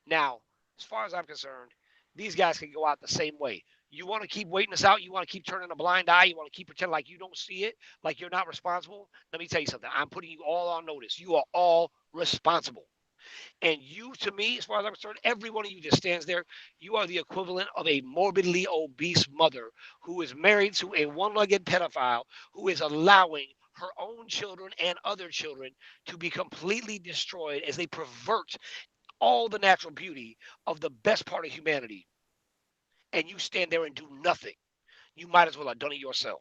Now, as far as I'm concerned, these guys can go out the same way. You want to keep waiting us out? You want to keep turning a blind eye? You want to keep pretending like you don't see it, like you're not responsible? Let me tell you something. I'm putting you all on notice. You are all responsible. And you, to me, as far as I'm concerned, every one of you just stands there. You are the equivalent of a morbidly obese mother who is married to a one-legged pedophile who is allowing her own children and other children to be completely destroyed as they pervert all the natural beauty of the best part of humanity. And you stand there and do nothing. You might as well have done it yourself.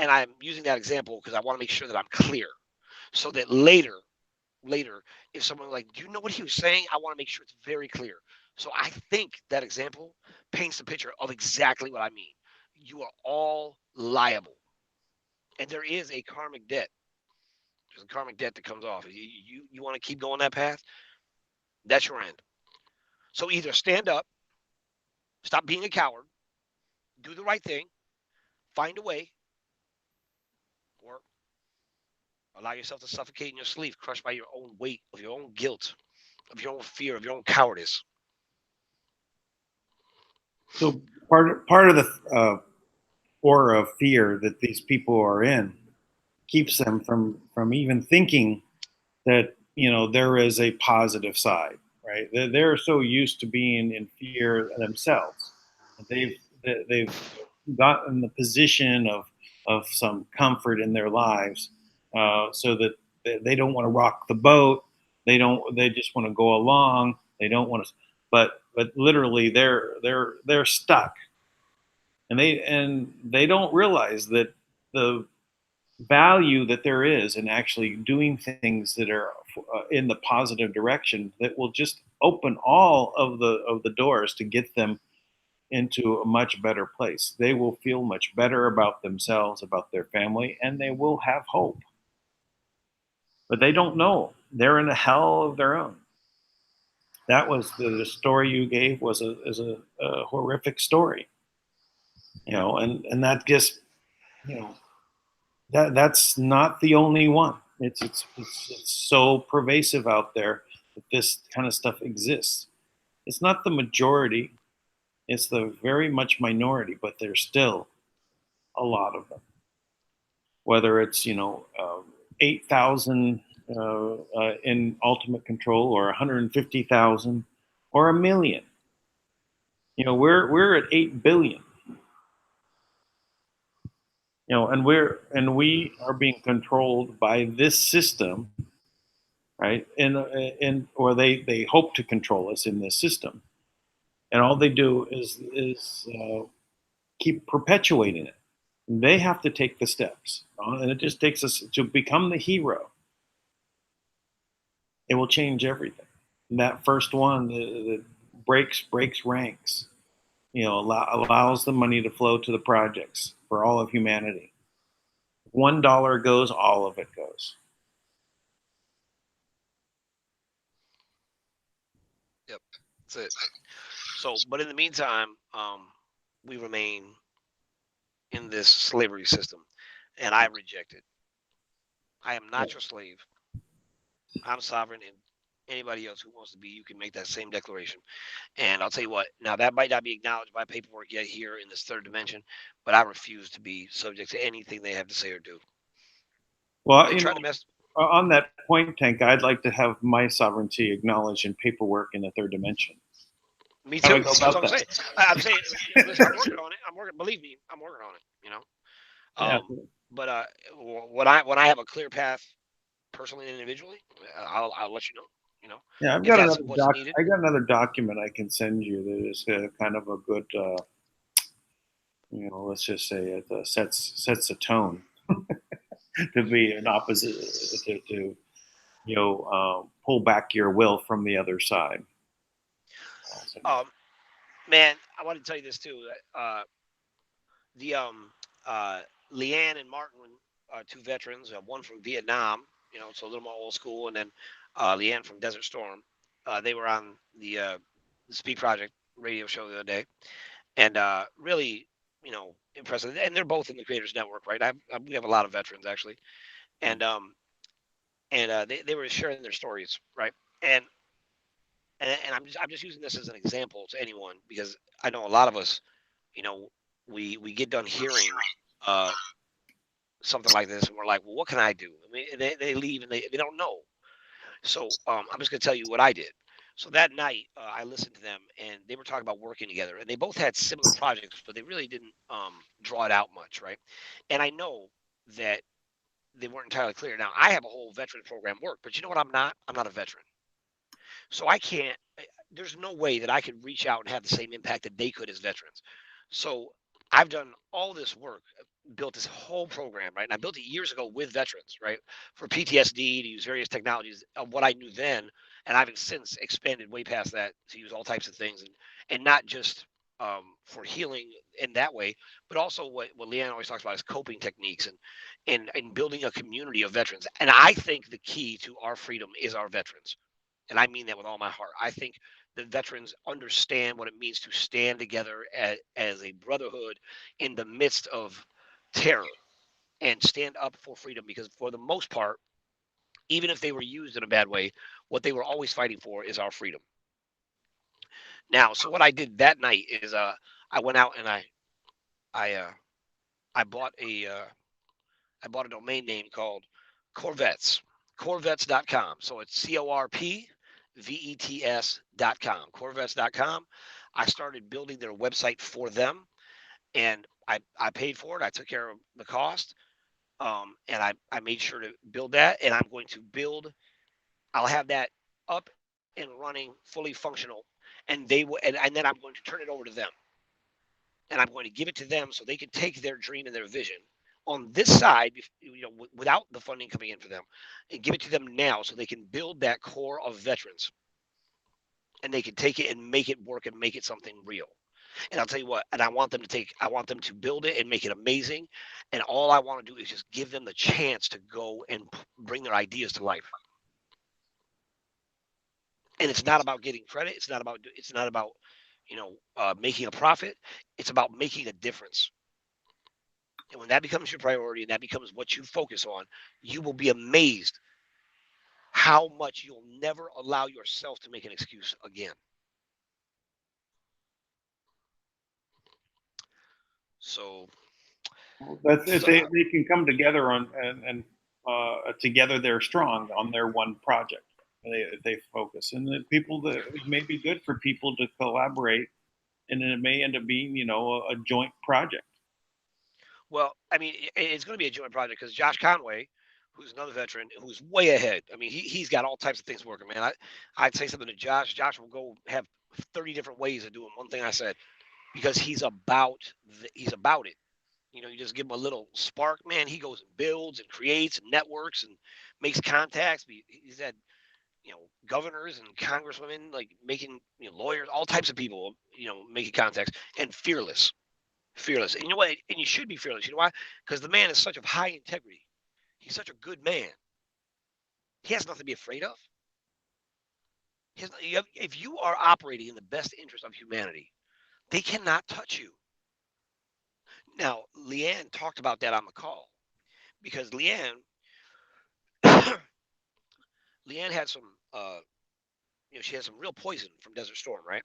And I'm using that example because I want to make sure that I'm clear so that later, if someone like, do you know what he was saying? I want to make sure it's very clear. So I think that example paints the picture of exactly what I mean. You are all liable. And there is a karmic debt. There's a karmic debt that comes off. You want to keep going that path? That's your end. So either stand up, stop being a coward, do the right thing, find a way, or allow yourself to suffocate in your sleep, crushed by your own weight, of your own guilt, of your own fear, of your own cowardice. So part of the aura of fear that these people are in keeps them from even thinking that there is a positive side, right? They're so used to being in fear themselves. They've gotten the position of some comfort in their lives, so that they don't want to rock the boat. They just want to go along. They don't want to, but literally they're stuck, and they don't realize that the value that there is in actually doing things that are in the positive direction that will just open all of the doors to get them into a much better place. They will feel much better about themselves, about their family, and they will have hope. But they don't know. They're in a hell of their own. That was the story you gave was a horrific story. And that just, that's not the only one. It's so pervasive out there that this kind of stuff exists. It's not the majority. It's the very much minority, but there's still a lot of them. Whether it's 8,000 in ultimate control, or 150,000, or 1 million. We're at 8 billion. And we are being controlled by this system, right? Or they hope to control us in this system, and all they do is keep perpetuating it. They have to take the steps, and it just takes us to become the hero. It will change everything. And that first one that breaks ranks, allows the money to flow to the projects for all of humanity. $1 goes, all of it goes. Yep, that's it. So, but in the meantime, we remain in this slavery system, and I reject it. I am not your slave. I'm sovereign, and anybody else who wants to be, you can make that same declaration. And I'll tell you what, now that might not be acknowledged by paperwork yet here in this third dimension, but I refuse to be subject to anything they have to say or do. Well, they try to mess. On that point, Tank, I'd like to have my sovereignty acknowledged in paperwork in the third dimension. Me too. That's what I'm saying. I'm saying, listen, I'm working on it. I'm working. Believe me, I'm working on it. Yeah. But when I have a clear path, personally and individually, I'll let you know. Yeah, I've got another document I can send you that is kind of a good, let's just say it sets a tone to be an opposite to pull back your will from the other side? Man, I want to tell you this too. The Leanne and Martin, two veterans, one from Vietnam, so a little more old school, and then Leanne from Desert Storm. They were on the Speak Project radio show the other day, and really, impressive. And they're both in the Creators Network, right? We have a lot of veterans actually, and they were sharing their stories, right? And I'm just using this as an example to anyone, because I know a lot of us, we get done hearing something like this, and we're like, well, what can I do? I mean, they leave and they don't know. So I'm just gonna tell you what I did. So that night, I listened to them, and they were talking about working together, and they both had similar projects, but they really didn't draw it out much, right? And I know that they weren't entirely clear. Now, I have a whole veteran program work, but you know what? I'm not a veteran, so I can't. There's no way that I could reach out and have the same impact that they could as veterans. So I've done all this work, built this whole program, right? And I built it years ago with veterans, right? For PTSD, to use various technologies of what I knew then. And I've since expanded way past that to use all types of things, and not just for healing in that way, but also what Leanne always talks about is coping techniques and building a community of veterans. And I think the key to our freedom is our veterans. And I mean that with all my heart. I think the veterans understand what it means to stand together as a brotherhood in the midst of terror, and stand up for freedom, because for the most part, even if they were used in a bad way, what they were always fighting for is our freedom. Now, so what I did that night is I went out and I bought I bought a domain name called Corvettes, Corvettes.com. So it's CORPVETS.com, Corvettes.com. I started building their website for them, and I paid for it. I took care of the cost. And I made sure to build that, and I'll have that up and running, fully functional, and they will, and then I'm going to turn it over to them, and I'm going to give it to them so they can take their dream and their vision on this side, without the funding coming in for them, and give it to them now so they can build that core of veterans, and they can take it and make it work and make it something real. And I'll tell you what, and I want them to build it and make it amazing. And all I want to do is just give them the chance to go and bring their ideas to life. And it's not about getting credit. It's not about making a profit. It's about making a difference. And when that becomes your priority and that becomes what you focus on, you will be amazed how much you'll never allow yourself to make an excuse again. So that's it. They can come together and together they're strong on their one project. They focus, and the people that it may be good for people to collaborate, and it may end up being a joint project. Well, I mean, it's going to be a joint project because Josh Conway, who's another veteran, who's way ahead. I mean, he's got all types of things working, man. I'd say something to Josh. Josh will go have 30 different ways of doing one thing I said, because he's about it. You just give him a little spark, man. He goes and builds and creates and networks and makes contacts. He's had, governors and congresswomen, like making, lawyers, all types of people, making contacts, and fearless. And you know what? And you should be fearless. You know why? Because the man is such of high integrity. He's such a good man. He has nothing to be afraid of. If you are operating in the best interest of humanity, they cannot touch you. Now, Leanne talked about that on the call, because Leanne had some, she has some real poison from Desert Storm, right?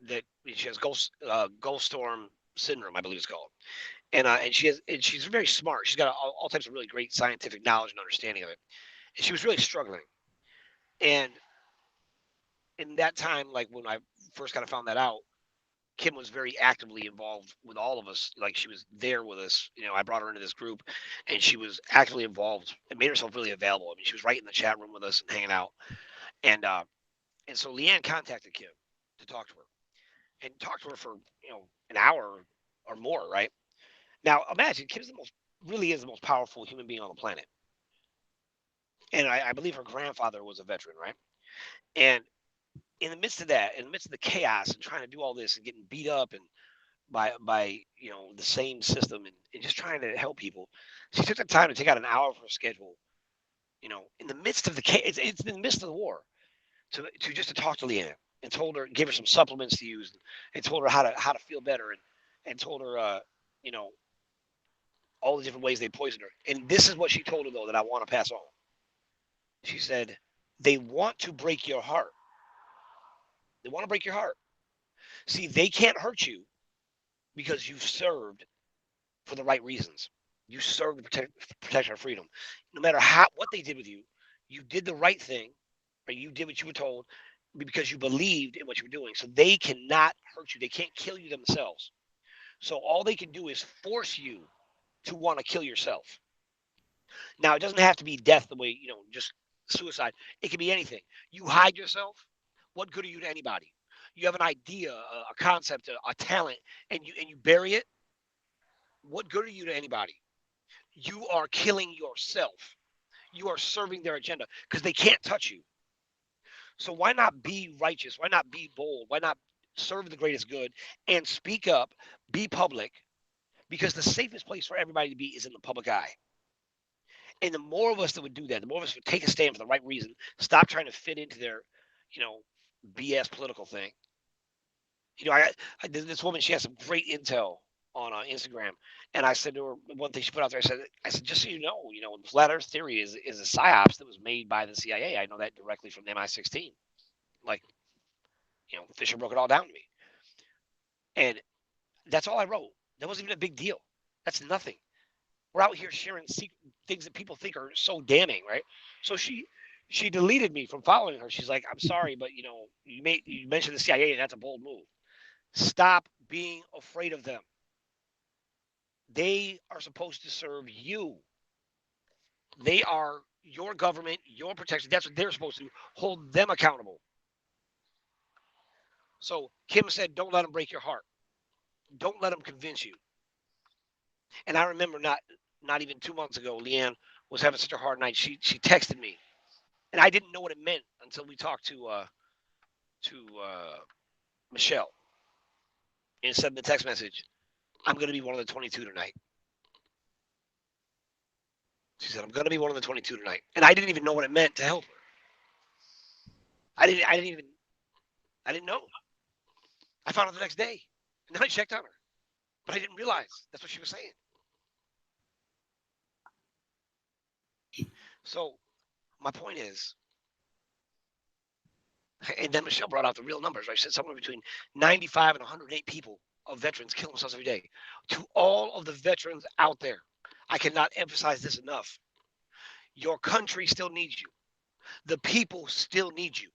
That she has Gulf Storm syndrome, I believe it's called, and she's very smart. She's got all types of really great scientific knowledge and understanding of it, and she was really struggling. And in that time, like when I first kind of found that out, Kim was very actively involved with all of us. Like, she was there with us. I brought her into this group, and she was actively involved and made herself really available. I mean, she was right in the chat room with us and hanging out. And so Leanne contacted Kim to talk to her, and talked to her for an hour or more. Right now, imagine Kim's really is the most powerful human being on the planet. And I believe her grandfather was a veteran, right? And in the midst of that, in the midst of the chaos and trying to do all this and getting beat up and by the same system and just trying to help people, she took the time to take out an hour of her schedule, in the midst of the it's in the midst of the war, to just to talk to Leanne and told her, gave her some supplements to use and told her how to feel better and told her all the different ways they poisoned her. And this is what she told her though that I want to pass on. She said, they want to break your heart. They want to break your heart. See, they can't hurt you because you've served for the right reasons. You served to protect our freedom. No matter what they did with you, you did the right thing, or you did what you were told because you believed in what you were doing. So they cannot hurt you. They can't kill you themselves. So all they can do is force you to want to kill yourself. Now, it doesn't have to be death the way, just suicide. It can be anything. You hide yourself. What good are you to anybody? You have an idea, a concept, a talent, and you bury it. What good are you to anybody? You are killing yourself. You are serving their agenda because they can't touch you. So why not be righteous? Why not be bold? Why not serve the greatest good and speak up, be public? Because the safest place for everybody to be is in the public eye. And the more of us that would do that, the more of us would take a stand for the right reason, stop trying to fit into their, BS political thing. This woman, she has some great intel on Instagram, and I said to her, one thing she put out there, I said, just so you know, the flat Earth theory is a psyops that was made by the CIA. I know that directly from the MI16. Like, Fisher broke it all down to me, and that's all I wrote. That wasn't even a big deal. That's nothing. We're out here sharing things that people think are so damning, right? So she deleted me from following her. She's like, I'm sorry, but you mentioned the CIA, and that's a bold move. Stop being afraid of them. They are supposed to serve you. They are your government, your protection. That's what they're supposed to do. Hold them accountable. So Kim said, don't let them break your heart. Don't let them convince you. And I remember not even 2 months ago, Leanne was having such a hard night. She texted me, and I didn't know what it meant until we talked to Michelle, and said in the text message, I'm going to be one of the 22 tonight. She said, I'm going to be one of the 22 tonight. And I didn't even know what it meant to help her. I didn't know. I found out the next day. And then I checked on her. But I didn't realize that's what she was saying. So my point is, and then Michelle brought out the real numbers, right? She said somewhere between 95 and 108 people of veterans kill themselves every day. To all of the veterans out there, I cannot emphasize this enough. Your country still needs you. The people still need you.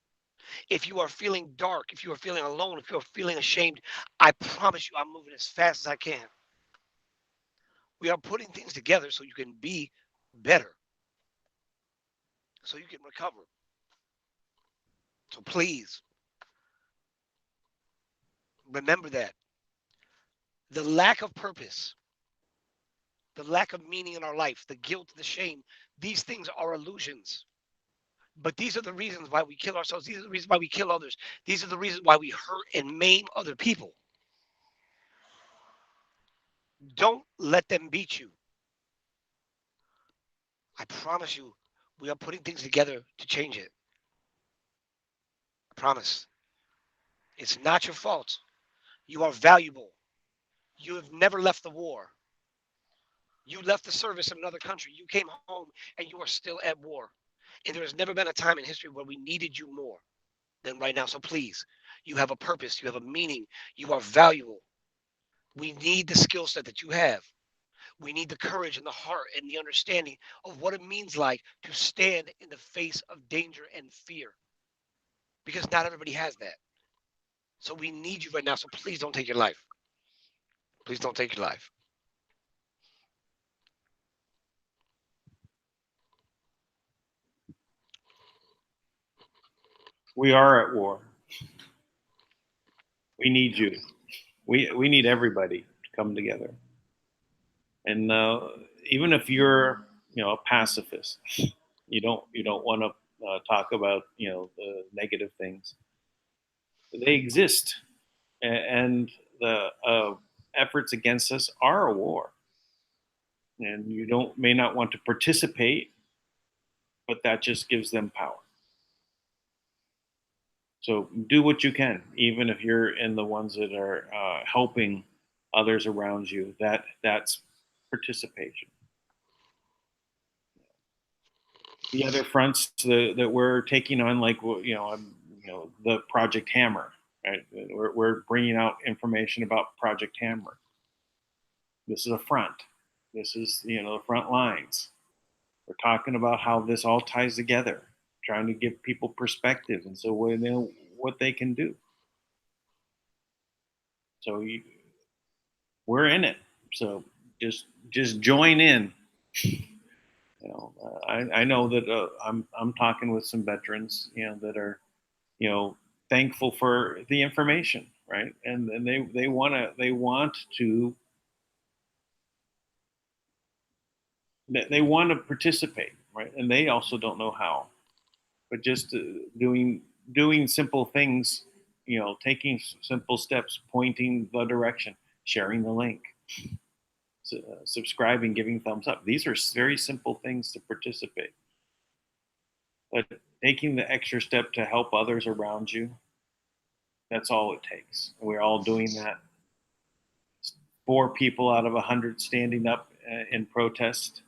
If you are feeling dark, if you are feeling alone, if you're feeling ashamed, I promise you I'm moving as fast as I can. We are putting things together so you can be better, so you can recover. So please, remember that. The lack of purpose, the lack of meaning in our life, the guilt, the shame, these things are illusions. But these are the reasons why we kill ourselves. These are the reasons why we kill others. These are the reasons why we hurt and maim other people. Don't let them beat you. I promise you, we are putting things together to change it. I promise. It's not your fault. You are valuable. You have never left the war. You left the service in another country. You came home and you are still at war. And there has never been a time in history where we needed you more than right now. So please, you have a purpose. You have a meaning. You are valuable. We need the skill set that you have. We need the courage and the heart and the understanding of what it means like to stand in the face of danger and fear. Because not everybody has that. So we need you right now. So please don't take your life. Please don't take your life. We are at war. We need you. We need everybody to come together. And even if you're, a pacifist, You don't want to talk about the negative things. They exist, and the efforts against us are a war. And you may not want to participate, but that just gives them power. So do what you can, even if you're in the ones that are helping others around you. That's participation. The other fronts that we're taking on, like the Project Hammer, right? We're bringing out information about Project Hammer. This is a front. This is the front lines. We're talking about how this all ties together, trying to give people perspective, and so we know what they can do. So we're in it. So just join in. I know that I'm talking with some veterans, that are, thankful for the information, right? And they want to participate, right? And they also don't know how, but just doing simple things, taking simple steps, pointing the direction, sharing the link, subscribing, giving thumbs up. These are very simple things to participate. But taking the extra step to help others around you, that's all it takes. And we're all doing that. 4 people out of 100 standing up in protest.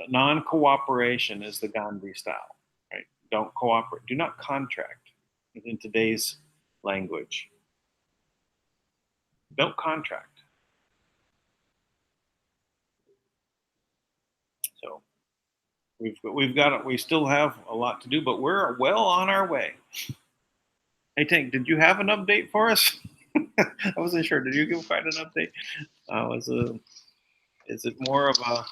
Non-cooperation is the Gandhi style, right? Don't cooperate. Do not contract in today's language. Don't contract. So we still have a lot to do, but we're well on our way. Hey, Tank, did you have an update for us? I wasn't sure. Did you give quite an update? Is it more of a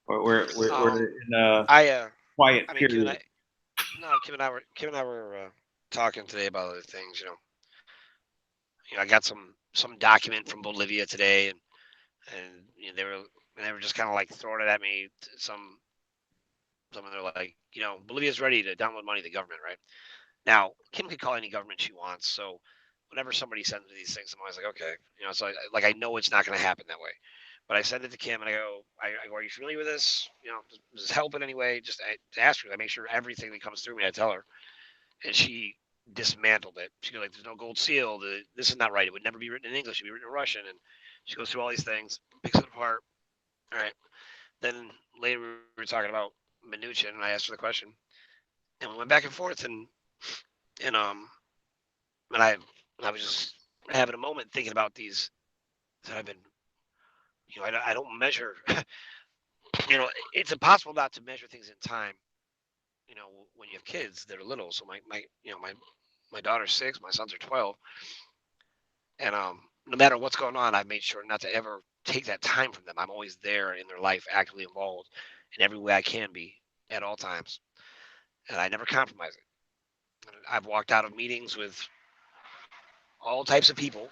we're in a quiet period? Kim and I were talking today about other things. I got some document from Bolivia today, and they were just kind of like throwing it at me. Some of them are like, Bolivia's ready to download money to the government, right? Now, Kim can call any government she wants. So whenever somebody sends me these things, I'm always like, okay, so I know it's not going to happen that way. But I send it to Kim and I go, are you familiar with this? Does this help in any way? Just to ask her. I make sure everything that comes through me, I tell her. And she dismantled it. She goes like, there's no gold seal. This is not right. It would never be written in English. It would be written in Russian. And she goes through all these things, picks it apart. All right. Then later we were talking about Mnuchin, and I asked her the question. And we went back and forth, and I was just having a moment thinking about these that I've been, I don't measure, it's impossible not to measure things in time, when you have kids that are little. So my daughter's 6, my sons are 12. And no matter what's going on, I've made sure not to ever take that time from them. I'm always there in their life, actively involved in every way I can be at all times. And I never compromise it. I've walked out of meetings with all types of people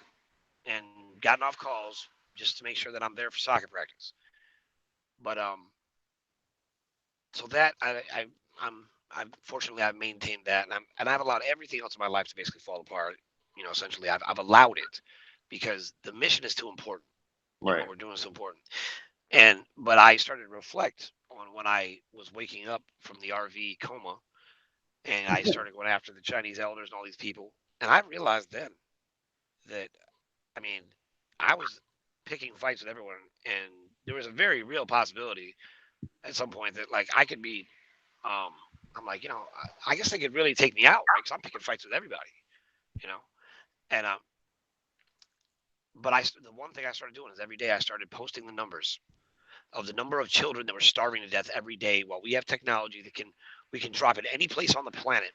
and gotten off calls just to make sure that I'm there for soccer practice. But so that I'm fortunately I've maintained that, and I've allowed everything else in my life to basically fall apart. Essentially I've allowed it because the mission is too important. Right. What we're doing is so important. But I started to reflect on when I was waking up from the RV coma, and I started going after the Chinese elders and all these people, and I realized then that, I was picking fights with everyone, and there was a very real possibility at some point that like I could be, I'm like, I guess they could really take me out, right? Because I'm picking fights with everybody, and but the one thing I started doing is every day I started posting the numbers of the number of children that were starving to death every day. While we have technology that we can drop it any place on the planet,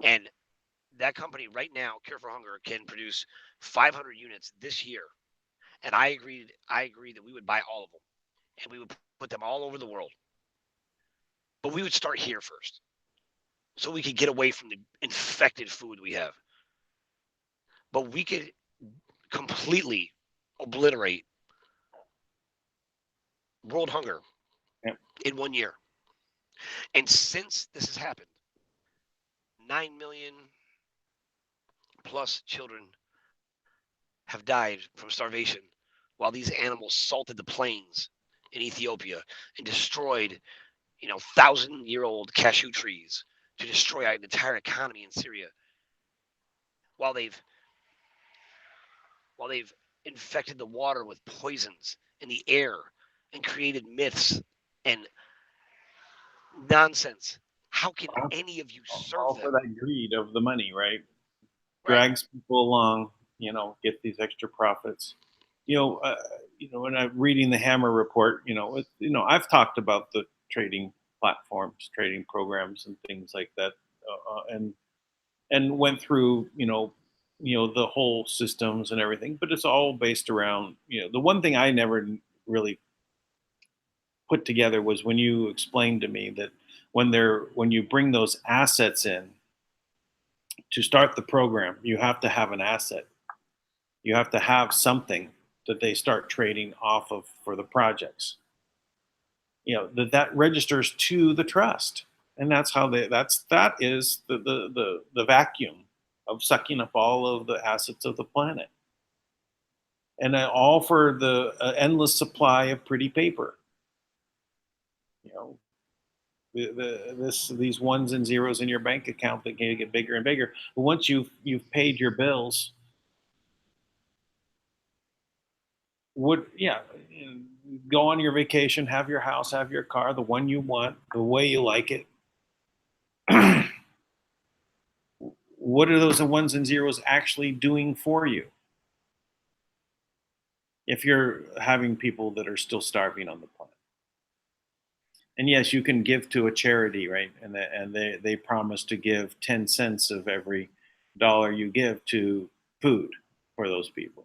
and that company right now, Cure for Hunger, can produce 500 units this year. And I agreed that we would buy all of them, and we would put them all over the world. But we would start here first, so we could get away from the infected food we have. But we could completely obliterate world hunger in 1 year. And since this has happened, 9 million plus children have died from starvation while these animals salted the plains in Ethiopia and destroyed, 1,000-year-old cashew trees to destroy an entire economy in Syria. While they've infected the water with poisons in the air and created myths and nonsense. How can any of you serve All them? for that greed of the money, right? Right. Drags people along, get these extra profits. When I'm reading the Hammer report, I've talked about the trading platforms, trading programs, and things like that, and went through, the whole systems and everything. But it's all based around, the one thing I never really put together was when you explained to me that when you bring those assets in to start the program, you have to have an asset. You have to have something that they start trading off of for the projects. That registers to the trust, and that's how that is the vacuum of sucking up all of the assets of the planet, and all for the endless supply of pretty paper. These ones and zeros in your bank account that can get bigger and bigger. But once you've paid your bills, go on your vacation, have your house, have your car, the one you want, the way you like it. What are those ones and zeros actually doing for you? If you're having people that are still starving on the planet. And yes, you can give to a charity, right? And they promise to give 10 cents of every dollar you give to food for those people.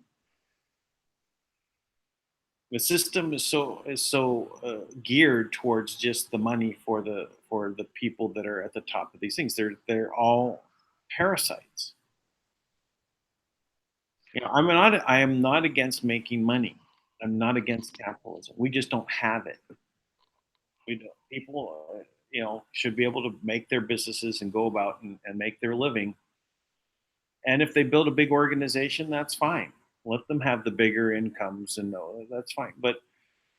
The system is so geared towards just the money for the people that are at the top of these things. They're all parasites. I am not against making money. I'm not against capitalism. We just don't have it. People, should be able to make their businesses and go about and make their living. And if they build a big organization, that's fine. Let them have the bigger incomes, and that's fine. But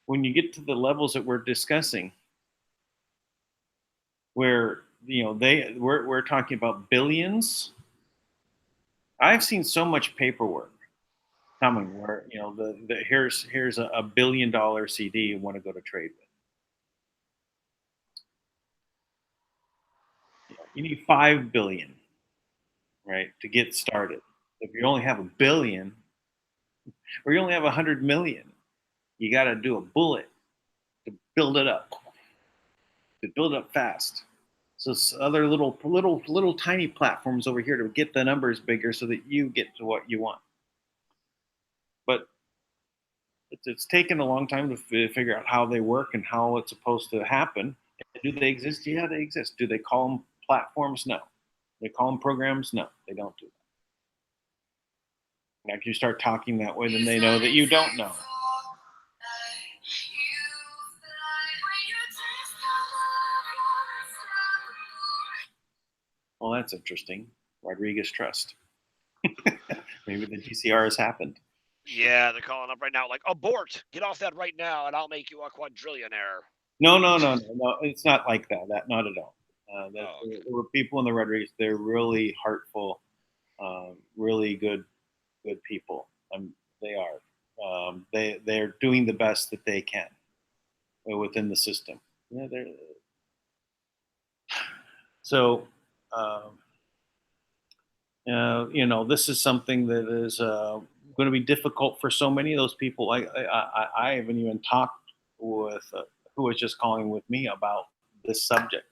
when you get to the levels that we're discussing, where we're talking about billions, I've seen so much paperwork coming where here's a $1 billion CD you want to go to trade with. You need 5 billion, right, to get started. If you only have 1 billion, or you only have 100 million, you got to do a bullet to build it up fast. So it's other little tiny platforms over here to get the numbers bigger so that you get to what you want. But it's taken a long time to figure out how they work and how it's supposed to happen. Do they exist? Yeah, they exist. Do they call them platforms? No. They call them programs? No, they don't do that. If you start talking that way, then they know that you don't know. Well, that's interesting. Rodriguez Trust. Maybe the GCR has happened. Yeah, they're calling up right now, like, abort! Get off that right now, and I'll make you a quadrillionaire. No. It's not like that. Not at all. There were people in the Rodriguez. They're really heartful, really good people. They are. They're doing the best that they can within the system. Yeah, so. This is something that is going to be difficult for so many of those people. I haven't even talked with who was just calling with me about this subject.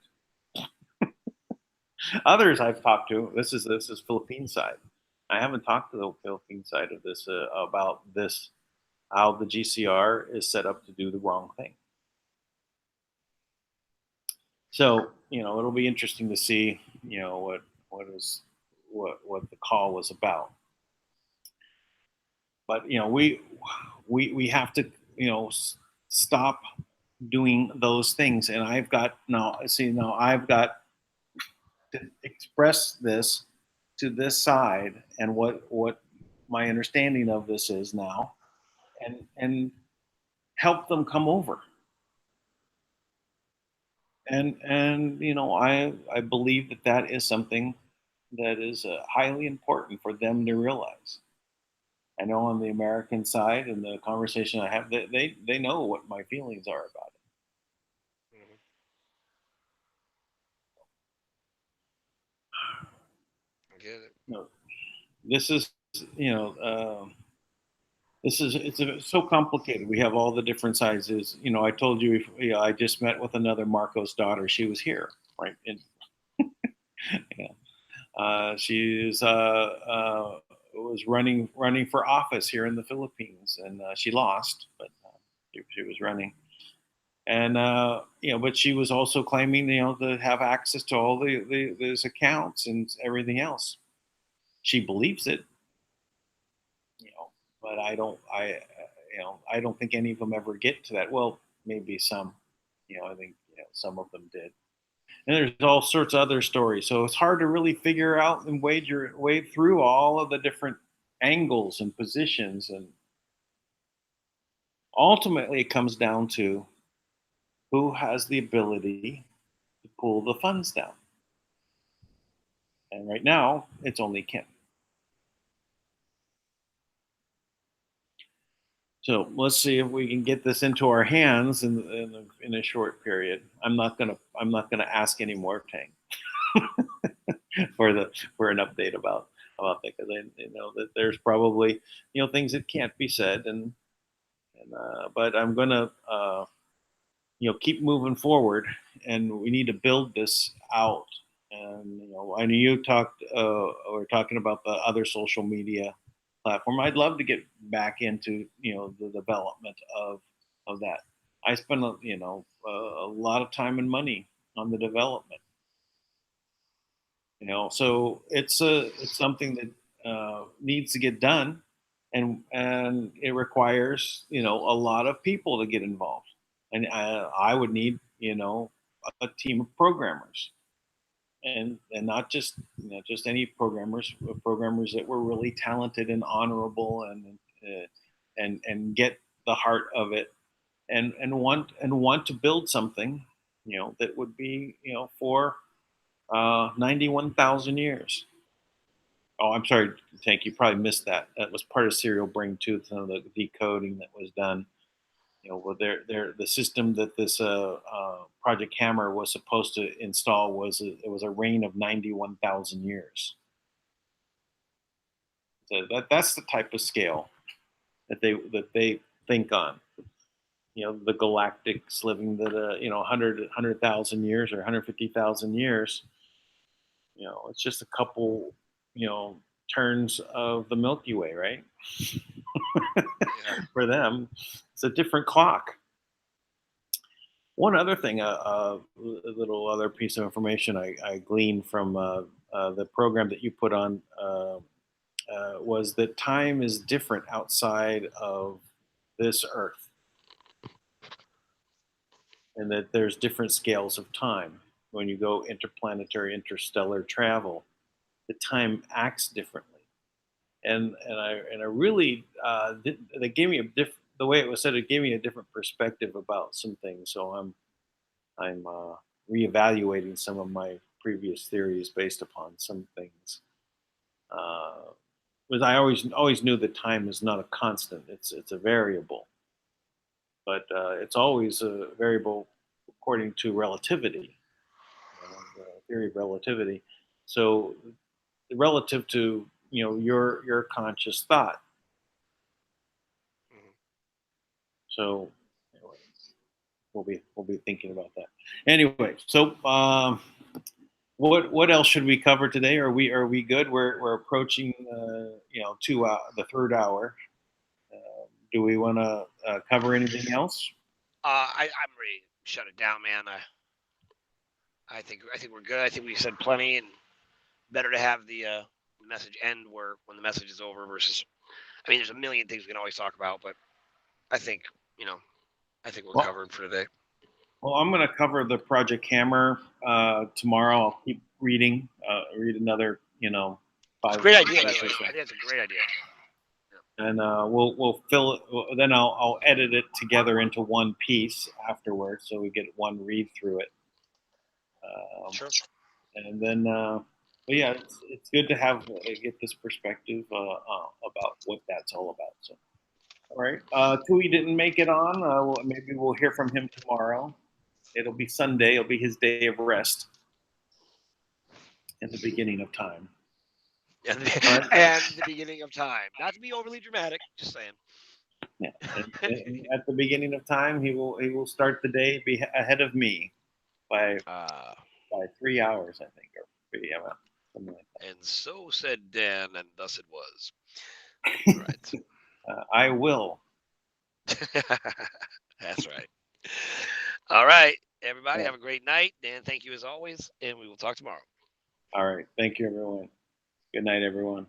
Others I've talked to. This is Philippine side. I haven't talked to the Philippine side of this about this, how the GCR is set up to do the wrong thing. So it'll be interesting to see what the call was about. But we have to stop doing those things, and I've got I've got to express this to this side and what my understanding of this is now, and help them come over. And I believe that that is something that is highly important for them to realize. I know on the American side and the conversation I have, they know what my feelings are about it. I get it. No, this is it's so complicated. We have all the different sizes. I told you, I just met with another Marco's daughter. She was here, right? And she's was running for office here in the Philippines, and she lost, but she was running. And but she was also claiming, to have access to all those accounts and everything else. She believes it, but I don't think any of them ever get to that. Well, maybe some, I think some of them did. And there's all sorts of other stories. So it's hard to really figure out and wade your way through all of the different angles and positions. And ultimately, it comes down to who has the ability to pull the funds down. And right now, it's only Kim. So let's see if we can get this into our hands in a short period. I'm not gonna ask any more, Tang, for an update about that, because I know that there's probably things that can't be said, and but I'm gonna keep moving forward, and we need to build this out. And I know you talked we're talking about the other social media platform. I'd love to get back into the development of that. I spend a lot of time and money on the development. So it's something that needs to get done, and it requires a lot of people to get involved, and I would need a team of programmers, and not just any programmers that were really talented and honorable, and get the heart of it, and want to build something that would be for 91,000 years. Oh, I'm sorry, Tank, you probably missed that. That was part of SerialBrain2, some of the decoding that was done. Well, the system that this Project Hammer was supposed to install was a reign of 91,000 years. So that's the type of scale that they think on. The galactics living that 100,000 years or 150,000 years. It's just a couple turns of the Milky Way, right? For them, it's a different clock. One other thing, a little other piece of information I gleaned from the program that you put on was that time is different outside of this Earth, and that there's different scales of time. When you go interplanetary, interstellar travel, the time acts differently. And I really they gave me the way it was said, it gave me a different perspective about some things. So I'm reevaluating some of my previous theories based upon some things. Because I always knew that time is not a constant; it's a variable, but it's always a variable according to relativity, the theory of relativity. So relative to your conscious thought. So anyway, we'll be thinking about that. Anyway, so what else should we cover today? Are we good? We're approaching the third hour. Do we want to cover anything else? I'm ready to shut it down, man. I think we're good. I think we said plenty, and better to have the message end when the message is over versus. I mean, there's a million things we can always talk about, but I think we're covered for today. Well, I'm going to cover the Project Hammer tomorrow. I'll keep reading, read another, It's a 5 great idea, by the pages way. or so. I think that's a great idea. And we'll fill it. Then I'll edit it together into one piece afterwards, so we get one read through it. Sure. And then, but yeah, it's good to have get this perspective about what that's all about. So, all right, Tui didn't make it on. Maybe we'll hear from him tomorrow. It'll be Sunday. It'll be his day of rest and the beginning of time. And the beginning of time. Not to be overly dramatic, just saying. Yeah. And at the beginning of time, he will start the day ahead of me by 3 hours, I think, or something like that. And so said Dan, and thus it was. All right. I will. That's right. All right, everybody, have a great night. Dan, thank you as always, and we will talk tomorrow. All right. Thank you, everyone. Good night, everyone.